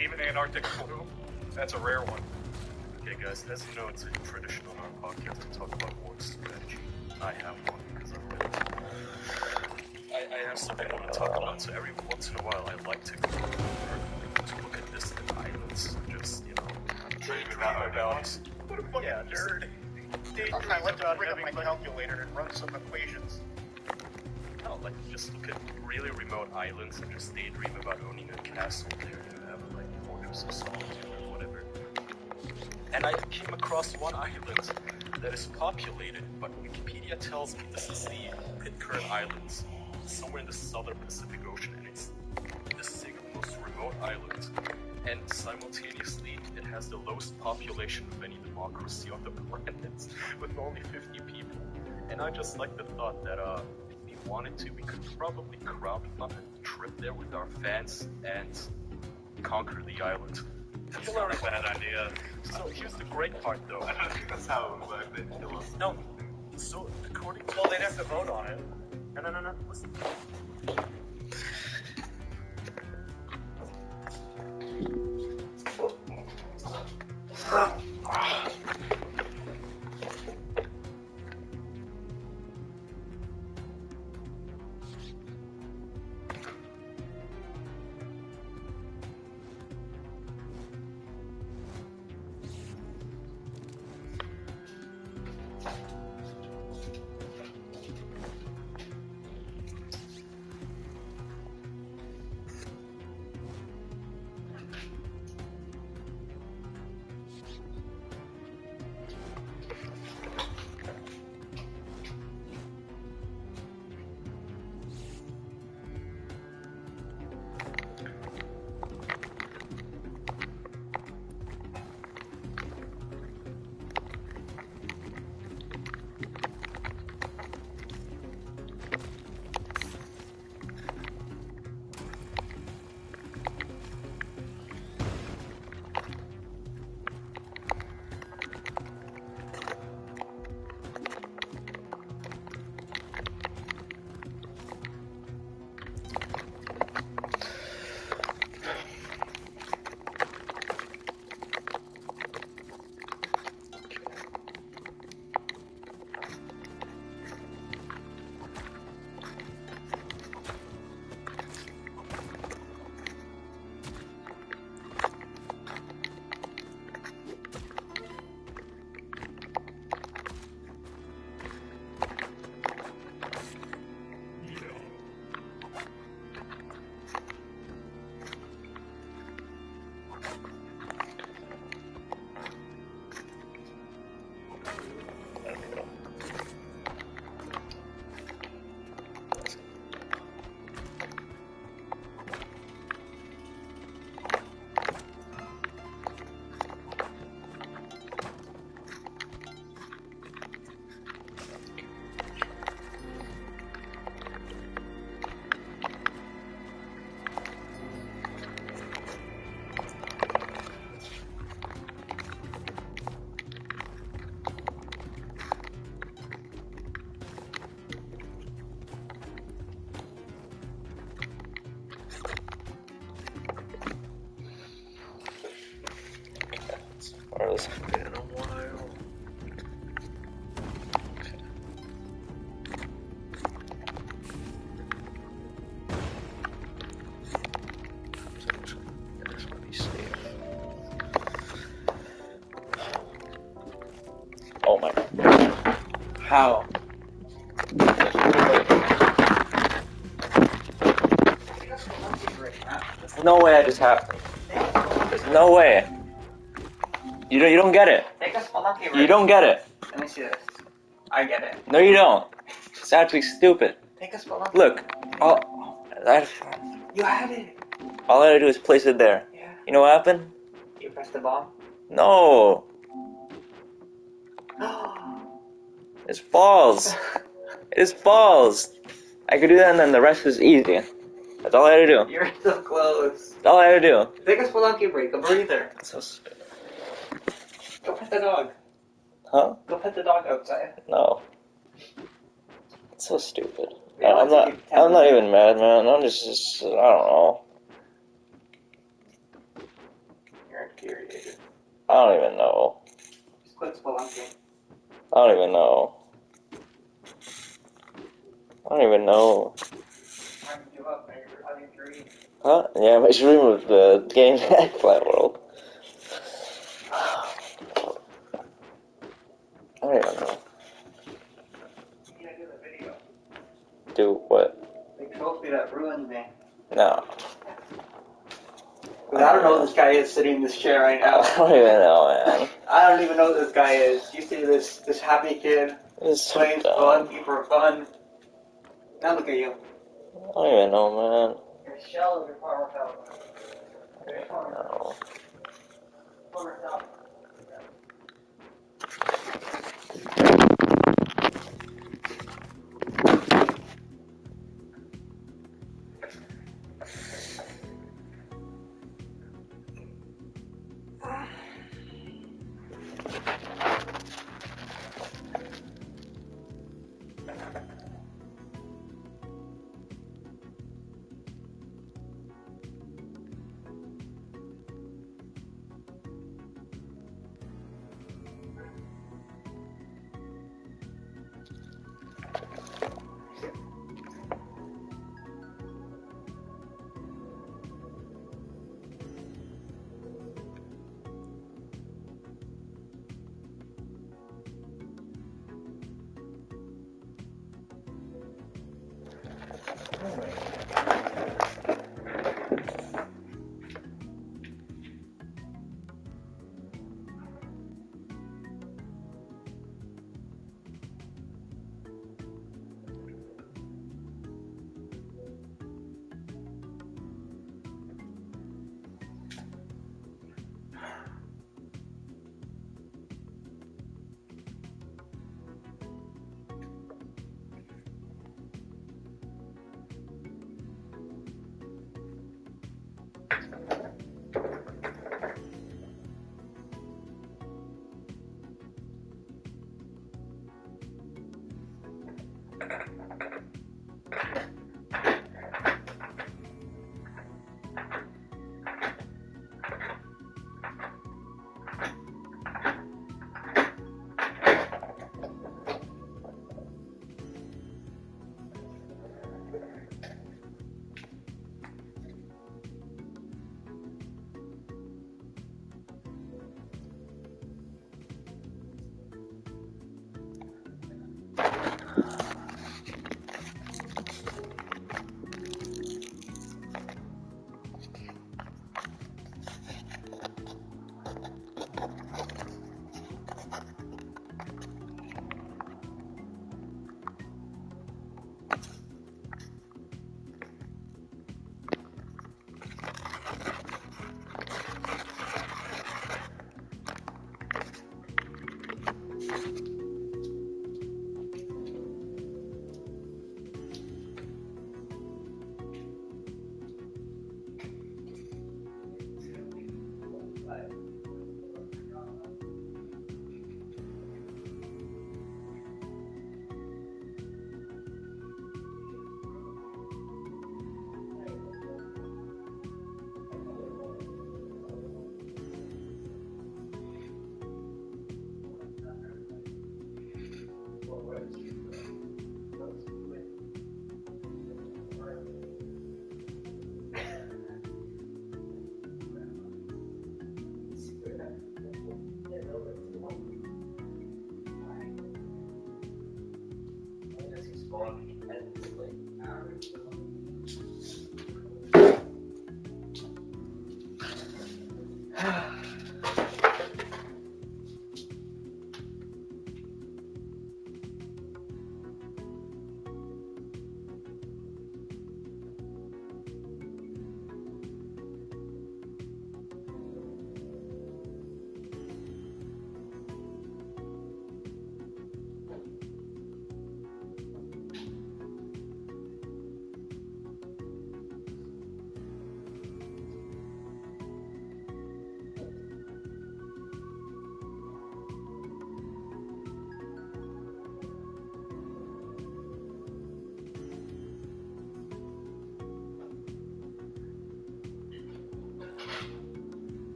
Even the Antarctic flu, that's a rare one. Okay, guys, as you know, it's a tradition on our podcast to talk about war strategy. I have one because I've read it. I have something I want to talk about, so every once in a while I like to go to look at distant islands, just, dream about... What a fucking nerd. I like to bring up my calculator and run some equations. No, like, just look at really remote islands and just daydream about owning a castle there and have, like, Fortress of Solitude or whatever. And I came across one island that is populated, but Wikipedia tells me this is the Pitcairn Islands, somewhere in the southern Pacific Ocean, and it's the single most remote island. And simultaneously, it has the lowest population of any democracy on the planet, with only 50 people. And I just like the thought that if we wanted to, we could probably crowdfund a trip there with our fans and conquer the island. That's not a bad idea. So here's the great part, though. I don't think that's how it would work. They'd kill us. No. So according to... Well, they'd have to vote on it. No. Listen. It's been a while. How? There's no way that just happened. There's no way. You don't get it. Take a Spelunky break. You don't get it. Let me see this. I get it. No, you don't. It's actually stupid. Take a Spelunky. Look, You had it. all I had to do is place it there. Yeah. You know what happened? You pressed the bomb. No. It's falls. It's falls. I could do that and then the rest is easy. That's all I had to do. You're so close. That's all I had to do. Take a Spelunky break. A breather. That's so stupid. Go pet the dog. Huh? Go pet the dog outside. No. It's so stupid. I'm not even mad, man. I'm just I don't know. You're infuriated. I don't even know. Just click Spelunky. I don't even know. I don't even know. Time to give up, man. You're having a dream. Huh? Yeah, my dream of the game Eggplant World. I don't even know. You gotta do the video. Do what? The trophy that ruined me. No. Because I don't know who this guy is sitting in this chair right now. I don't even know, man. I don't even know who this guy is. You see this happy kid It's so playing dumb. Spelunky for fun. Now look at you. I don't even know, man. Your shell of your power tower. No. Power tower.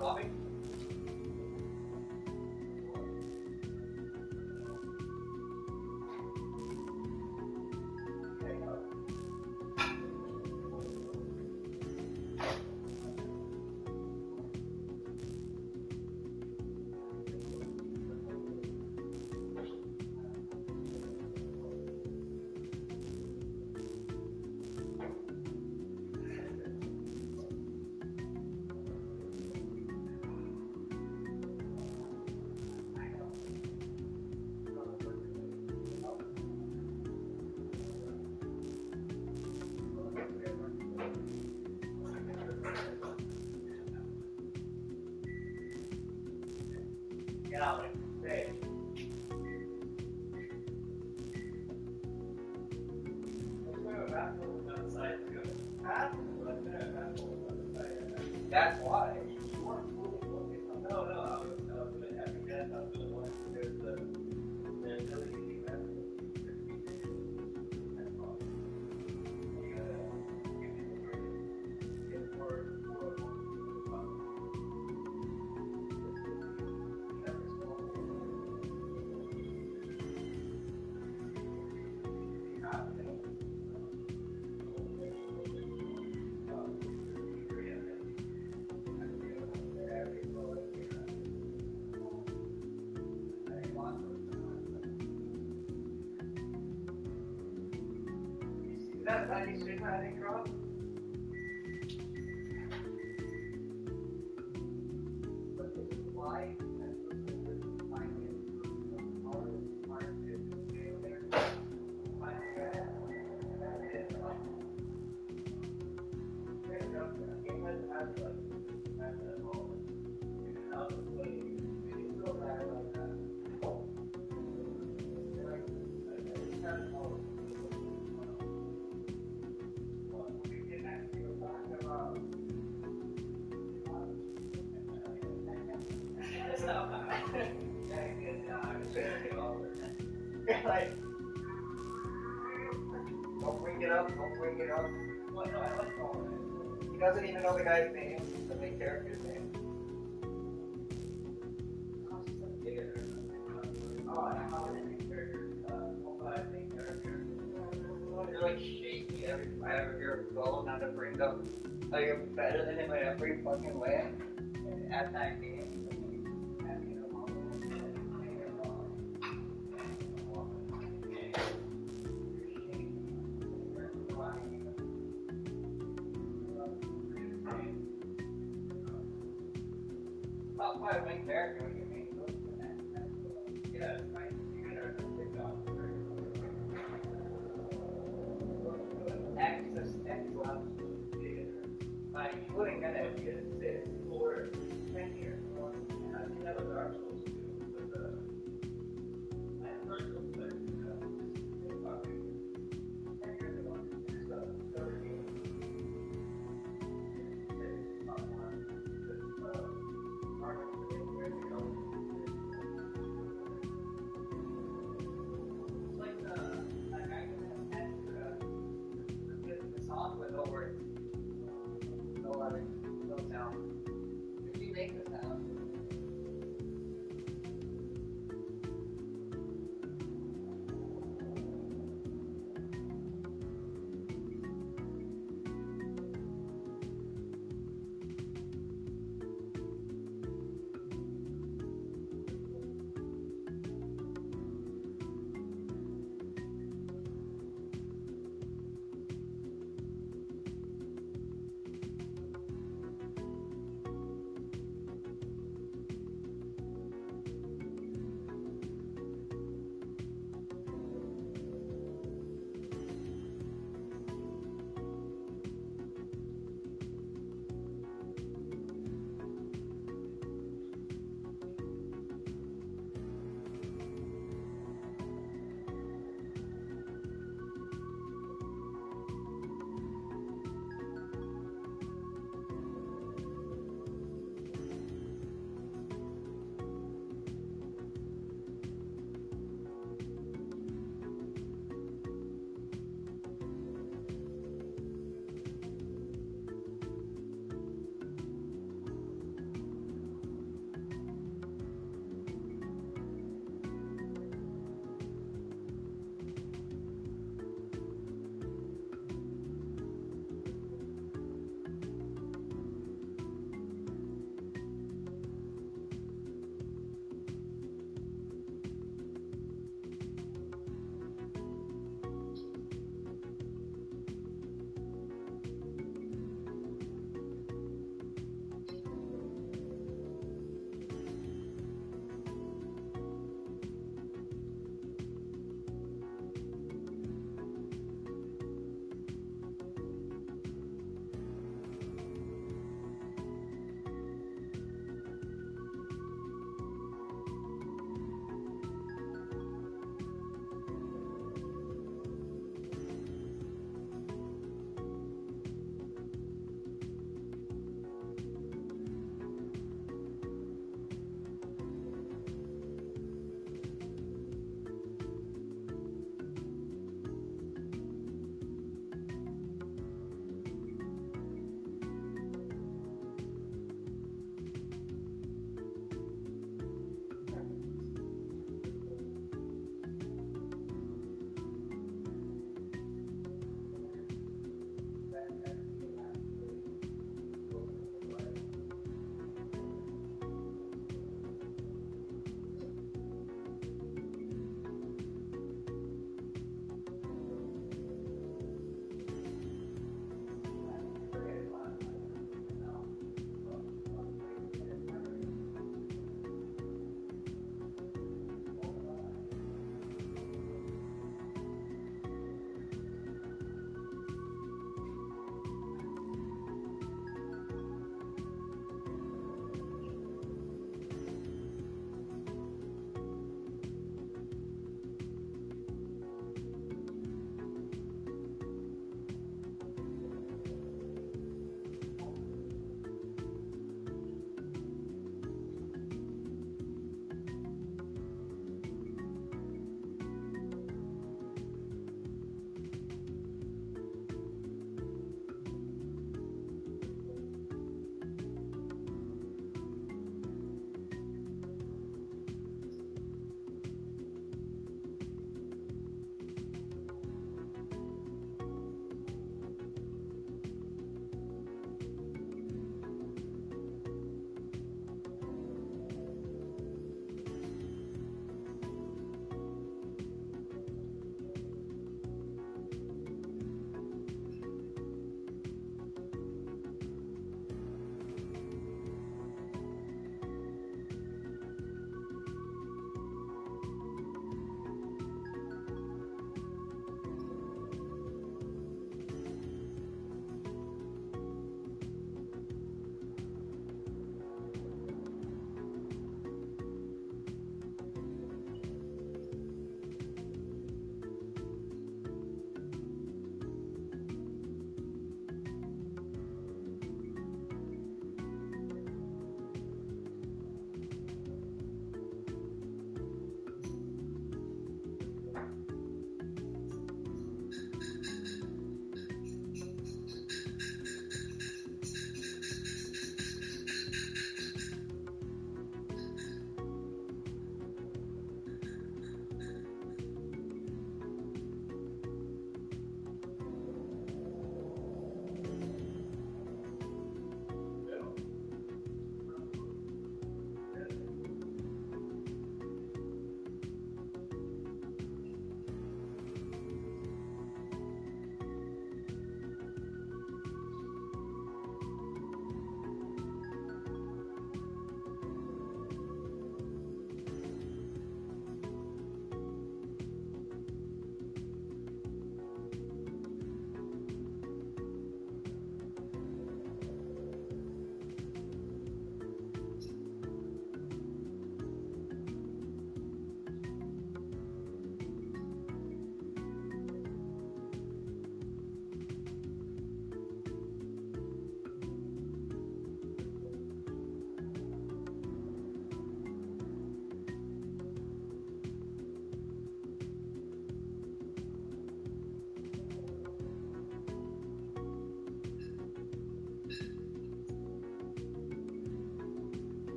Coffee? Get out of there. Hey. That's why. You weren't fully focused on. No, I was doing every guess. I was doing one. There's the ability to do that. that any streamlining crop? But this is why. Like, don't bring it up, don't bring it up. What? No, I like all of it. He doesn't even know the guy's name, the main character's name. Oh, and how are the main characters? Main character. They're like shaky every time I ever hear a solo, not to bring up. Like, I'm better than him in every fucking way. And at that game, top 5 main character when you mean yeah, it's fine. You gotta TikTok. Access loves theater. Like, you wouldn't get it if you didn't sit for 10 years. And I think that was Dark Souls too. With the Dark Souls, but 10 years ago, it's the third game. It's top 1. The song was over. No sound. Did you make the sound?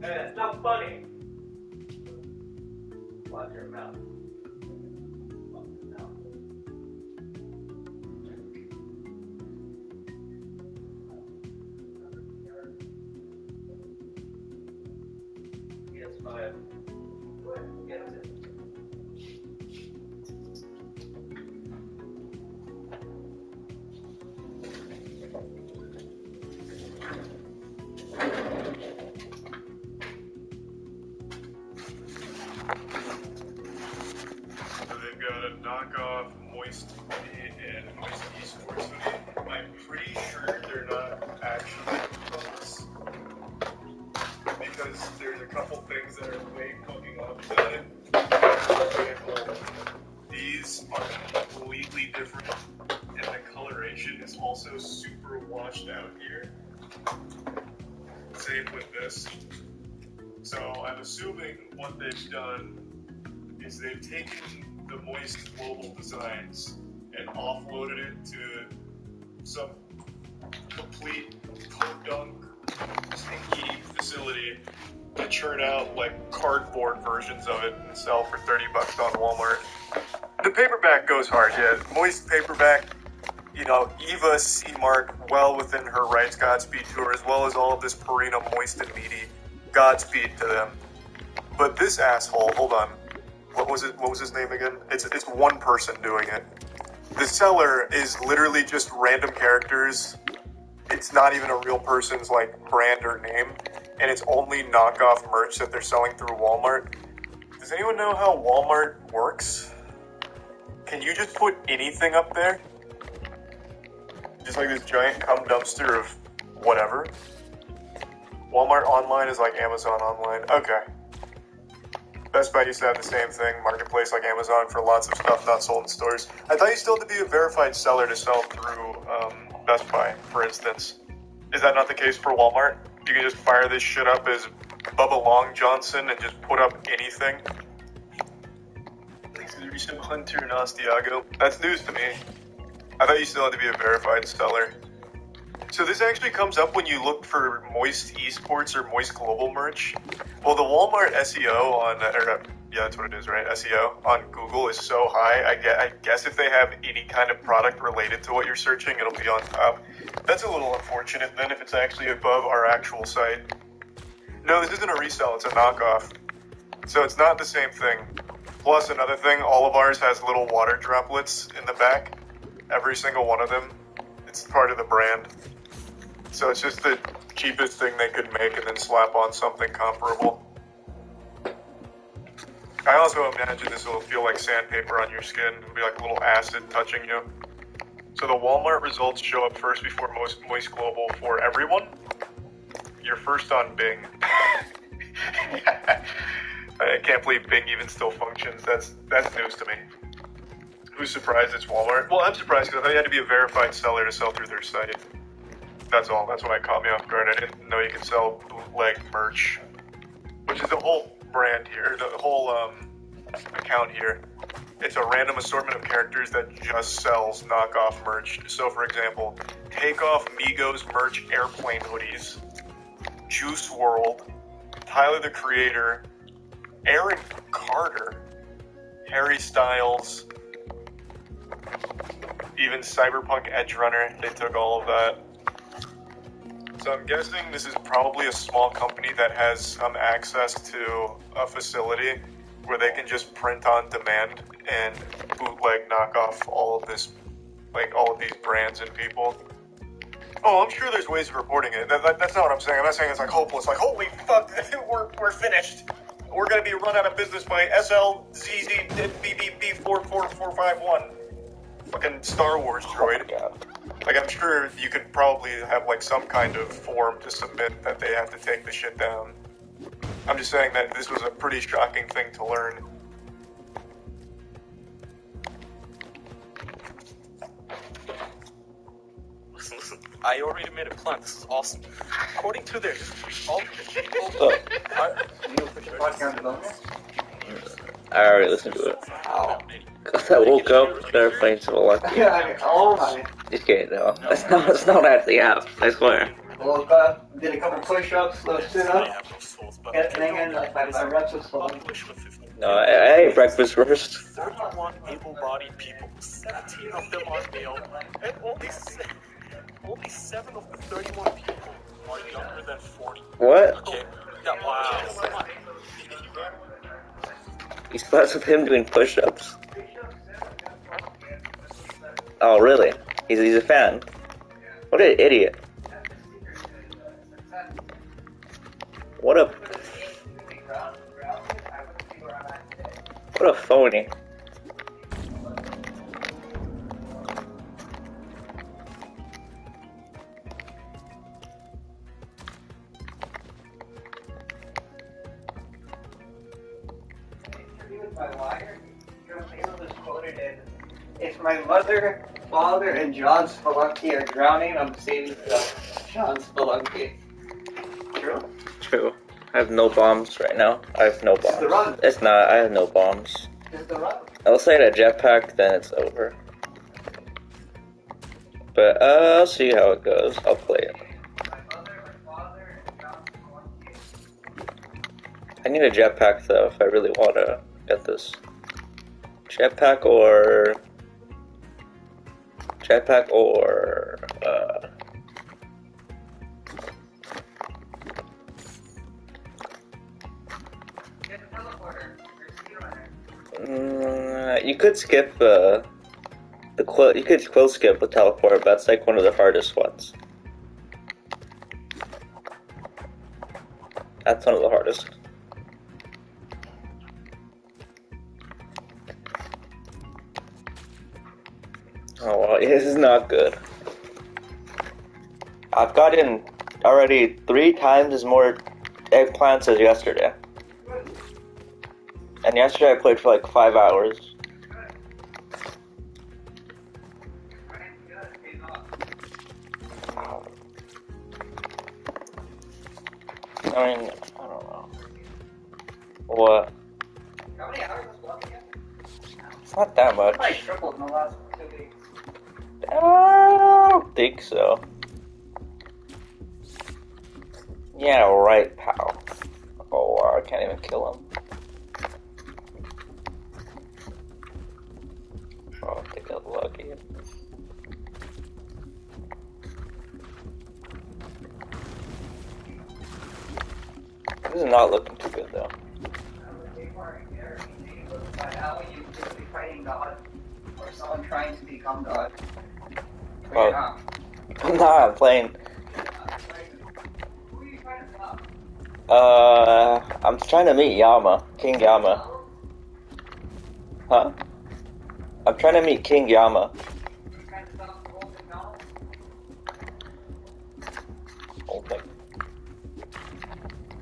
It's not funny. Watch your mouth. Pt7. Go ahead, get it. They've got a knockoff moist and moist esports hoodie. I'm pretty sure they're not actually close because there's a couple things that are way fucking up about it. For example, these are completely different, and the coloration is also super washed out here. Same with this. So I'm assuming what they've done is they've taken the Moist Global Designs and offloaded it to some complete podunk stinky facility to churn out like cardboard versions of it and sell for $30 on Walmart. The paperback goes hard, yeah. Moist paperback, you know, Eva C. Mark, well within her rights, Godspeed to her, as well as all of this Purina Moist and Meaty, Godspeed to them. But this asshole, hold on. What was his name again? It's one person doing it. The seller is literally just random characters. It's not even a real person's like brand or name, and it's only knockoff merch that they're selling through Walmart. Does anyone know how Walmart works? Can you just put anything up there? Just like this giant cum dumpster of whatever. Walmart online is like Amazon online. Okay. Best Buy used to have the same thing, marketplace like Amazon for lots of stuff not sold in stores. I thought you still had to be a verified seller to sell through Best Buy, for instance. Is that not the case for Walmart? You can just fire this shit up as Bubba Long Johnson and just put up anything? Recent Hunter and Astiago. That's news to me. I thought you still had to be a verified seller. So this actually comes up when you look for Moist Esports or Moist Global merch. well, the Walmart SEO on, yeah, that's what it is, right? SEO on Google is so high. I guess if they have any kind of product related to what you're searching, it'll be on top. That's a little unfortunate then if it's actually above our actual site. No, this isn't a resell, it's a knockoff. So it's not the same thing. Plus, another thing, all of ours has little water droplets in the back. Every single one of them. It's part of the brand. So it's just the cheapest thing they could make and then slap on something comparable. I also imagine this will feel like sandpaper on your skin. It'll be like a little acid touching you. So the Walmart results show up first before Moist Global for everyone. You're first on Bing. I can't believe Bing even still functions. That's news to me. Who's surprised it's Walmart? Well, I'm surprised because I thought you had to be a verified seller to sell through their site. That's all. That's why it caught me off guard. I didn't know you could sell bootleg merch, which is the whole brand here, the whole account here. It's a random assortment of characters that just sells knockoff merch. So, for example, Takeoff Migos merch airplane hoodies, Juice WRLD, Tyler the Creator, Aaron Carter, Harry Styles, even Cyberpunk Edge Runner. They took all of that. So I'm guessing this is probably a small company that has some access to a facility where they can just print on demand and bootleg knock off all of this, like all of these brands and people. Oh, I'm sure there's ways of reporting it. That's not what I'm saying. I'm not saying it's like hopeless. Like, holy fuck, we're finished. We're going to be run out of business by SLZZBBB44451. Fucking Star Wars droid. Oh, like, I'm sure you could probably have, like, some kind of form to submit that they have to take the shit down. I'm just saying that this was a pretty shocking thing to learn. Listen. I already made a plan. This is awesome. According to their... I already listened to it. Ow. Cause I woke up, started playing Spelunky. Oh my. Just kidding, no. That's not actually out, I swear. Woke up, did a couple push-ups, little sit-ups. No, I ate breakfast first. 31 able-bodied people, 17 of them are male, and only 7 of the 31 people are younger than 40. What? Okay, yeah, wow. You starts with him doing push-ups. Oh, really? He's a fan. What an idiot. What a phony. If my mother, father, and John Spelunky are drowning, I'm saving John Spelunky. True? True. I have no bombs right now. I have no bombs. It's the run. It's not. I have no bombs. It's the run. I'll say a jetpack, then it's over. But I'll see how it goes. I'll play it. I need a jetpack though if I really want to get this. Jetpack or you could skip you could quill skip with teleport, but that's like one of the hardest ones. That's one of the hardest. Oh well, this is not good. I've gotten already 3 times as more eggplants as yesterday. And yesterday I played for like 5 hours. I mean, I don't know. What? How many hours was left again? It's not that much. I tripled in the last 2 weeks. I don't think so. Yeah, right, pal. Oh wow, I can't even kill him. Oh, I think I'm lucky. This is not looking too good though. Or someone trying to become God. Well, nah, I'm playing. Who are you trying to stop? I'm trying to meet Yama, King Yama. Huh? I'm trying to meet King Yama.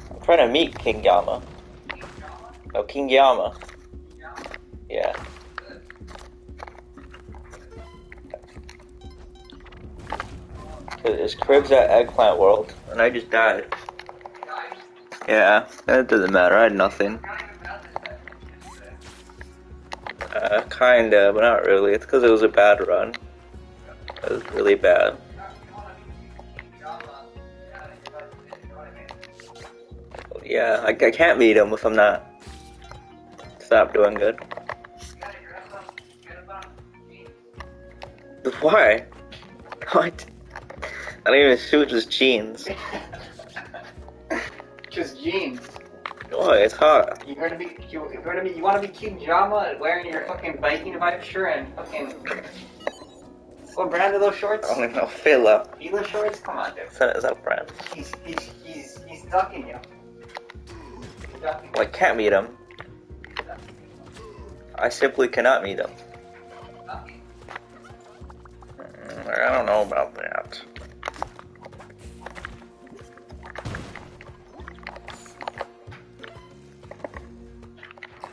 I'm trying to meet King Yama. No, King Yama. Yeah. His crib's at Eggplant World, and I just died. Yeah, it doesn't matter, I had nothing. Kinda, but not really. It's because it was a bad run. It was really bad. Yeah, I can't meet him if I'm not. Stop doing good. Why? What? I don't even suit just jeans. Just jeans. Oh, it's hot. You want to be King Jama wearing your fucking Viking vibe shirt and fucking. What brand are those shorts? I don't know. Fila. Fila shorts? Come on, dude. That is that brand. He's ducking you. Well, I can't meet him. I simply cannot meet him. I don't know about that.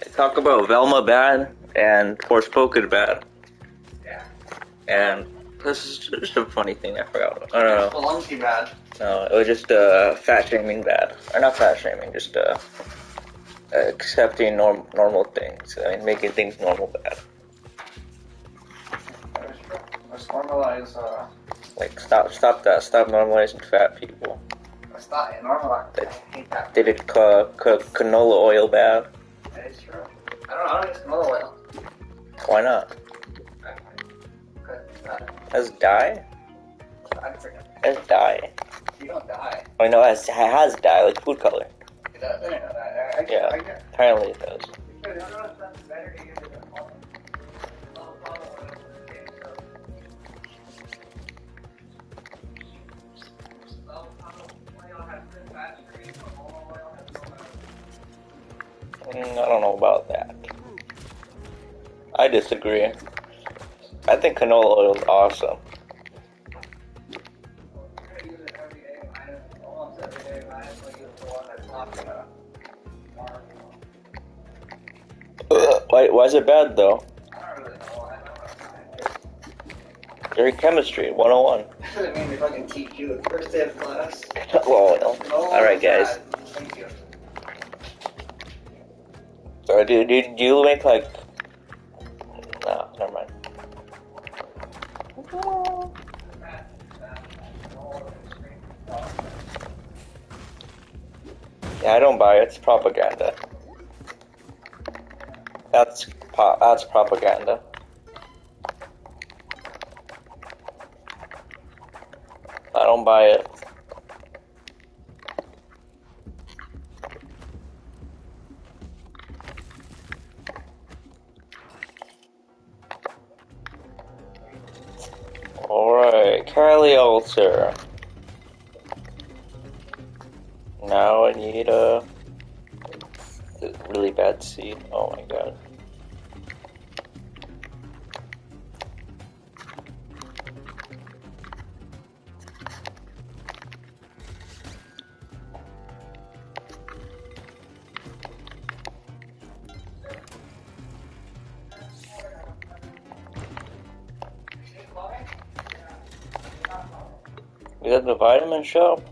They talk about Velma bad and Forspoken bad. Yeah. And this is just a funny thing I forgot. I don't know. Spelunky bad. No, it was just fat shaming bad. Or not fat shaming, just accepting normal things. I mean, making things normal bad. Let's normalize, Like, stop that. Stop normalizing fat people. That's not normal. I hate that. Did it canola oil bath? That is true. I don't use canola oil. Why not? As dye? I forget. As dye. You don't die. I know it has dye, like food color. It does. I didn't know that. Yeah, apparently it does. I don't know about that. I disagree. I think canola oil is awesome. Why is it bad though? During chemistry 101. I mean, they fucking teach you the first day of class. Well, alright guys. Thank you. So do you make like... No, never mind. Yeah, I don't buy it. It's propaganda. That's propaganda. I don't buy it. Alright, Carly Ulcer. Now I need a really bad seed. Oh my god. Is that the vitamin shop?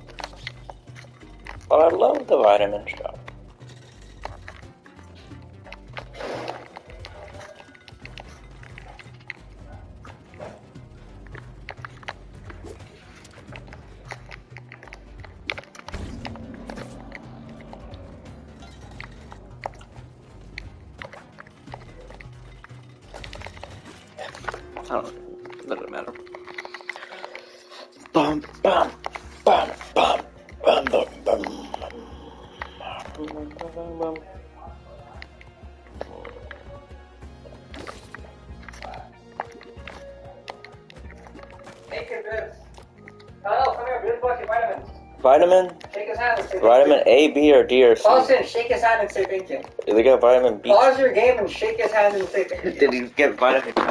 But I love the vitamin shop. Doesn't matter. Bum bum bum bum bum bum bum. Hey, kid, Bibbs. Hello, come here, Bibbs, watch your vitamins. Vitamin? Shake his hand and say Vitamin A, B, or D, or C? Paulson, shake his hand and say thank you. They got vitamin B. Pause your game and shake his hand and say thank you. Did he get vitamin B?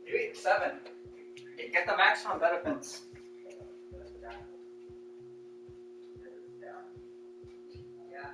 You eat 7. You get the maximum benefits. Yeah.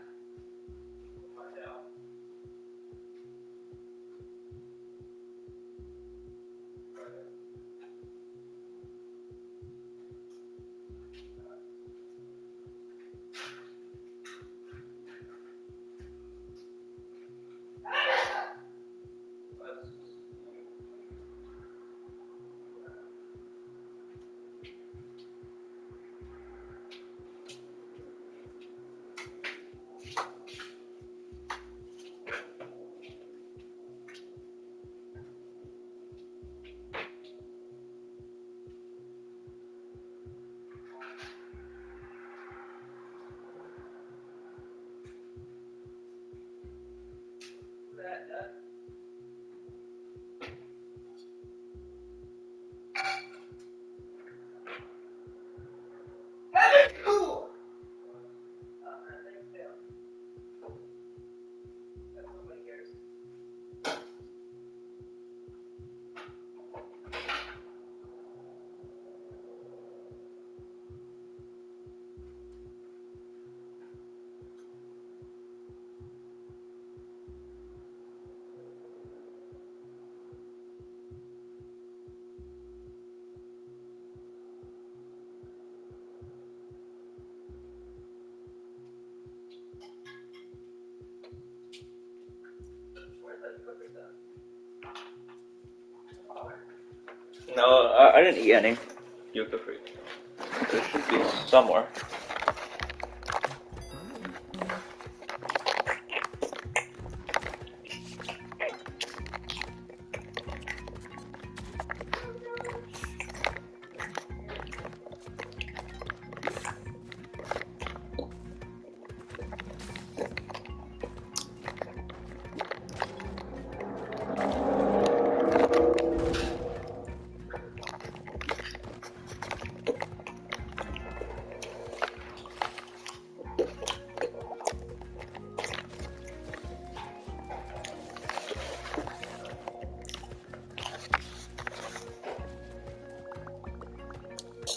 No, I didn't eat any yucca fruit. There should be somewhere.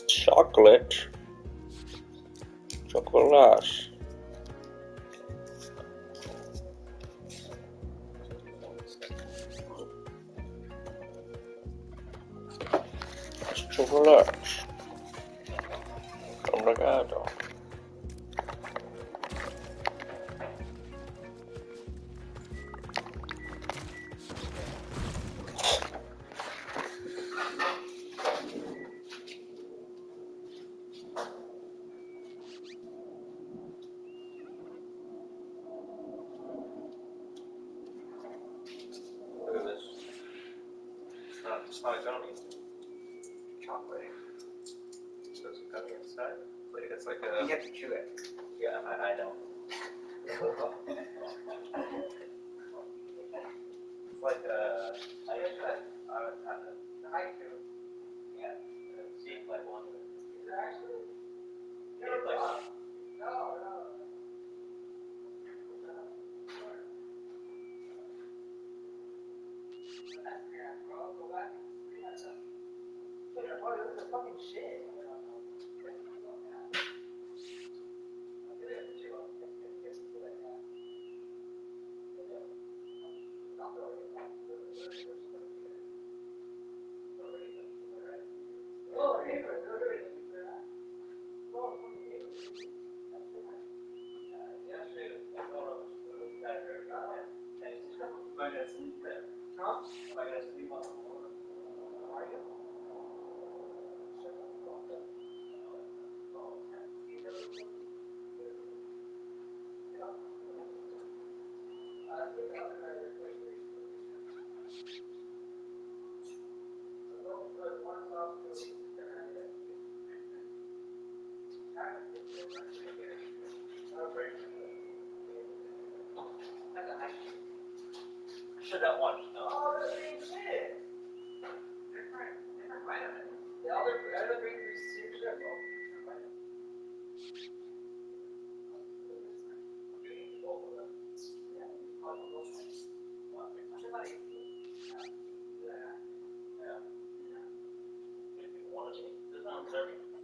Chocolate. Chocolate. Chocolate. Con regalo. Look at this. It's not a gummy. Chocolate. So it's a gummy inside. It's like a. You have to chew it. Yeah, I know. It's like a. I guess I would have to. I do. Yeah. It seems like one. Is it actually? It's like. No, no. Go back. Oh, this is fucking shit. Should that one? Oh, the same shit. Different vitamins. The other drink is same shit, bro. Different vitamins.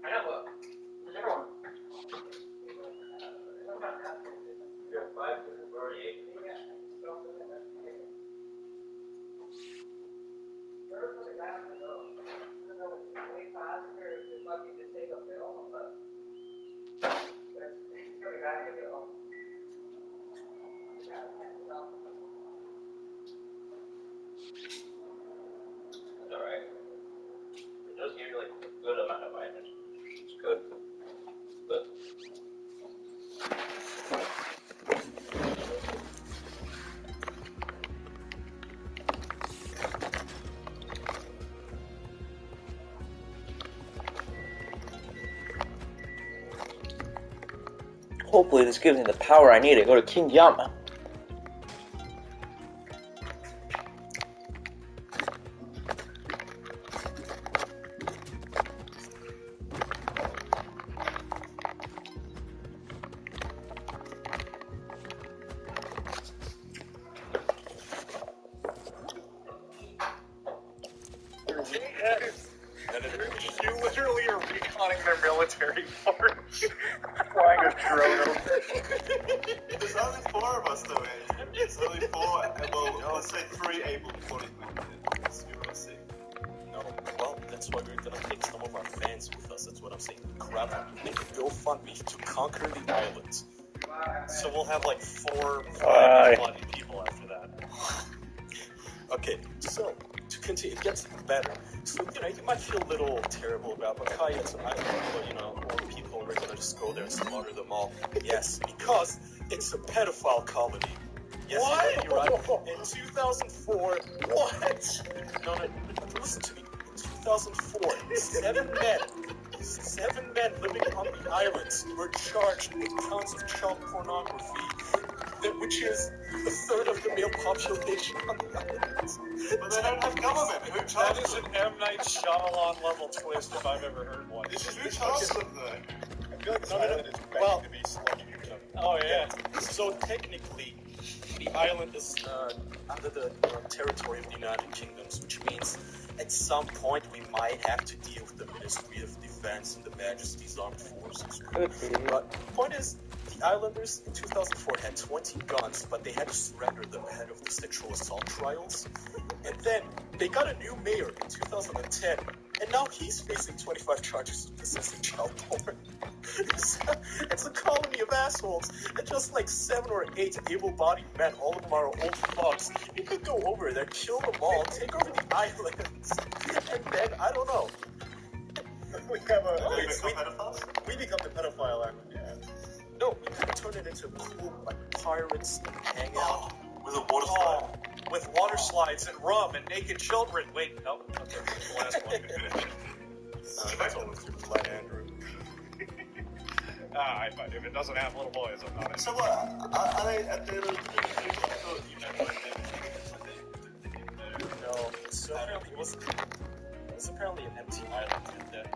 I know what. There's everyone. You have 5 different already 8. That's alright. It does give you like a good amount of vitamins. It's good. But hopefully this gives me the power I need to go to King Yama. You literally are reconning their military force, flying a drone over. There's only 4 of us though, Andrew. There's only 4, well, let's say 3 able-bodied women. We'll see. No, well, that's why we're gonna take some of our fans with us. That's what I'm saying. Grab them, make a GoFundMe to conquer the island. So we'll have like 4 5 bloody people after that. Okay, so to it gets better. So, you might feel a little terrible about Bakaya as an island, but, all the people are going to just go there and slaughter them all. Yes, because it's a pedophile colony. Yes, what? You're right. In 2004, what? No, listen to me. In 2004, seven men living on the islands were charged with counts of child pornography, which is a third of the male population on the islands. But they don't have government. Who charged That is an M. Night Shyamalan level twist if I've ever heard one. Who charged them, though? I feel like this island is begging to be sludgy or something. Oh, yeah. So technically, the island is under the territory of the United Kingdoms, which means at some point we might have to deal with the Ministry of Defense and the Majesty's Armed Forces. But the point is, the islanders in 2004 had 20 guns, but they had to surrender them ahead of the sexual assault trials. And then they got a new mayor in 2010, and now he's facing 25 charges of possessing child porn. It's a colony of assholes, and just like 7 or 8 able-bodied men, all of them are old fucks. You could go over there, kill them all, take over the islands, and then, I don't know. We become the pedophile island, yeah. No, we could turn it into a cool, pirates hangout. With a water slide. With water slides and rum and naked children. Wait, no, that's the last one. That's always your plan, Andrew. But if it doesn't have little boys, I'm not. So what? Are they at the No, so apparently it was apparently an empty island, and then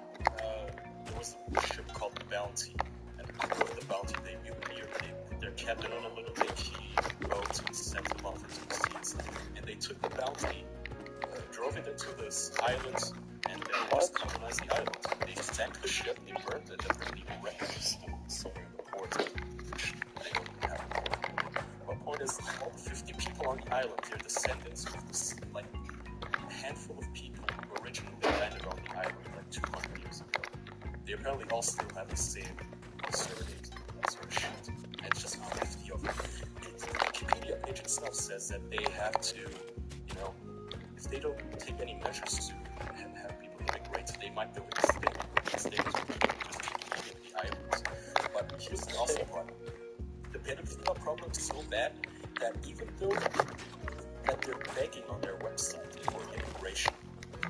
there was a ship called the Bounty, and the crew of the Bounty, they mutineered. They put their captain on a little dinky boat and sent them off into the seas. And they took the Bounty, drove it into this island, and then just colonized the island. They sank the ship, they burned it, and they're leaving wreckage somewhere in the port, which they don't even have a port. But the point is, all the 50 people on the island, they're descendants of this, a handful of people who originally landed on the island 200 years ago. They apparently all still have the same surnames and that sort of shit. And it's just 50 of them. The Wikipedia page itself says that they have to, if they don't take any measures to have people immigrate, they might build a state just to keep the islands. But here's the awesome part. The pedophile problem is so bad that even though that they're begging on their website for immigration,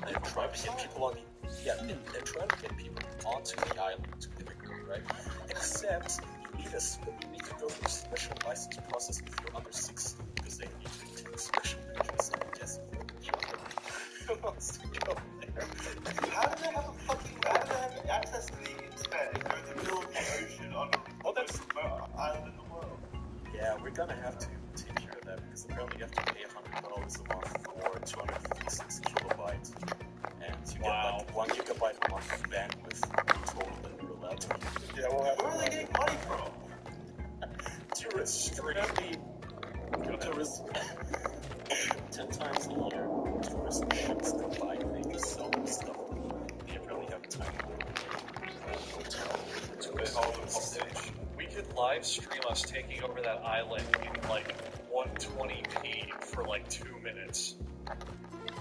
they're trying to get people on they're trying to get people onto the island to immigrate, right? Except you need to go through a special license process if you're under 16, because they need to take special measures, I guess. Who wants to go there? How do they have access to the internet if they're in the middle of the ocean on the most remote island in the world? Yeah, we're gonna have to take care of that, because apparently you have to pay $100 a month for 256 kilobytes. And you get 1 gigabyte a month of bandwidth total that you're allowed to use. Yeah, well, where are they getting money from? Tourists. Apparently, tourists 10 times a year, tourist ships come by and they sell them stuff. They apparently have time hotel. We could live stream us taking over that island in 120p for 2 minutes.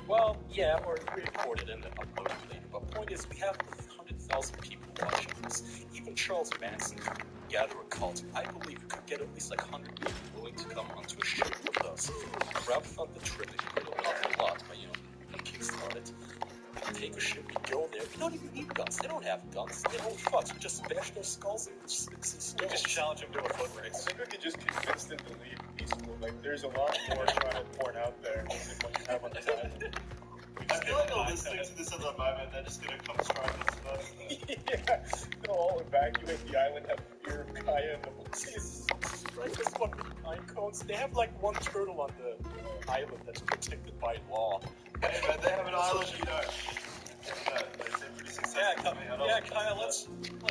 Well, yeah, or record it and then upload it later. But point is, we have 100,000 people watching this. Even Charles Manson could gather a cult. I believe we could get at least 100 people willing to come onto a ship with us. Crowdfund the trip. It will cost a lot, but we can kickstart it. We can take a ship, we go there. We don't even need guns. They don't have guns. They're old fucks. We just bash their skulls and sticks and stones. We just challenge them to a foot race. I think we could just convince them to leave peaceful. There's a lot more trying to porn out there than what you have on the island. I feel like they're listening to this at the moment, they're just gonna come strike us first. Yeah, they'll all evacuate the island, have fear of Kaya and the Jesus Christ, this one with pine cones. They have one turtle on the island that's protected by law. Hey man, they have an island, you know. Yeah, Kyle, let's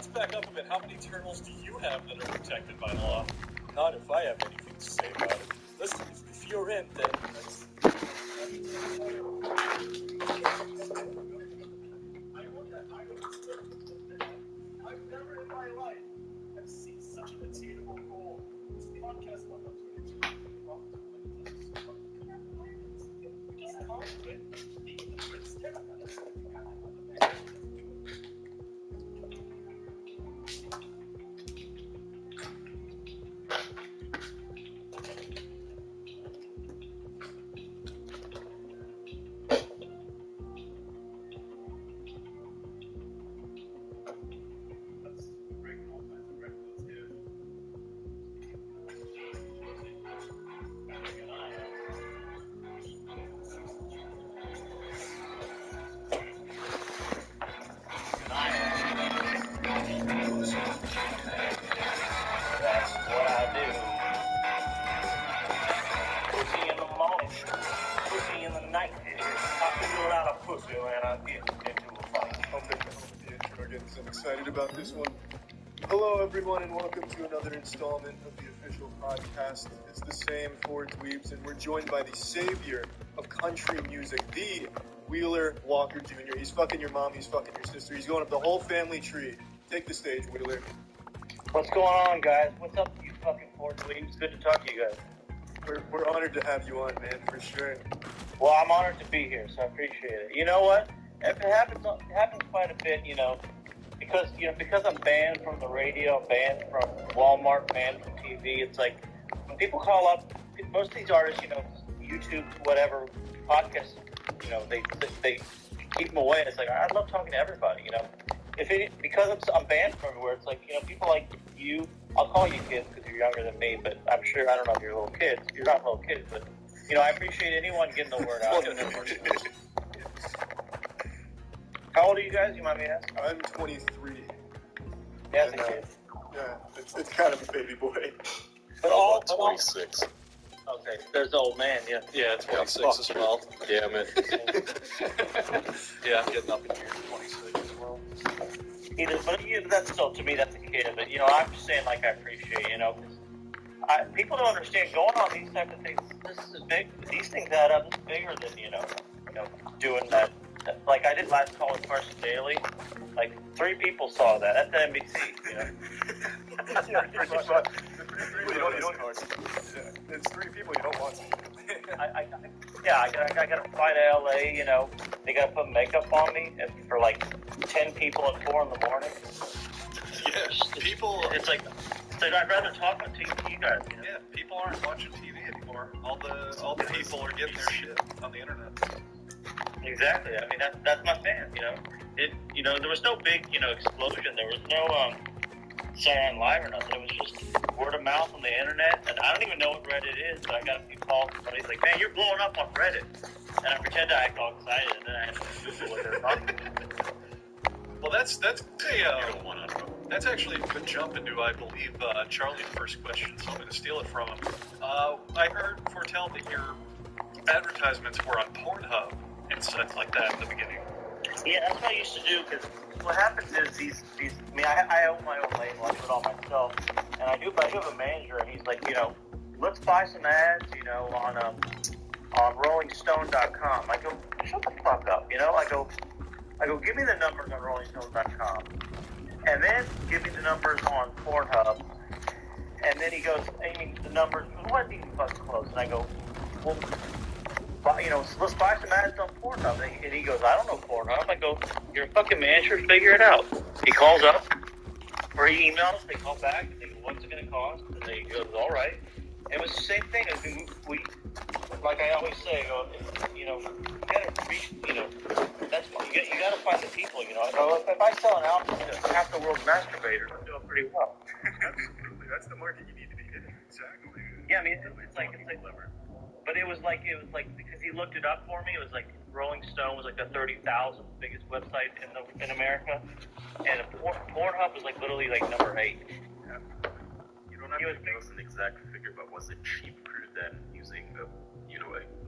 back up a bit. How many turtles do you have that are protected by law? Not if I have anything to say about it. Listen, if you're in, then let's... I've never in my life have seen such an attainable goal. This podcast went up to an achievable goal. Just confident. night. Talking to a lot of pussy, man. I'll get into a fight. I'll take the intro again because I'm excited about this one. Hello, everyone, and welcome to another installment of the official podcast. It's the same four dweebs, and we're joined by the savior of country music, the Wheeler Walker Jr. He's fucking your mom, he's fucking your sister, he's going up the whole family tree. Take the stage, Wheeler. What's going on, guys? What's up, you fucking four dweebs? Good to talk to you guys. We're honored to have you on, man, for sure. Well, I'm honored to be here, so I appreciate it. You know what? It happens quite a bit, because I'm banned from the radio, banned from Walmart, banned from TV. It's like when people call up, most of these artists, YouTube, whatever, podcasts, they keep them away. It's like I love talking to everybody, because I'm banned from everywhere. It's like people like you. I'll call you kids because you're younger than me, but I'm sure I don't know if you're little kids. You're not little kids, but I appreciate anyone getting the word out. How old are you guys? You mind me asking? I'm 23. Yeah, as a kid. Yeah, it's kind of a baby boy. But 26. Okay, there's the old man, yeah. Yeah, 26 as well. Yeah, man. Yeah, I'm getting up in here 26 as well. But that's still, to me, that's a kid. But, I'm just saying, I appreciate, because people don't understand going on these type of things. This is big. These things add up. It's bigger than, doing that. Like I did last call with Carson Daly. Like 3 people saw that. That's the NBC, It's 3 people you don't want to. I gotta fly to LA, they gotta put makeup on me for like 10 people at 4 in the morning. Yeah, people. It's like I'd rather talk to you guys. Yeah, people aren't watching TV anymore. All the people are getting their shit on the internet. Exactly. I mean, that's my fan. There was no big, explosion. There was no Saturday Night Live or nothing. It was just word of mouth on the internet, and I don't even know what Reddit is, but I got a few calls. Somebody's like, "Man, you're blowing up on Reddit," and I pretend to act all excited, and then I have to Google what they're talking about. Well, that's actually a good jump into, I believe, Charlie's first question, so I'm going to steal it from him. I heard foretell that your advertisements were on Pornhub and stuff like that in the beginning. Yeah, that's what I used to do, because what happens is I own my own label, I do it all myself, and I do have a manager, and he's like, let's buy some ads, on RollingStone.com. I go, shut the fuck up, I go, give me the numbers on RollingStone.com, and then give me the numbers on Pornhub, and then he goes, the numbers, what these fucking close? And I go, well, let's buy some ads on Pornhub. And he goes, I don't know Pornhub. I go, you're a fucking manager, figure it out. He calls up, or he emails, they call back, and they go, what's it going to cost? And he goes, all right. And it was the same thing. We like I always say, you gotta reach, that's you gotta find the people, I go, if I sell an album to half the world's masturbators, I'm doing pretty well. Absolutely. That's the market you need to be hitting. Exactly. Yeah, I mean, it's like but it was like because he looked it up for me. It was like Rolling Stone was like the 30,000th biggest website in America, and Pornhub was like literally like number 8. Yeah. You don't have to give us an exact figure, but was it cheaper than using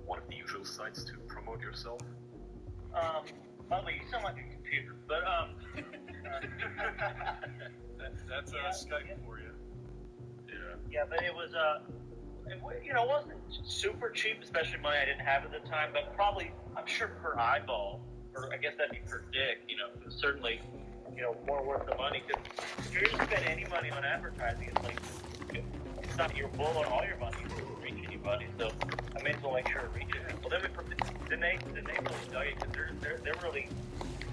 one of the usual sites to promote yourself? By the way, you sound like a computer, but that's Skype for you. Yeah. Yeah, but it was it wasn't super cheap, especially money I didn't have at the time, but probably, I'm sure per eyeball, or I guess that'd be per dick, it was certainly, more worth the money, because if you're going to spend any money on advertising, it's like, it's not, you're blowing all your money to reach anybody, so I may as well make sure it reaches people. Then they really dug it, because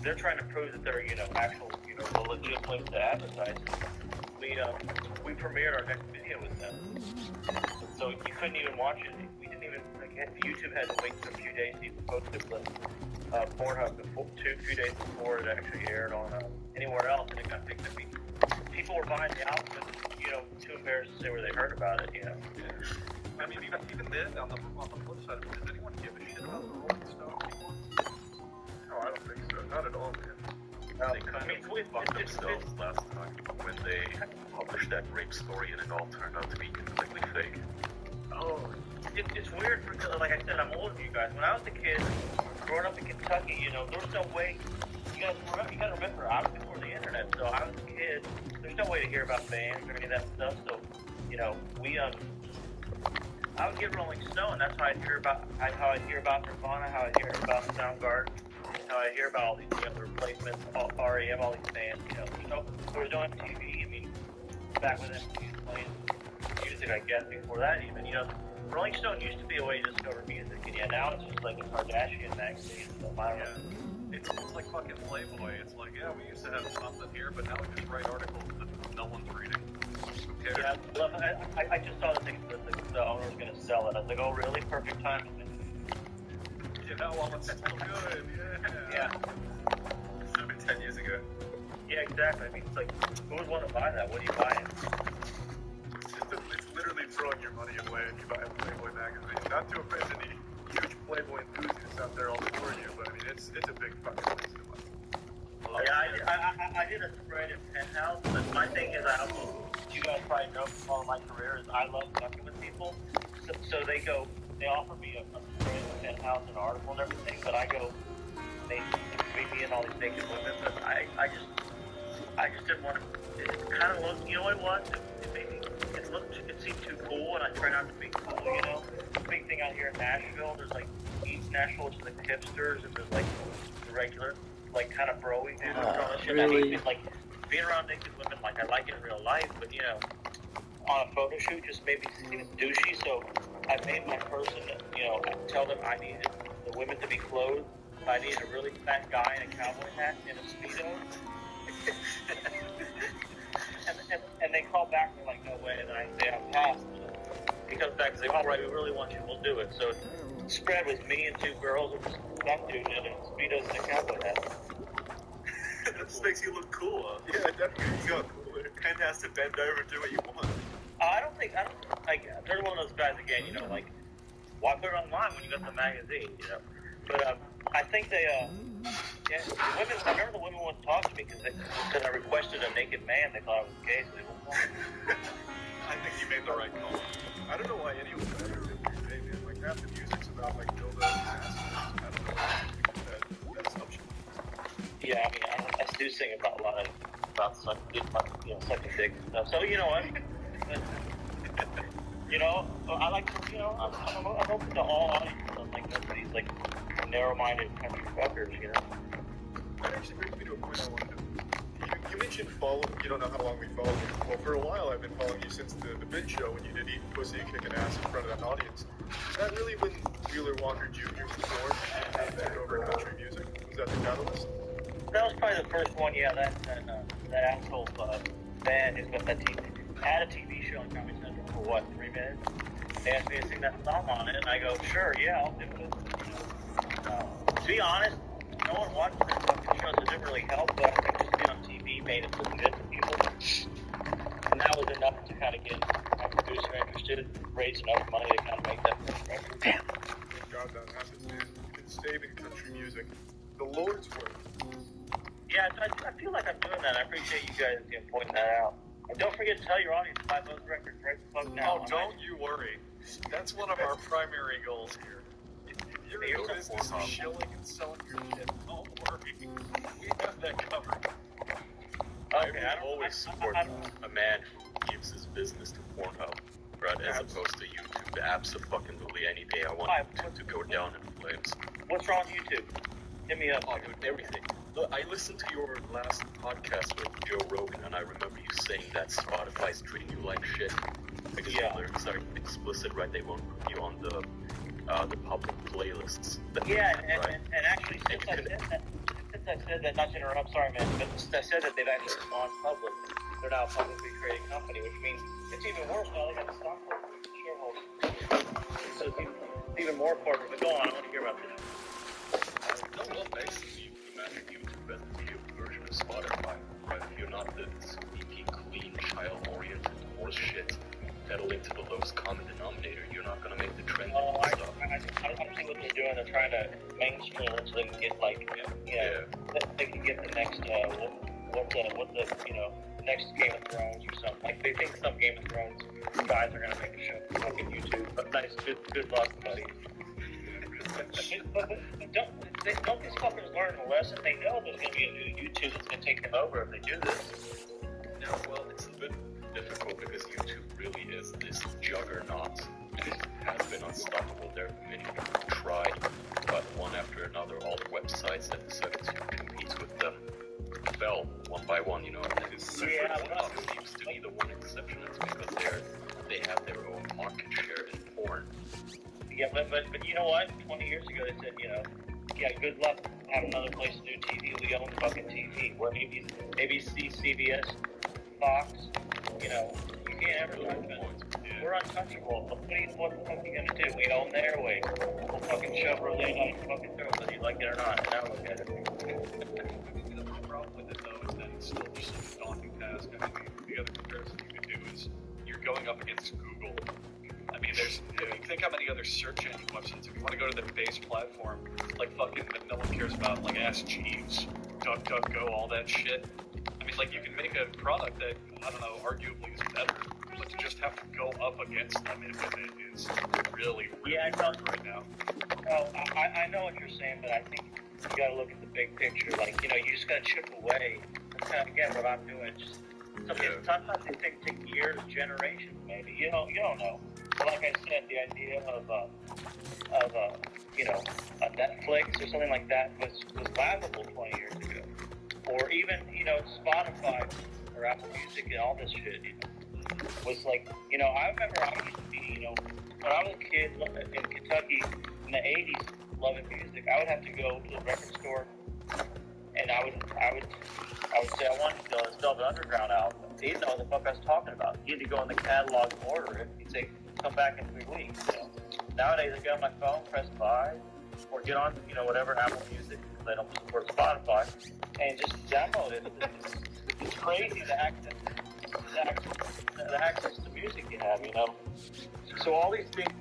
they're trying to prove that they're, actual, a legit place to advertise. We premiered our next video with them. So you couldn't even watch it. We didn't even, YouTube had to wait for a few days to even post it, but Pornhub, a few days before it actually aired on anywhere else, and it got picked up. People were buying the album, but, too embarrassed to say where they heard about it, Yeah. I mean, even then, on the flip side, does anyone give a shit about the Rolling Stone anymore? No, I don't think so. Not at all, man. They kind of fucked themselves last time when they published that rape story and it all turned out to be completely fake. It's weird because, like I said, I'm older than you guys. When I was a kid, growing up in Kentucky, you know, there was no way. You gotta remember, I was before the internet, so I was a kid. There's no way to hear about bands or any of that stuff. So, you know, I would get Rolling Stone. That's how I'd hear about Nirvana, how I'd hear about Soundgarden, how I hear about all these other replacements, REM, all these bands. You know, there was no MTV. I mean, back when MTV was playing music, I guess before that even, you know. Rolling Stone used to be a way to discover music, and yeah, now it's just like a Kardashian magazine. So I don't know. It's like fucking Playboy. It's like, yeah, we used to have something here, but now we just write articles that no one's reading. Who cares? Yeah, look, I just saw the owner's going to sell it. I was like, oh, really? Perfect timing. Yeah, well, it's still good. Yeah. Should have been 10 years ago. Yeah, exactly. I mean, it's like, who would want to buy that? What are you buying? It's literally throwing your money away if you buy a Playboy magazine. Not to offend any huge Playboy enthusiasts out there all for you, but I mean, it's a big fucking waste of money. Yeah, I did a spread in Penthouse, but my thing is, you guys probably know from all of my career, is I love talking with people. So they offer me a spread in Penthouse, an article and everything, but I go, they meet me in all these naked women, but I just didn't want to. It kind of looked, you know what it was? It seemed too cool, and I try not to be cool, you know? The big thing out here in Nashville, there's like East Nashville, which is like the hipsters, and there's like the regular, like kind of bro-y dudes and all that shit. Really? I mean, like being around naked women, like I like it in real life, but you know, on a photo shoot just made me seem douchey, so I made my person, you know, tell them I needed the women to be clothed. I needed a really fat guy in a cowboy hat and a Speedo. and they call back and they're like, no way, and then I say I'm passed. He comes back and says, all right, we really want you, we'll do it. So the spread was me and two girls, and that dude in a Speedos and a cowboy hat. That just makes you look cool. Yeah, definitely. You got Pen has to bend over and do what you want. I don't like, they're one of those guys again, you know, like, why put it online when you got the magazine, you know? But I think they, yeah, I remember the women wouldn't talk to me because I requested a naked man. They thought I was gay, so they wouldn't talk to me. I think you made the right call. I don't know why anyone would ever think you're gay, man. Like, half the music's about, like, dildos and ass. I don't know why you make that assumption. Yeah, I mean, I do sing about a lot about sucking dick and stuff. So, you know what? You know, I like to, you know, I'm open to all audiences. I'm like, nobody's like narrow-minded country fuckers, you know. That actually brings me to a point I wanted to. You mentioned you don't know how long we followed you. Well, for a while I've been following you since the big show when you did Eating Pussy and Kicking Ass in front of an audience. Is that really when Wheeler Walker Jr. was born and took over country music? Was that the catalyst? That was probably the first one, yeah. That asshole band who's got that TV had a TV show on Comedy Central for what, 3 minutes? They asked me to sing that song on it, and I go, sure, yeah, I'll do it. To be honest, no one watches that fucking show, so it didn't really help, but I think just being on TV made it look good to people. And that was enough to kind of get my producer interested, raise enough money to kind of make that first record. Damn. Thank God that happens, man. You've been saving country music. The Lord's work. Yeah, I feel like I'm doing that. I appreciate you guys pointing that out. And don't forget to tell your audience to buy those records right the fuck now. Oh, don't you worry. That's one of our primary goals here. If you're in the business of shilling and selling your shit, don't worry. We have that covered. Okay, I always support a man who gives his business to Pornhub, right, as opposed to YouTube. Absolutely any day I want it to go down in flames. What's wrong with YouTube? Hit me up. Oh, dude, everything. Look, I listened to your last podcast with Joe Rogan, and I remember you saying that Spotify's treating you like shit. Because the lyrics are explicit, right? They won't put you on the public playlists. And actually, since I said that, not to interrupt, sorry man, but since I said that they've actually gone public, they're now a publicly traded company, which means it's even worse now. They got the stockholders, shareholders. So it's even more important. But go on, I want to hear about this. No, well, basically, you imagine YouTube as a video version of Spotify, right? If you're not the sneaky, clean, child-oriented horse shit peddling to the lowest common denominator, you're not gonna make the trend. I see what they're doing. They're trying to mainstream it so they can get like, they can get the next what the next Game of Thrones or something. Like, they think some Game of Thrones guys are gonna make a show for fucking YouTube. But nice, good luck, buddy. But don't these fuckers learn a lesson? They know there's gonna be a new YouTube that's gonna take them over if they do this. No, well, it's a bit difficult because YouTube really is this juggernaut. It has been unstoppable. There are many people who tried, but one after another, all the websites that decided to compete with them fell one by one. You know, and TikTok seems to be the one exception. It's because they have their own market share in porn. Yeah, but you know what? 20 years ago they said, you know, yeah, good luck having another place to do TV. We own fucking TV. We're ABC, CBS, Fox. You know, you can't ever touch us. We're untouchable. What the fuck are you gonna do? We own the airwaves. We'll fucking shove our lid on your fucking throat, whether you like it or not. And now look at it. The problem with it, though, is that it's still just a daunting task. I mean, the other comparison you could do is you're going up against Google. I mean, think how many other search engine websites. If you want to go to the base platform, like fucking that no one cares about, like Ask Jeeves, DuckDuckGo, all that shit. I mean, like, you can make a product that, I don't know, arguably is better, but to just have to go up against them with it is really hard right now. Well, I know what you're saying, but I think you gotta look at the big picture. Like, you know, you just gotta chip away. That's kind of, again, what I'm doing. Just sometimes they take years, generations, maybe. You don't know. But like I said, the idea of you know, a Netflix or something like that was laughable 20 years ago. Or even, you know, Spotify or Apple Music and all this shit, you know, was like, you know, I remember I used to be, you know, when I was a kid in Kentucky in the 80s, loving music, I would have to go to the record store and I would say I wanted to go to Velvet Underground album. He didn't know what the fuck I was talking about. He had to go in the catalog and order it. He'd say, come back in 3 weeks. You know? Nowadays, I get on my phone, press buy, or get on, you know, whatever Apple Music, because they don't support Spotify, and just download it. It's crazy the access to music you have, you know. So all these things,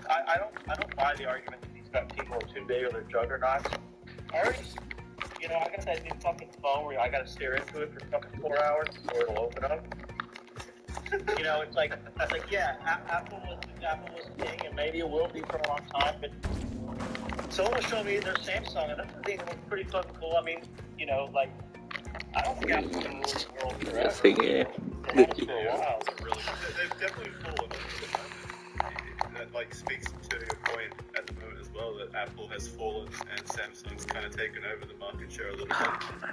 I don't buy the argument that these people are too big or they're juggernauts. I already, you know, I got that new fucking phone where I got to stare into it for fucking 4 hours before it'll open up. You know, it's like yeah, Apple was king, and maybe it will be for a long time. But someone was showing me their Samsung, and that thing was pretty fucking cool. I mean, you know, like, I don't think Apple's gonna rule the world forever. I think, It has for a while. They've definitely fallen. That like speaks to your point at the moment as well, that Apple has fallen and Samsung's kind of taken over the market share a little bit.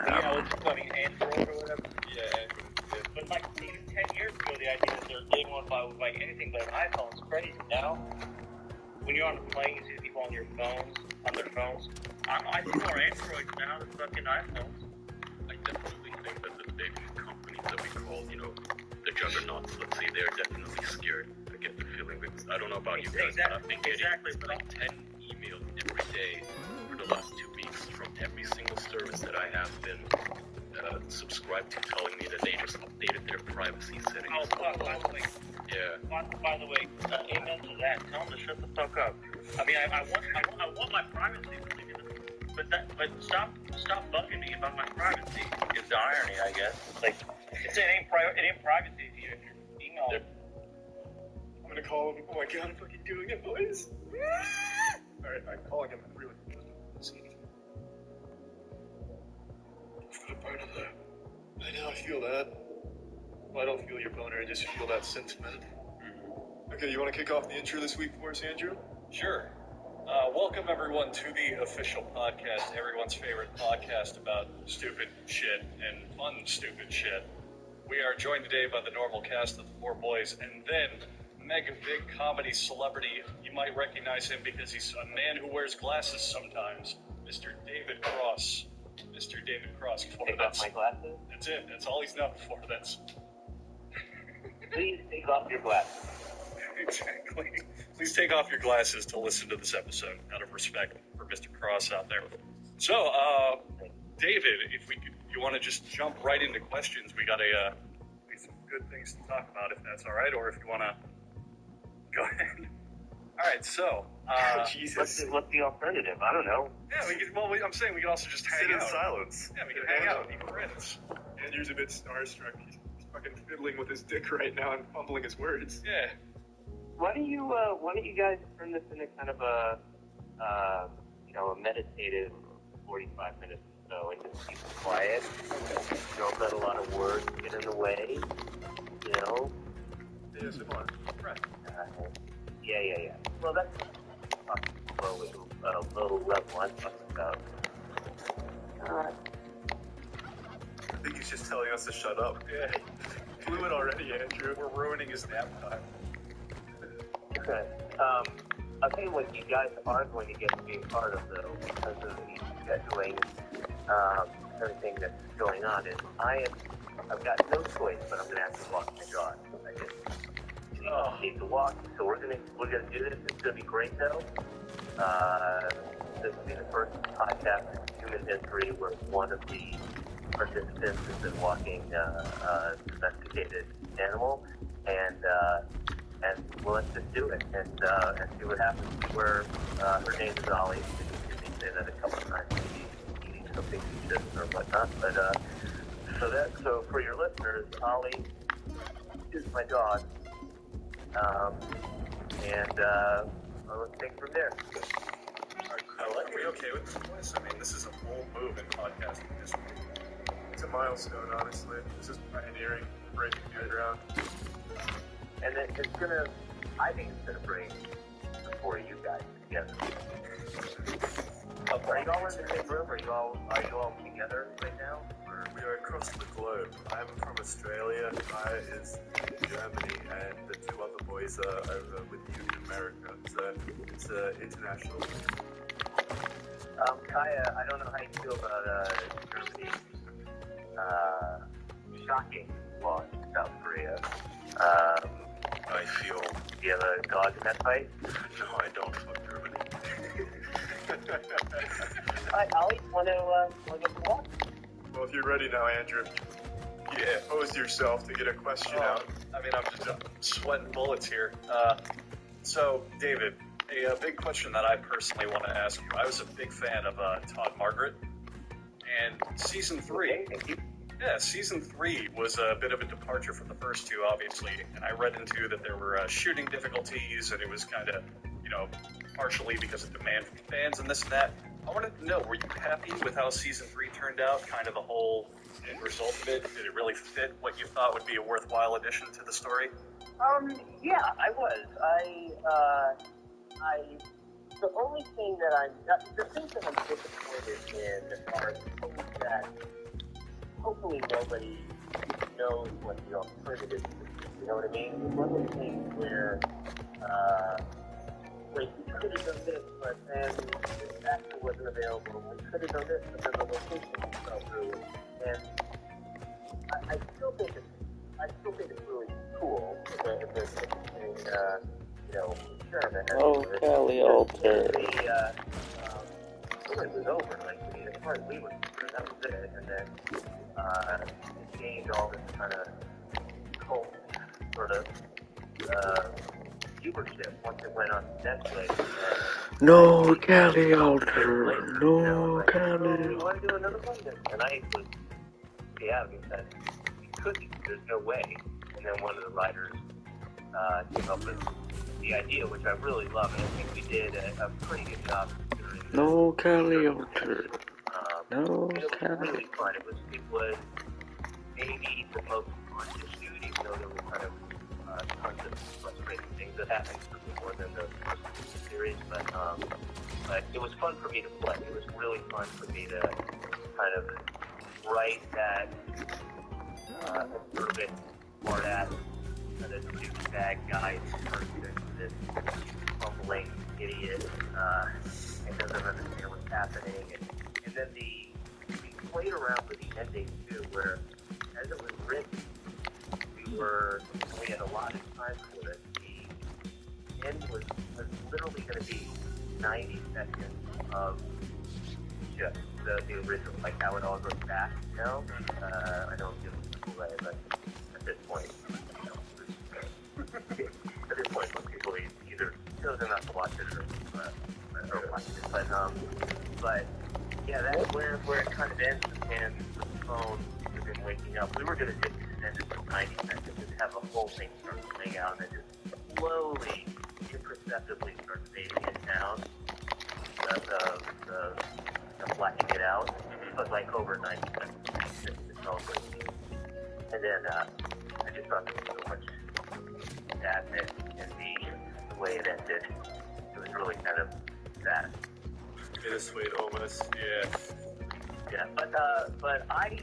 Yeah, I mean, Android or whatever. Yeah. But like even 10 years ago, the idea that they won't buy anything but an iPhone is crazy. Now, when you're on a plane, you see people on their phones. I see more Androids now than fucking iPhones. I definitely think that the big companies that we call, you know, the juggernauts, let's say, they're definitely scared. I get the feeling, because I don't know about you guys, but I've been getting like 10 emails every day for the last 2 weeks from every single service that I have been subscribed to, telling me that they just updated their privacy settings. Oh, fuck, by the way. Yeah. By the way, amen to that. Tell them to shut the fuck up. I mean, I want my privacy, but stop bugging me about my privacy. Is the irony, I guess. Like, it ain't privacy if you're emailing. I'm gonna call him. Oh my god, I'm fucking doing it, boys. Alright, I'm calling him really. Part of that. I know, I feel that. Well, I don't feel your boner, I just feel that sentiment. Okay, you want to kick off the intro this week for us, Andrew? Sure. Welcome everyone to the official podcast, everyone's favorite podcast about stupid shit and fun stupid shit. We are joined today by the normal cast of the Four Boys, and then mega big comedy celebrity. You might recognize him because he's a man who wears glasses sometimes. Mr. David Cross. Mr. David Cross. Take off my glasses? That's it. That's all he's known for. Please take off your glasses. Exactly. Please take off your glasses to listen to this episode, out of respect for Mr. Cross out there. So, David, if you want to just jump right into questions, we got some good things to talk about, if that's all right, or if you want to go ahead. All right, so Jesus. What's the alternative? I don't know. Yeah, I'm saying we can also just hang out. Sit in silence. Yeah, we can hang out and be friends. Andrew's a bit starstruck. He's fucking fiddling with his dick right now and fumbling his words. Yeah. Why don't you guys turn this into kind of a meditative 45 minutes or so, and just keep it quiet. Don't let a lot of words get in the way. ASMR. Right. Yeah. Well, that's slowly, low level I'm talking about. I think he's just telling us to shut up. Yeah. Blew it already, Andrew. We're ruining his nap time. Okay. I'll tell you what you guys are going to get to be a part of, though, because of the scheduling, everything that's going on, is I've got no choice, but I'm going to have to walk my dog. I just need to walk, so we're gonna do this. It's gonna be great, though. This will be the first podcast in human history where one of the participants has been walking a domesticated animal, and well, let's just do it and see what happens. Her name is Ollie. You can say that a couple of times. Maybe eating something she shouldn't or whatnot. But so for your listeners, Ollie is my dog. Let's take from there. Are we okay with this voice? I mean, this is a bold move in podcasting history. It's a milestone, honestly. This is pioneering, breaking new ground. And I think it's gonna bring the four of you guys together. Are you all in the same room? Are you all together right now? Or? We are across the globe. I'm from Australia, Kaya is in Germany, and the two other boys are over with you in America. So it's international. Kaya, I don't know how you feel about Germany shocking loss to South Korea. I feel. Do you have a dog in that fight? No, I don't. Fuck Germany. Alright, Ollie, want to get to walk? Well, if you're ready now, Andrew, pose yourself to get a question out. I mean, I'm just sweating bullets here. So, David, a big question that I personally want to ask you. I was a big fan of Todd Margaret, and season 3. Yeah, season 3 was a bit of a departure from the first two, obviously, and I read into that there were shooting difficulties, and it was kind of, partially because of demand from fans and this and that. I wanted to know, were you happy with how season 3 turned out, kind of the whole end result of it? Did it really fit what you thought would be a worthwhile addition to the story? Yeah, I was. The only thing that the things that I'm disappointed in are things that hopefully nobody knows what the alternative is. You know what I mean? One of the things where, we could have done this, but then the actor wasn't available. We could have done this, but then the location fell through. And I still think it's really cool if there's interesting, experiment. Oh, Cali Alter. The story was over. Like, as far as we were concerned, that was it. And then it gained all this kind of cult sort of viewership once it went on Netflix. No, Cali Alter. No, Cali. You want to do another one? And I was adamant that we couldn't. There's no way. And then one of the writers came up with the idea, which I really love, and I think we did a pretty good job. No, Cali Alter. No, it was Cali. really fun. It was maybe the most fun to shoot, even though there were kind of tons of frustrating things that happened more than the first series. But it was fun for me to play. It was really fun for me to kind of write that urban smart-ass kind of douchebag guy person, this fumbling idiot, and doesn't understand what's happening. And then we played around with the ending too, where as it was written, we had a lot of time for it. The end was literally going to be 90 seconds of just the original, like how it all goes back, I don't give it away, but at this point, most people either chosen not to watch it or watch it. But yeah, that's where it kind of ends, and the phone has been waking up. We were going to take and just for 90 seconds, just have the whole thing start playing out, and then just slowly, imperceptibly start fading it down, the blacking it out, but like over 90 seconds, it's all good. And then I just thought there was so much sadness in the way it ended. It was really kind of sad. Bittersweet, almost. Yeah. Yeah, but I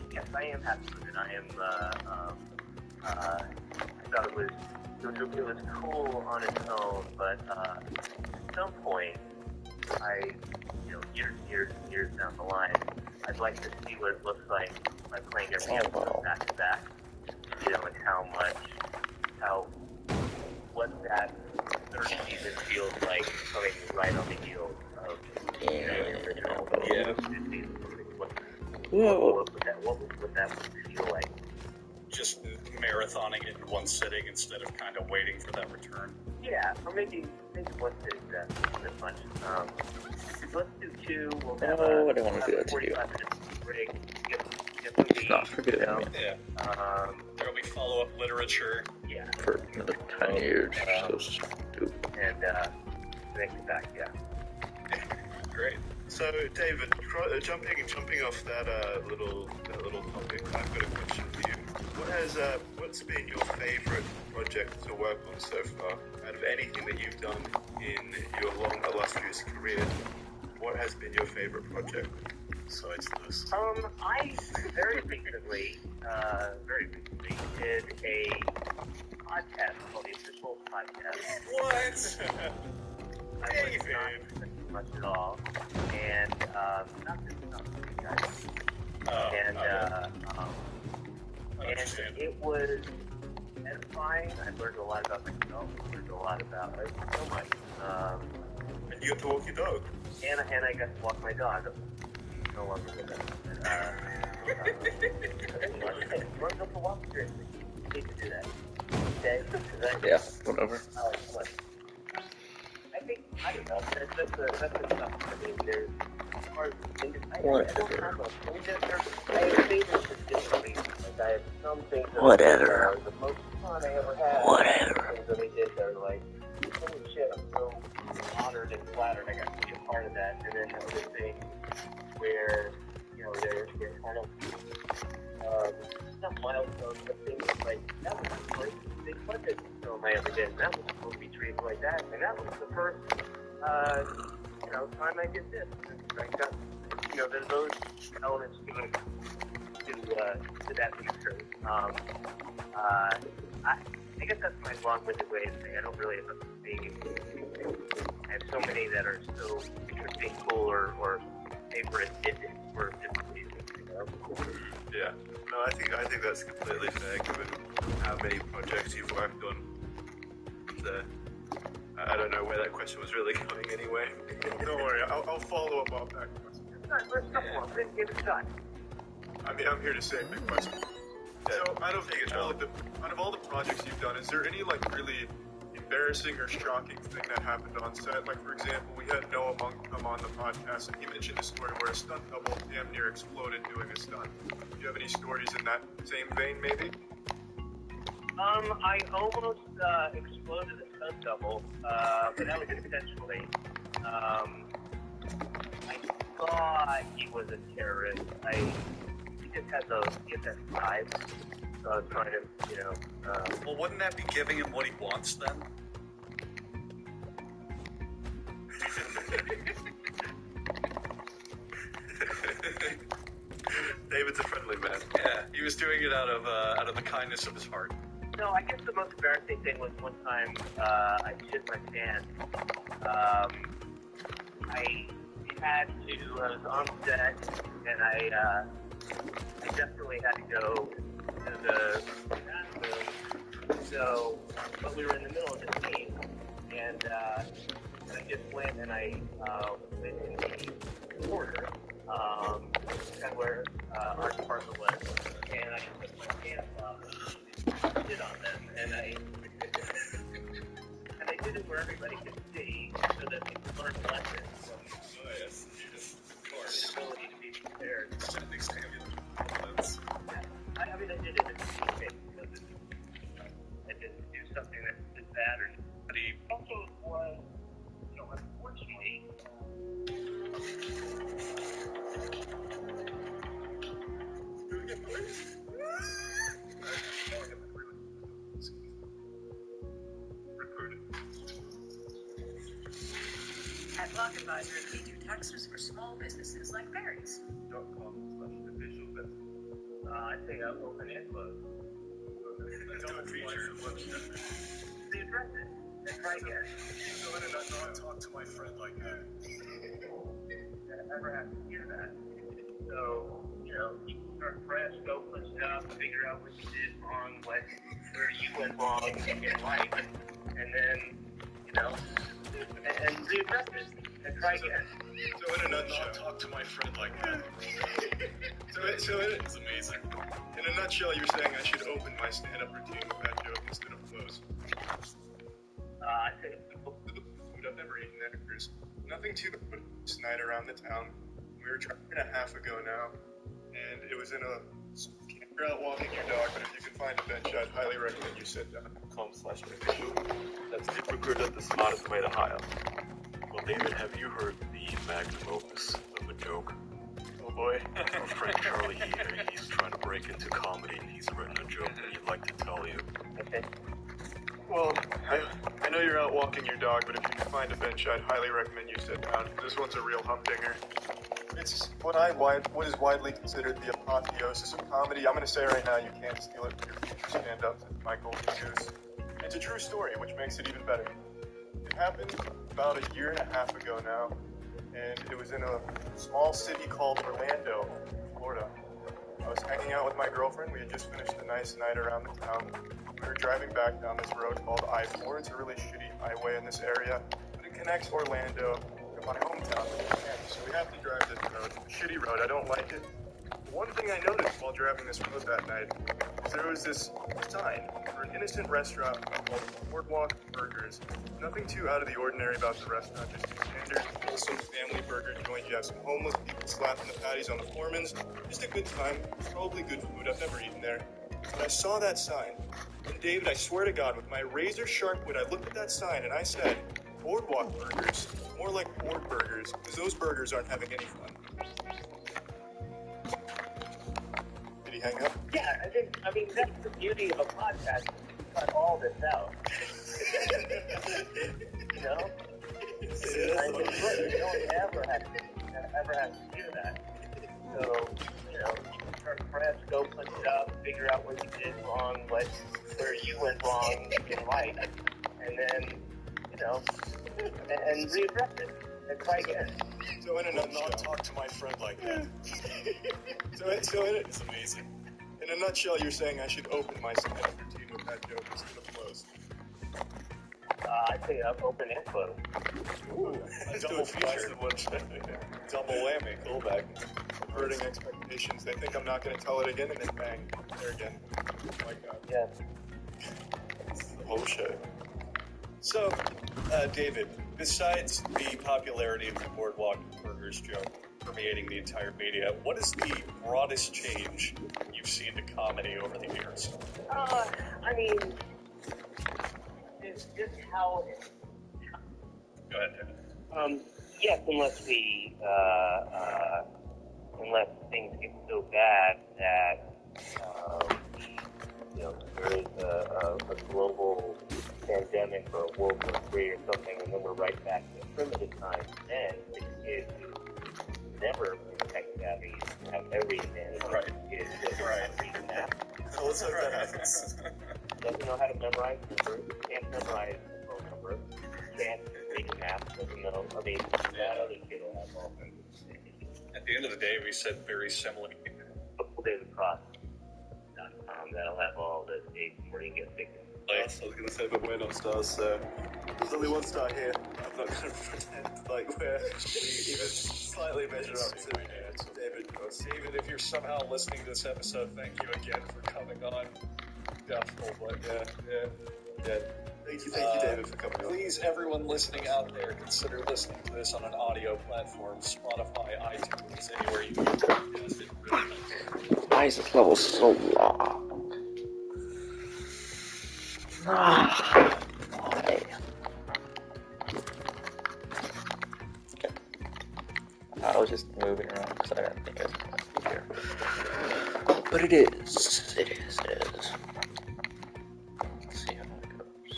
am happy with it. I thought it was cool on its own, but at some point, years down the line, I'd like to see what it looks like by playing every episode back to back. And what that third season feels like coming right on the heels of the original. Yeah. What would that feel like? Just marathoning it in one sitting instead of kind of waiting for that return. Yeah, or maybe one sitting this much. Let's do two. We'll have I don't want to do that to you. 45 minutes break. It's not forgiving me. Yeah. There'll be follow-up literature. Yeah. For another 10 years. So stupid. And make it back, yeah. Great. So, David, jumping off that little topic, I've got a question for you. What's been your favourite project to work on so far? Out of anything that you've done in your long, illustrious career, what has been your favourite project besides this? I very recently did a podcast called the Official Podcast. What? I was not much at all, and not this guys. And it was edifying. I learned a lot about myself. I learned a lot about so much. And you got to walk your dog. And I got to walk my dog. No longer with us. You want to go for a walk? Seriously, you need to do that. Okay? Yeah, whatever. I don't know. That's the stuff. I mean, there's hard things. I have favorites that differently. Like, I have some things that are the most fun I ever had. Things that we did that are like, holy shit, I'm so honored and flattered I got to be a part of that. And then other things where, they're kind of, not milestones, but things like, that was the first big budget film I ever did. That was supposed to be treated like that. And that was the first, time I did this. And I got, there's those elements to that future. I guess that's my long-winded way of saying I don't really have a thing. I have so many that are so interesting, cool, or favorite for different reasons, Yeah. No, I think that's completely fair given how many projects you've worked on. I don't know where that question was really going anyway. Don't worry, I'll follow up on that question. Let's give it a shot. I mean, I'm here to say big question. So, out of all the projects you've done, is there any really embarrassing or shocking thing that happened on set? Like, for example, we had Noah Monk come on the podcast, and he mentioned a story where a stunt double damn near exploded doing a stunt. Do you have any stories in that same vein, maybe? I almost exploded a stunt double, but that was intentionally. I thought he was a terrorist. He just had that vibe. So I was trying to, Well, wouldn't that be giving him what he wants then? David's a friendly man. Yeah, he was doing it out of the kindness of his heart. No, I guess the most embarrassing thing was one time I shit my pants. I was on set, and I definitely had to go to the bathroom. So, but we were in the middle of the scene, and I just went and I went in the corner, kind of where our department was, and I took my pants off and did on them, and I did it where everybody could see, so that they could learn a lesson from of course, the ability to be prepared. I did it in the Block Advisor and P2 taxes for small businesses like Barry's. .com/official best. I think I'll open and close. Double feature. The address it. And try again. So I did not talk to my friend like that. I never have to hear that. So, you know, you can start fresh, go push it up, figure out what you did wrong, where you went wrong in life, and then, you know, and readdress it and try again. So in a nutshell, Not talk to my friend like that. it's amazing. In a nutshell, you're saying I should open my stand-up routine with that joke instead of close. I think Food I've never eaten there. There's nothing too good this night around the town. We were driving a half ago now, and it was in a. You're out walking your dog, but if you can find a bench, I'd highly recommend you sit down. .com/official. That's ZipRecruiter, the smartest way to hire. Well, David, have you heard the magnum opus of a joke? Oh boy. Our friend Charlie here, he's trying to break into comedy, and he's written a joke that he'd like to tell you. Okay. Well, I know you're out walking your dog, but if you can find a bench, I'd highly recommend you sit down. This one's a real humdinger. It's what is widely considered the apotheosis of comedy. I'm going to say right now, you can't steal it from your future stand-ups, Michael Jesus. It's a true story, which makes it even better. It happened about a year and a half ago now, and it was in a small city called Orlando, Florida. I was hanging out with my girlfriend. We had just finished a nice night around the town. We were driving back down this road called I-4. It's a really shitty highway in this area, but it connects Orlando to my hometown. So we have to drive this road. It's a shitty road. I don't like it. One thing I noticed while driving this road that night is there was this sign for an innocent restaurant called Boardwalk Burgers. Nothing too out of the ordinary about the restaurant, just a standard, wholesome family burger joint. You have some homeless people slapping the patties on the Foreman's. Just a good time. Probably good food. I've never eaten there. But I saw that sign. And David, I swear to God, with my razor sharp wit, I looked at that sign and I said, Boardwalk Burgers. More like board burgers, because those burgers aren't having any fun. Did he hang up? Yeah, I mean, that's the beauty of a podcast. You cut all this out. You know? I mean, you don't ever have to do that. So, you know, you can start fresh, go push it up, figure out what you did wrong, where you went wrong in life, and then, you know, and readdress it and try again. So in a nutshell, Not talk to my friend like that. it's amazing. In a nutshell, you're saying I should open my stand-up routine with that joke instead of close. I think I'll open and close. Ooh, let's do a feature. Double whammy, callback. Averting expectations. They think I'm not going to tell it again, and then bang, there again. Like that. Yeah. It's the whole show. So, David, besides the popularity of the Boardwalk Burgers joke permeating the entire media, what is the broadest change you've seen to comedy over the years? I mean, it's just how. Go ahead, David. Yes, unless things get so bad that you know there is a global pandemic or a World War III or something, and then we're right back to primitive times. Then the kids who never been tech savvy have every advantage. Right. Kids that Right. read a map. Let's hope that happens. Doesn't know how to memorize numbers. Can't memorize a phone number. Can't read a map. Doesn't know. I mean, that other kid will have all kinds of things. At the end of the day, we said very similar. DavidCross.com. That'll have all the dates where you can get tickets. I was going to say, but we're not stars, so there's only one star here. I'm not going to pretend like we're even slightly measure up to David. David, if you're somehow listening to this episode, thank you again for coming on. Doubtful, but yeah. Thank you, David, for coming on. Please, everyone listening out there, consider listening to this on an audio platform, Spotify, iTunes, anywhere you get podcast. It really helps. Why is this level so long? Why? Okay. I was just moving around because I didn't think it was going to be here. But it is. It is. Let's see how it goes.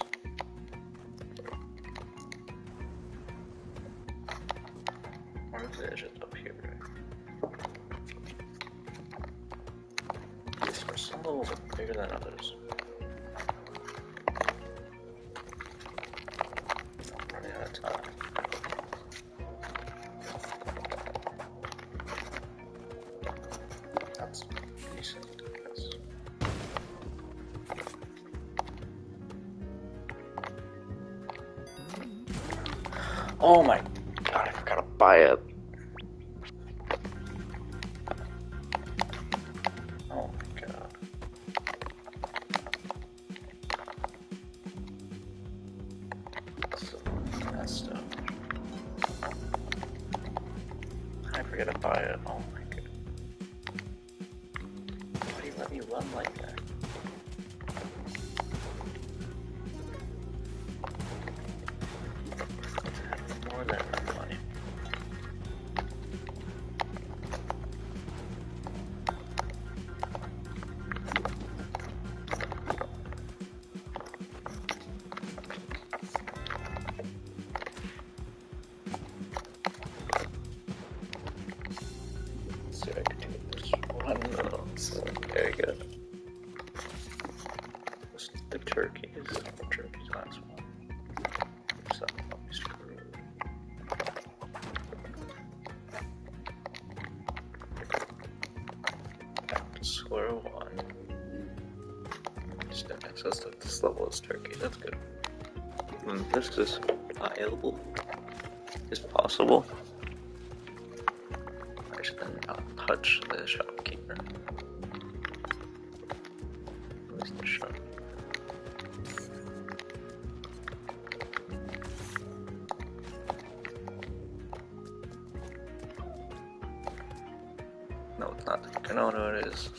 they're just up here. Some levels are bigger than others. I'm running out of time. That's decent, I guess. Oh my god, I forgot to buy it. Oh my god. So messed up. I forget to buy it. Oh my god. Why do you let me run like that? More than enough money. Let's see if I can do this one. No, so very good. The turkeys. The turkeys last one. So I'll be screwed. Back to square one. Just have access to this level is turkey. That's good. This is viable. Is possible. I should then not touch the shopkeeper. At least the shop. No, it's not. I know what it is.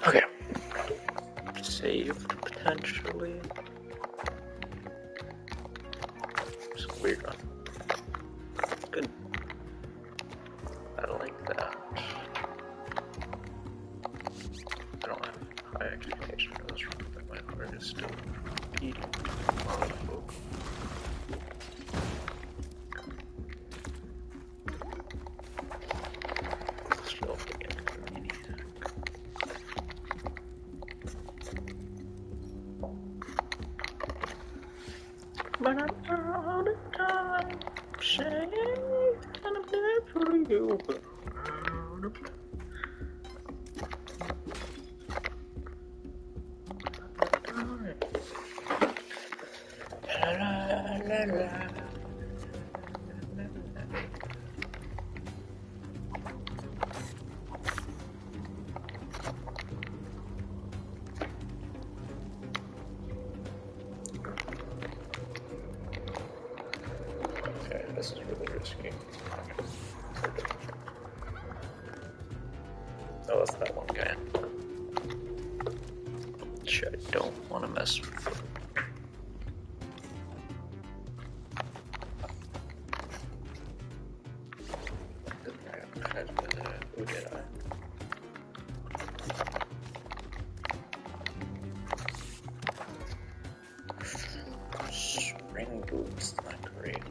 Okay. Saved, potentially. It's a weird one. Good. I like that. I don't have high expectations for this run, but my heart is still beating. Still beginning to maniac. But I'm all the time saying that I'm there for you, but I'm out of place. La la la la. Okay, this is really risky. Oh, that's that one guy. Which I don't want to mess with. Who did I? Spring boots, not great.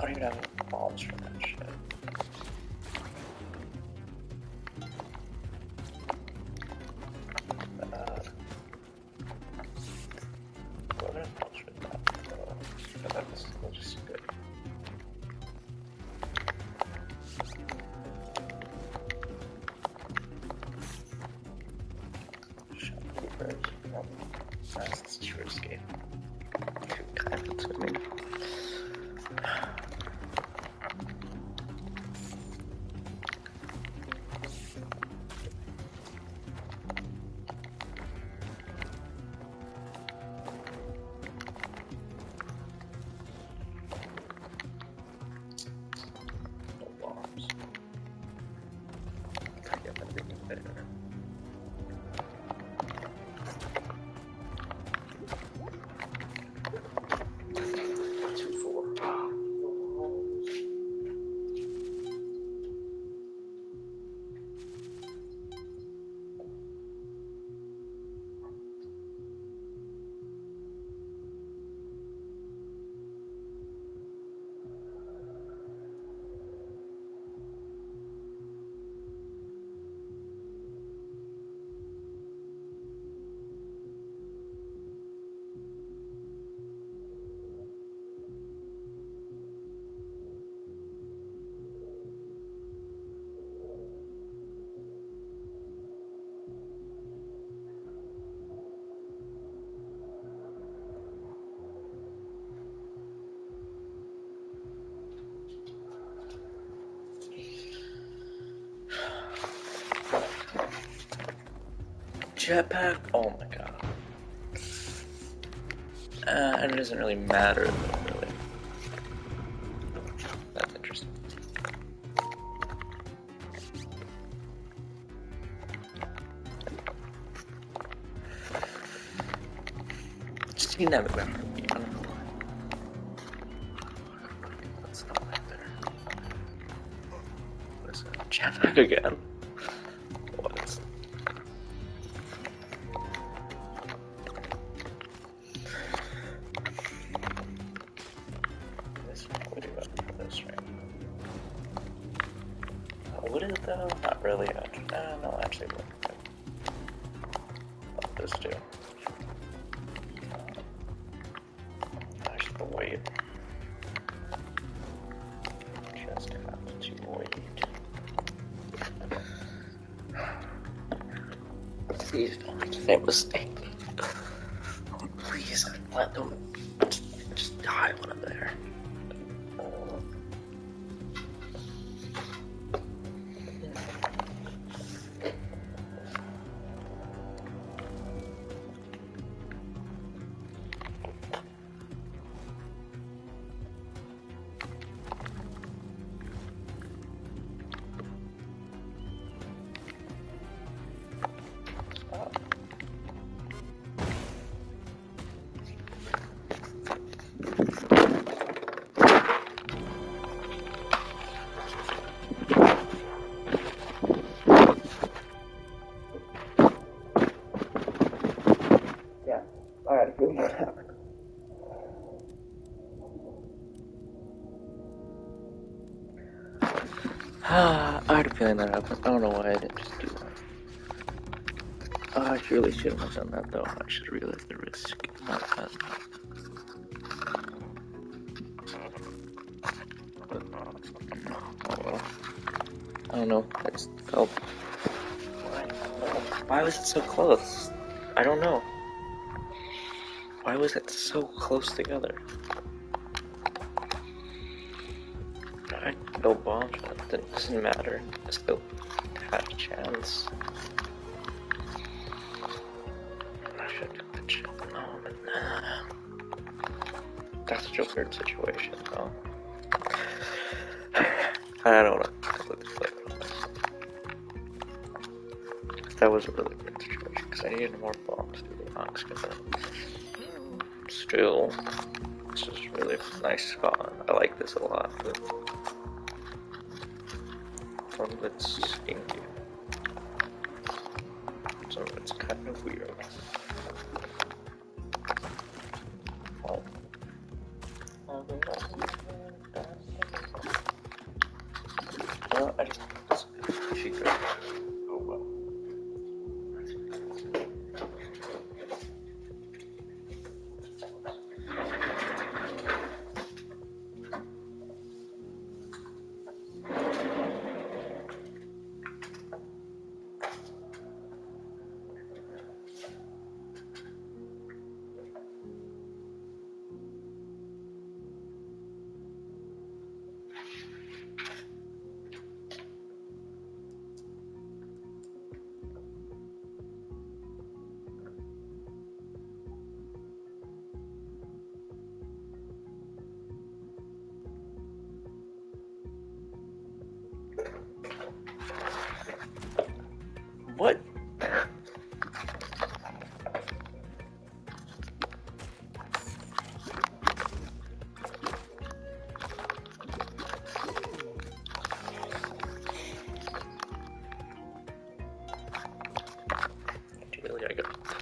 don't even have bombs for that shit. What are bombs for that? That's just good. Shopkeepers. Nope. That's the true escape. Kind of swimming. No bombs. I get them getting better. Jetpack? Oh my god. It doesn't really matter, though, really. That's interesting. Just seen that movie. I don't know why. That's not right there. What is that? Jetpack again? What? Would it though? Not really. No, actually, it wouldn't. Love this too. Actually, the weight. Just have to wait. Please don't make the same mistake. Oh, please, let them just die when I'm there. I had a feeling that happened. I don't know why I didn't just do that. I really shouldn't have done that though. I should have realized the risk. Not that. But, oh well. I don't know. I just felt. Why was it so close? I don't know. Why was it so close together? I had no bombs, but it doesn't matter. I still had a chance. I should do the chip. No, but that's such a weird situation, though. I don't know. That was a really weird situation because I needed more bombs to do the knocks. Still, this is really a nice spot. I like this a lot. Some of it's stinky. Some of it's kind of weird. Oh.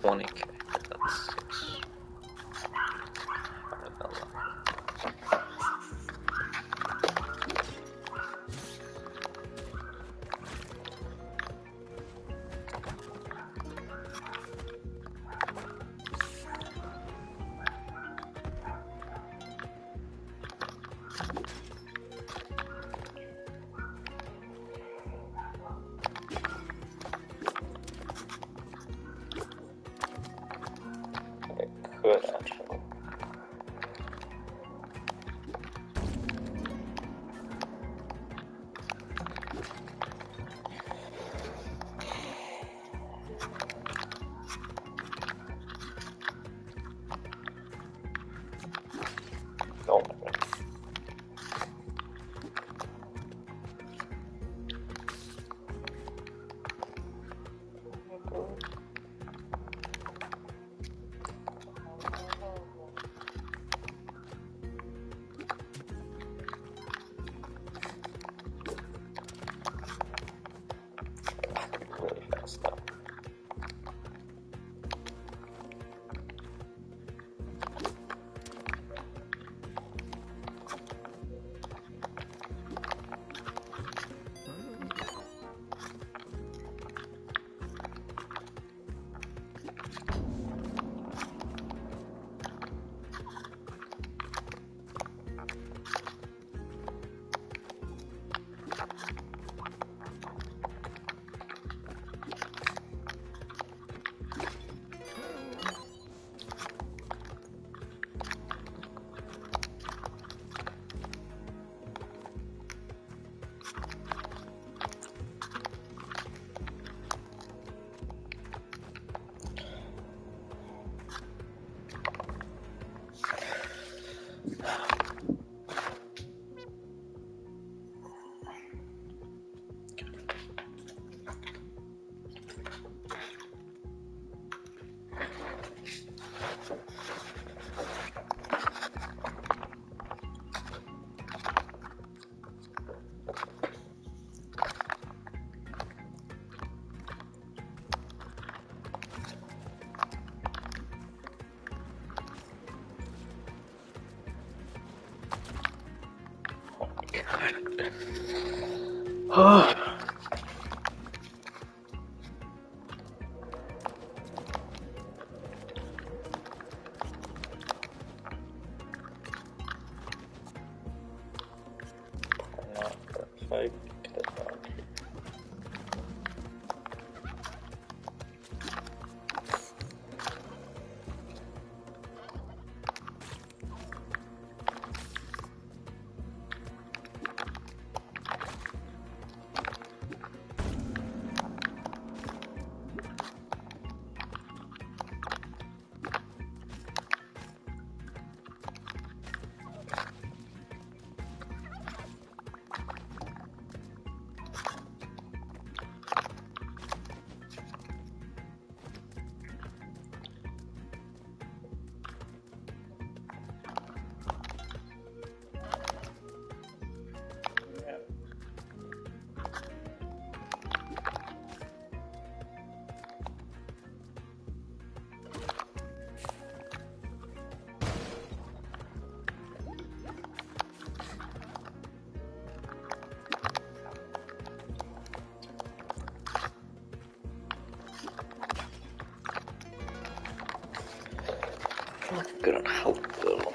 20k. That's 6. Could actually. Oh my god. Really fast though. Oh. Not perfect. Not good on health though.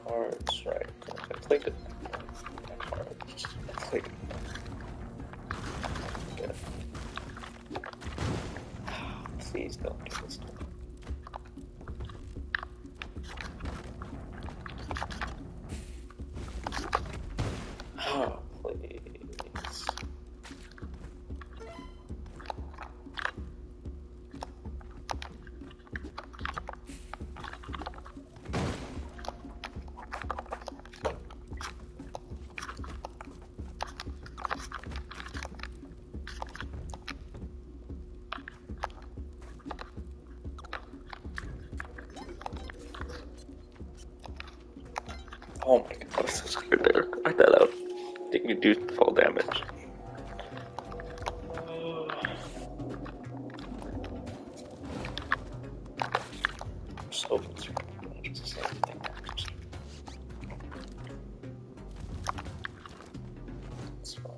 Cards, right. I played it. Cards. I played it. Get it. Please don't do this. Oh, please. Oh my god, I was so scared there. I got that out. Didn't you do fall damage. Just open screen. It's the same thing. It's fine.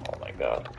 Oh my god.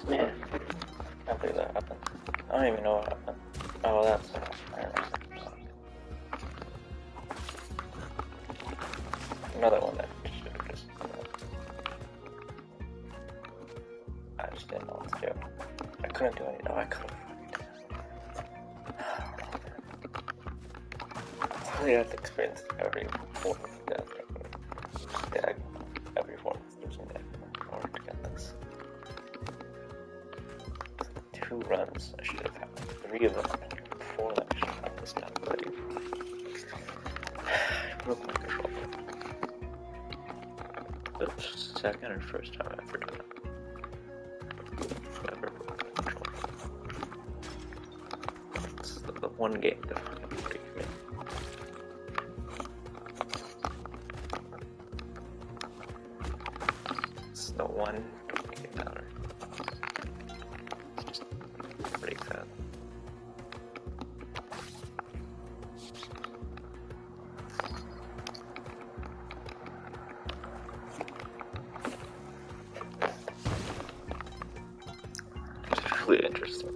Man, I can't believe that happened. I don't even know what happened. Oh, that's I don't know. Another one that should have just. I just didn't know what to do. I couldn't do anything. No, I could have. You have to experience every form of death. Yeah, every form of losing death in order to get this. 2 runs I should have had. 3 of them. 4 that I should have had this time. But I broke my controller. The second or first time I ever done it. Ever broke my controller. It's the one game that fucking freaked me. It's the one game matter. It's just pretty sad. It's really interesting.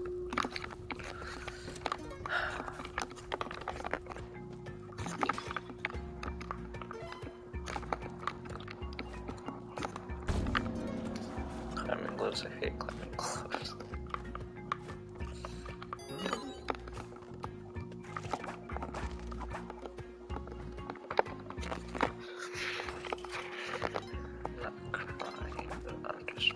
Climbing gloves, I hate climbing gloves. I'm not crying, but I'm just.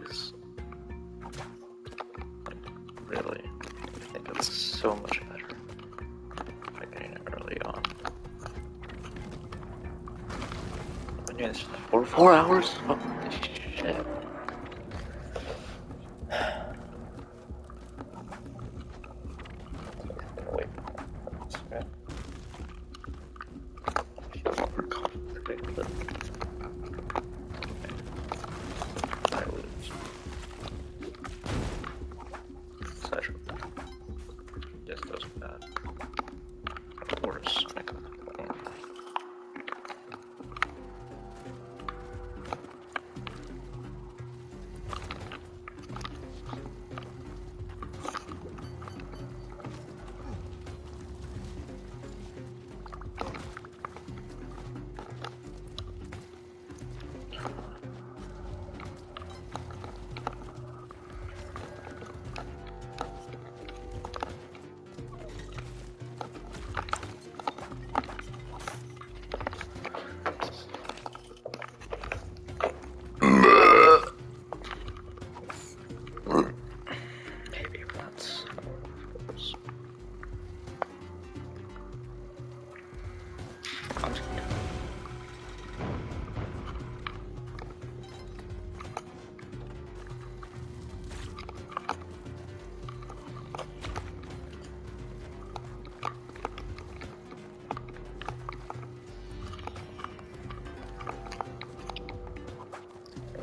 is like, really, I think it's so much better by getting it early on. I've been doing this for 4 hours? Holy shit.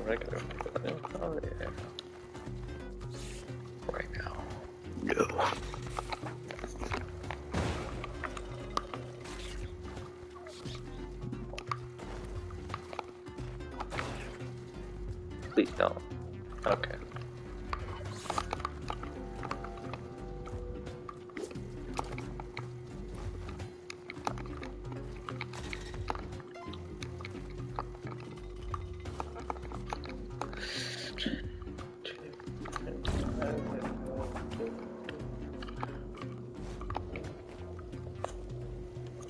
Regular people. Oh yeah. Right now. No. Please don't. Okay.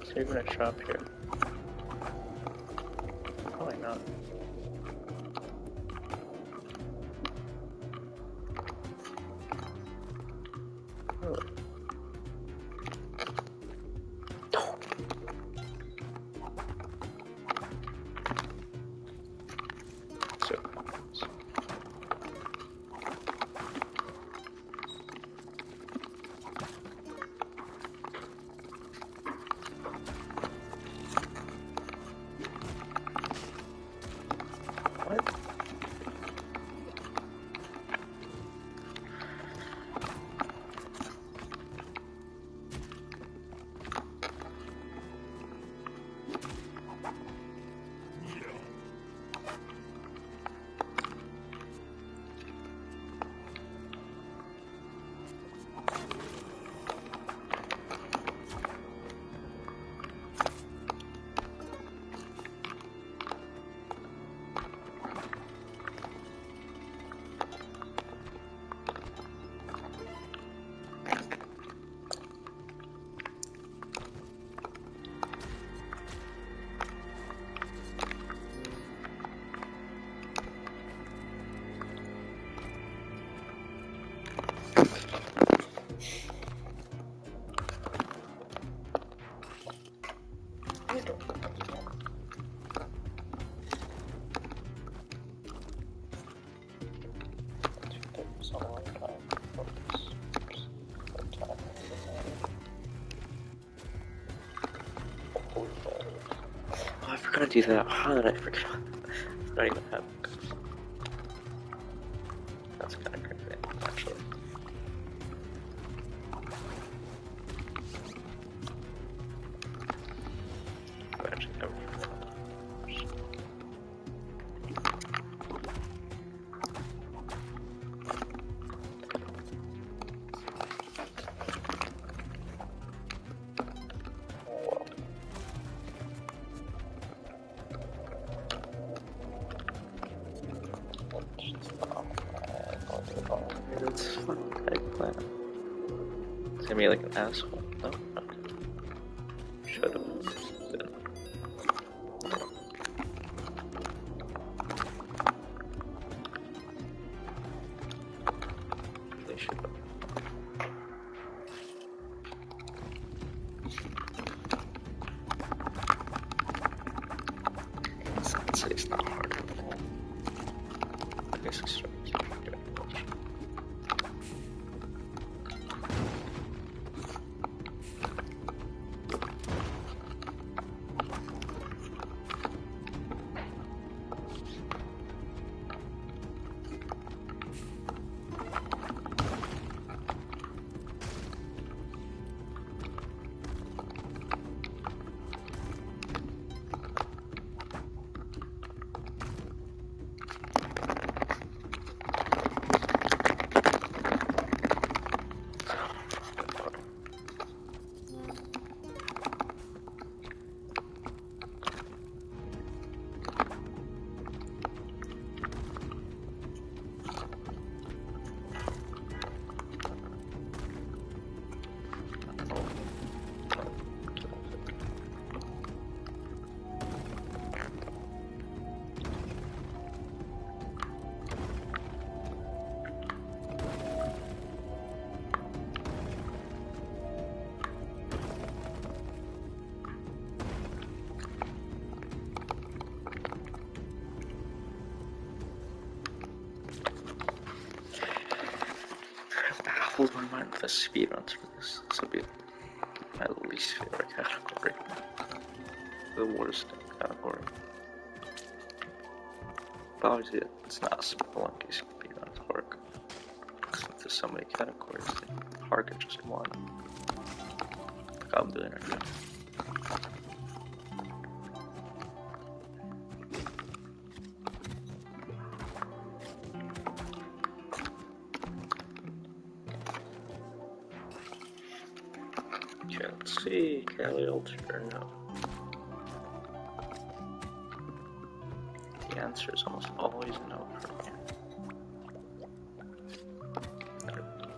So you're gonna shop here? Probably not. Really? So. What? Oh, I forgot to do that. How did I forget? It's not even happening. That's kind of crazy, actually. I actually have it's fun. Eggplant. It's gonna be like an asshole. No? Okay. Should have. I'd say it's not hard at all. Basic strength. Hold my mind with the speedruns for this. This will be my least favorite category. The worst category. But obviously it's not a Spelunky speedruns work. Since there's so many categories, it's hard to just one. Like I'm doing right now. Let's see, Cali Alter, no. The answer is almost always no for me.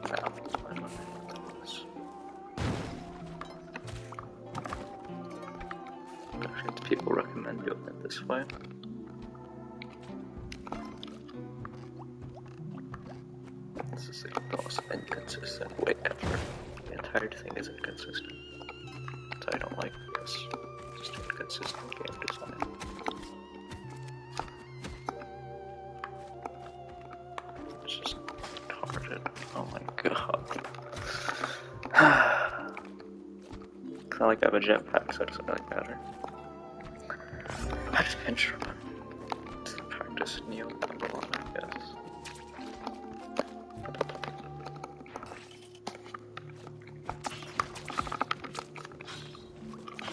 Baffles my mind. Actually, people recommend doing it this way. This is the most inconsistent way ever. The entire thing is inconsistent. So I don't like this. Just inconsistent game design. It's just retarded. Oh my god. It's not like I have a jetpack, so it doesn't really matter. I just pinch run. It's the practice Neo number one, I guess.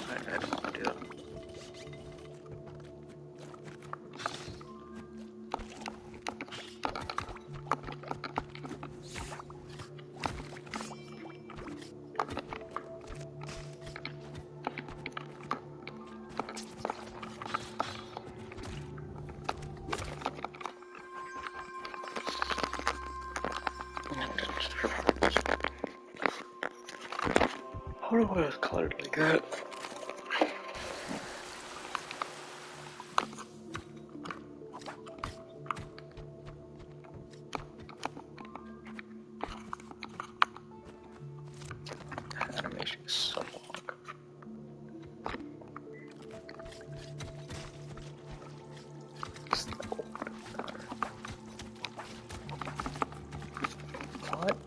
I don't want to do that. How do I colored like that? Animation is so long. What?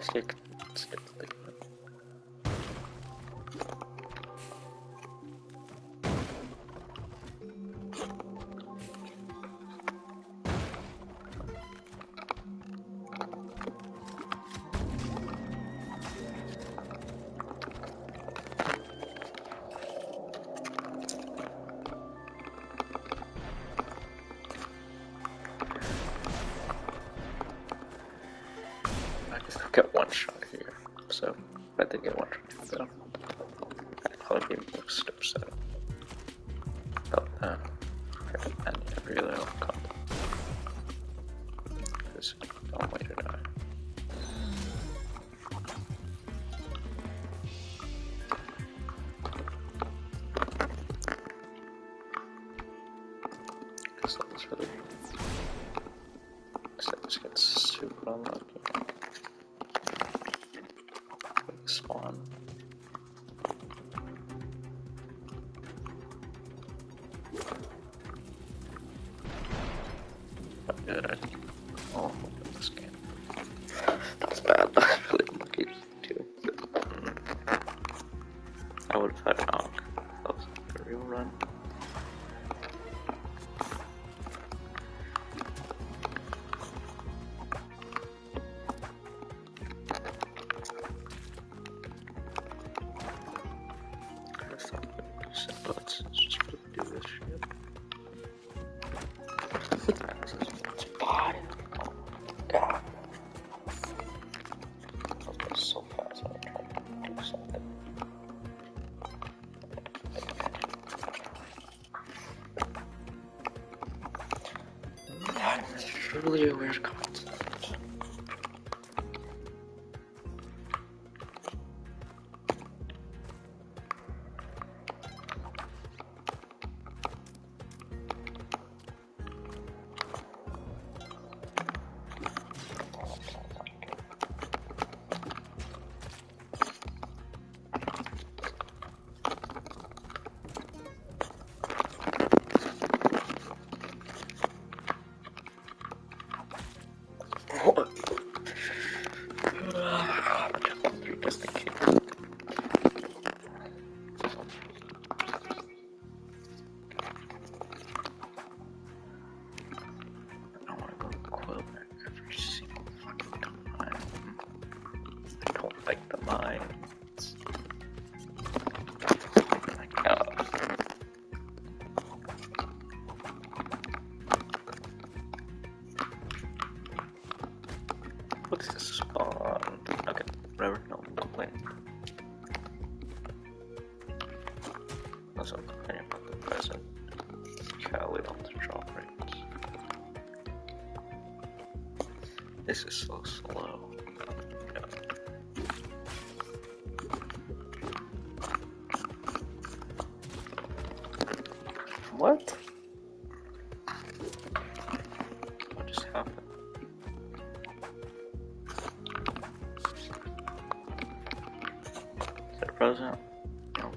Stick to the I can still get one shot here, so if I did get one shot though, I'd probably be more upset about that. And I really don't come. Because I'm way to die. Guess that was really set Just get super unlucky. Quick spawn. Not good at awful at this game. That's bad. That's really unlucky too. I would have had a knock. That was a real run. Let's just do this shit. It's fine. Oh god. I was going so fast when I tried to do something. That is truly a weird concept. What? Just in case. I want to go to Quebec every single fucking time. I don't like the mines. What's this spawn? Okay, whatever, no complaint. Also, complaining about the present. Cali on the drop rates. This is so slow. Yeah. What? What just happened? Is that a present? No.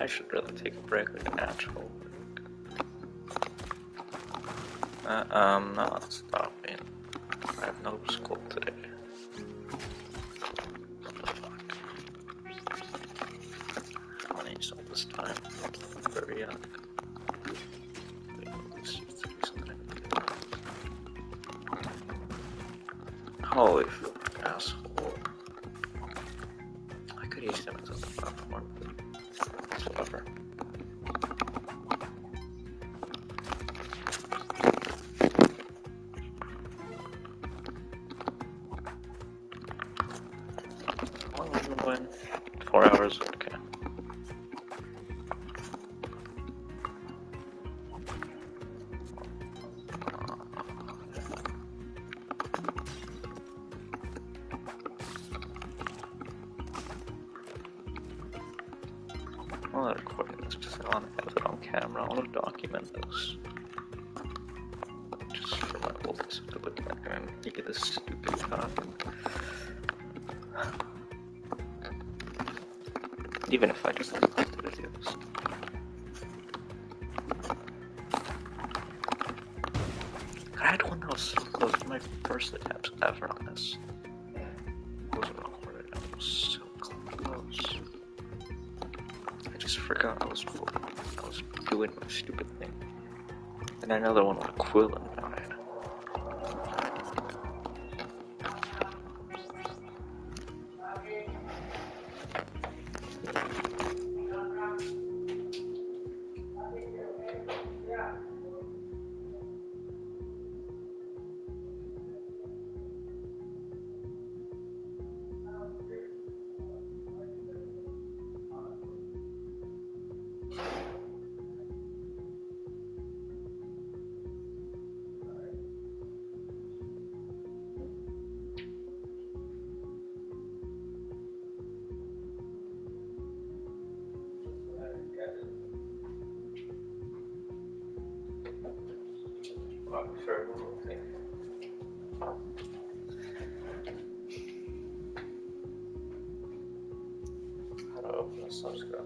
I should really take a break like an actual. I'm not stopping. I have no school today. I'll need all this time. Very young. Holy fuck, asshole. I could use them as a platform. Whatever. How long have we been playing? 4 hours? Okay. I'm not recording this because I want to have it on camera. I want to document this. Just for my old disability. Like, I'm making this stupid time. Even if I just post the videos. I had one that was so close to my first attempts ever on this. It was recorded. It was so close. I just forgot I was doing my stupid thing. And another one with Quill and died. How to open a subscribe.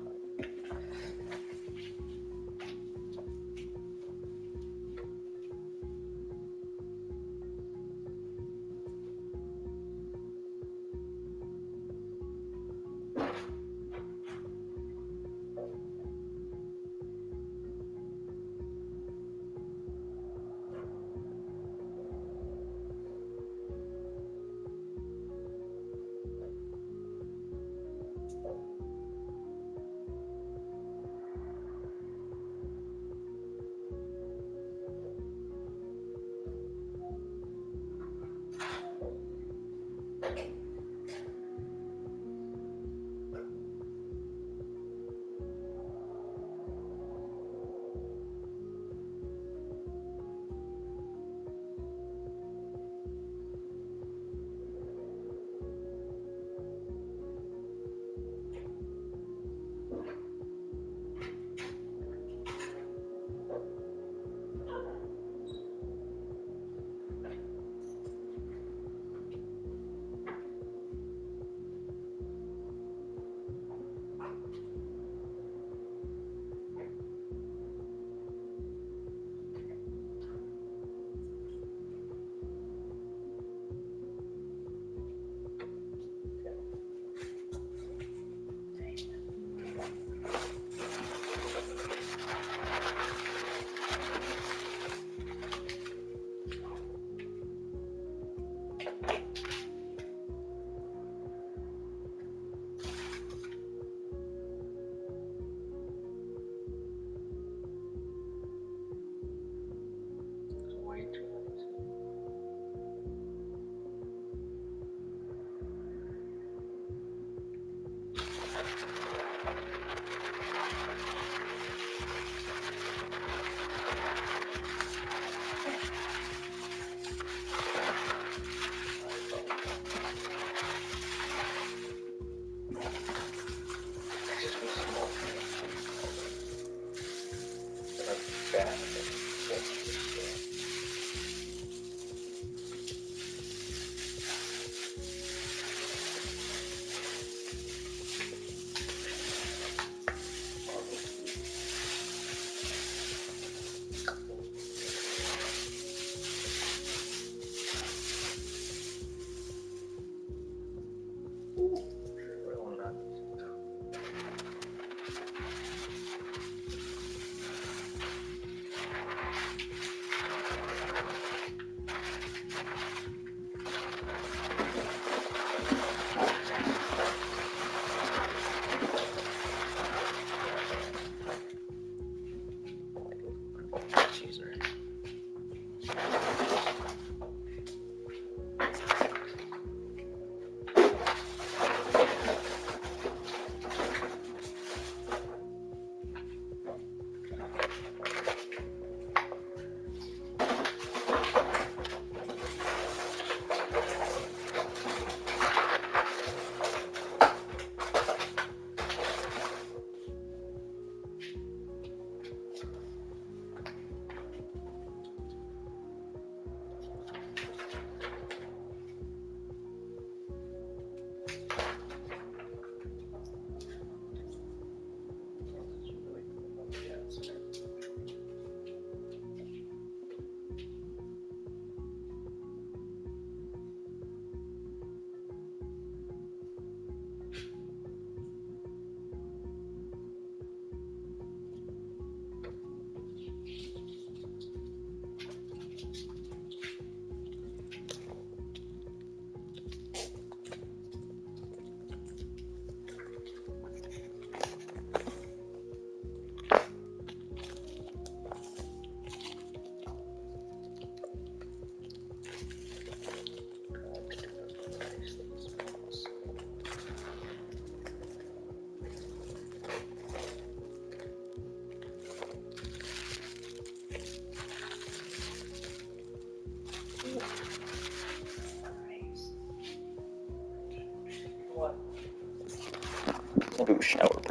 shower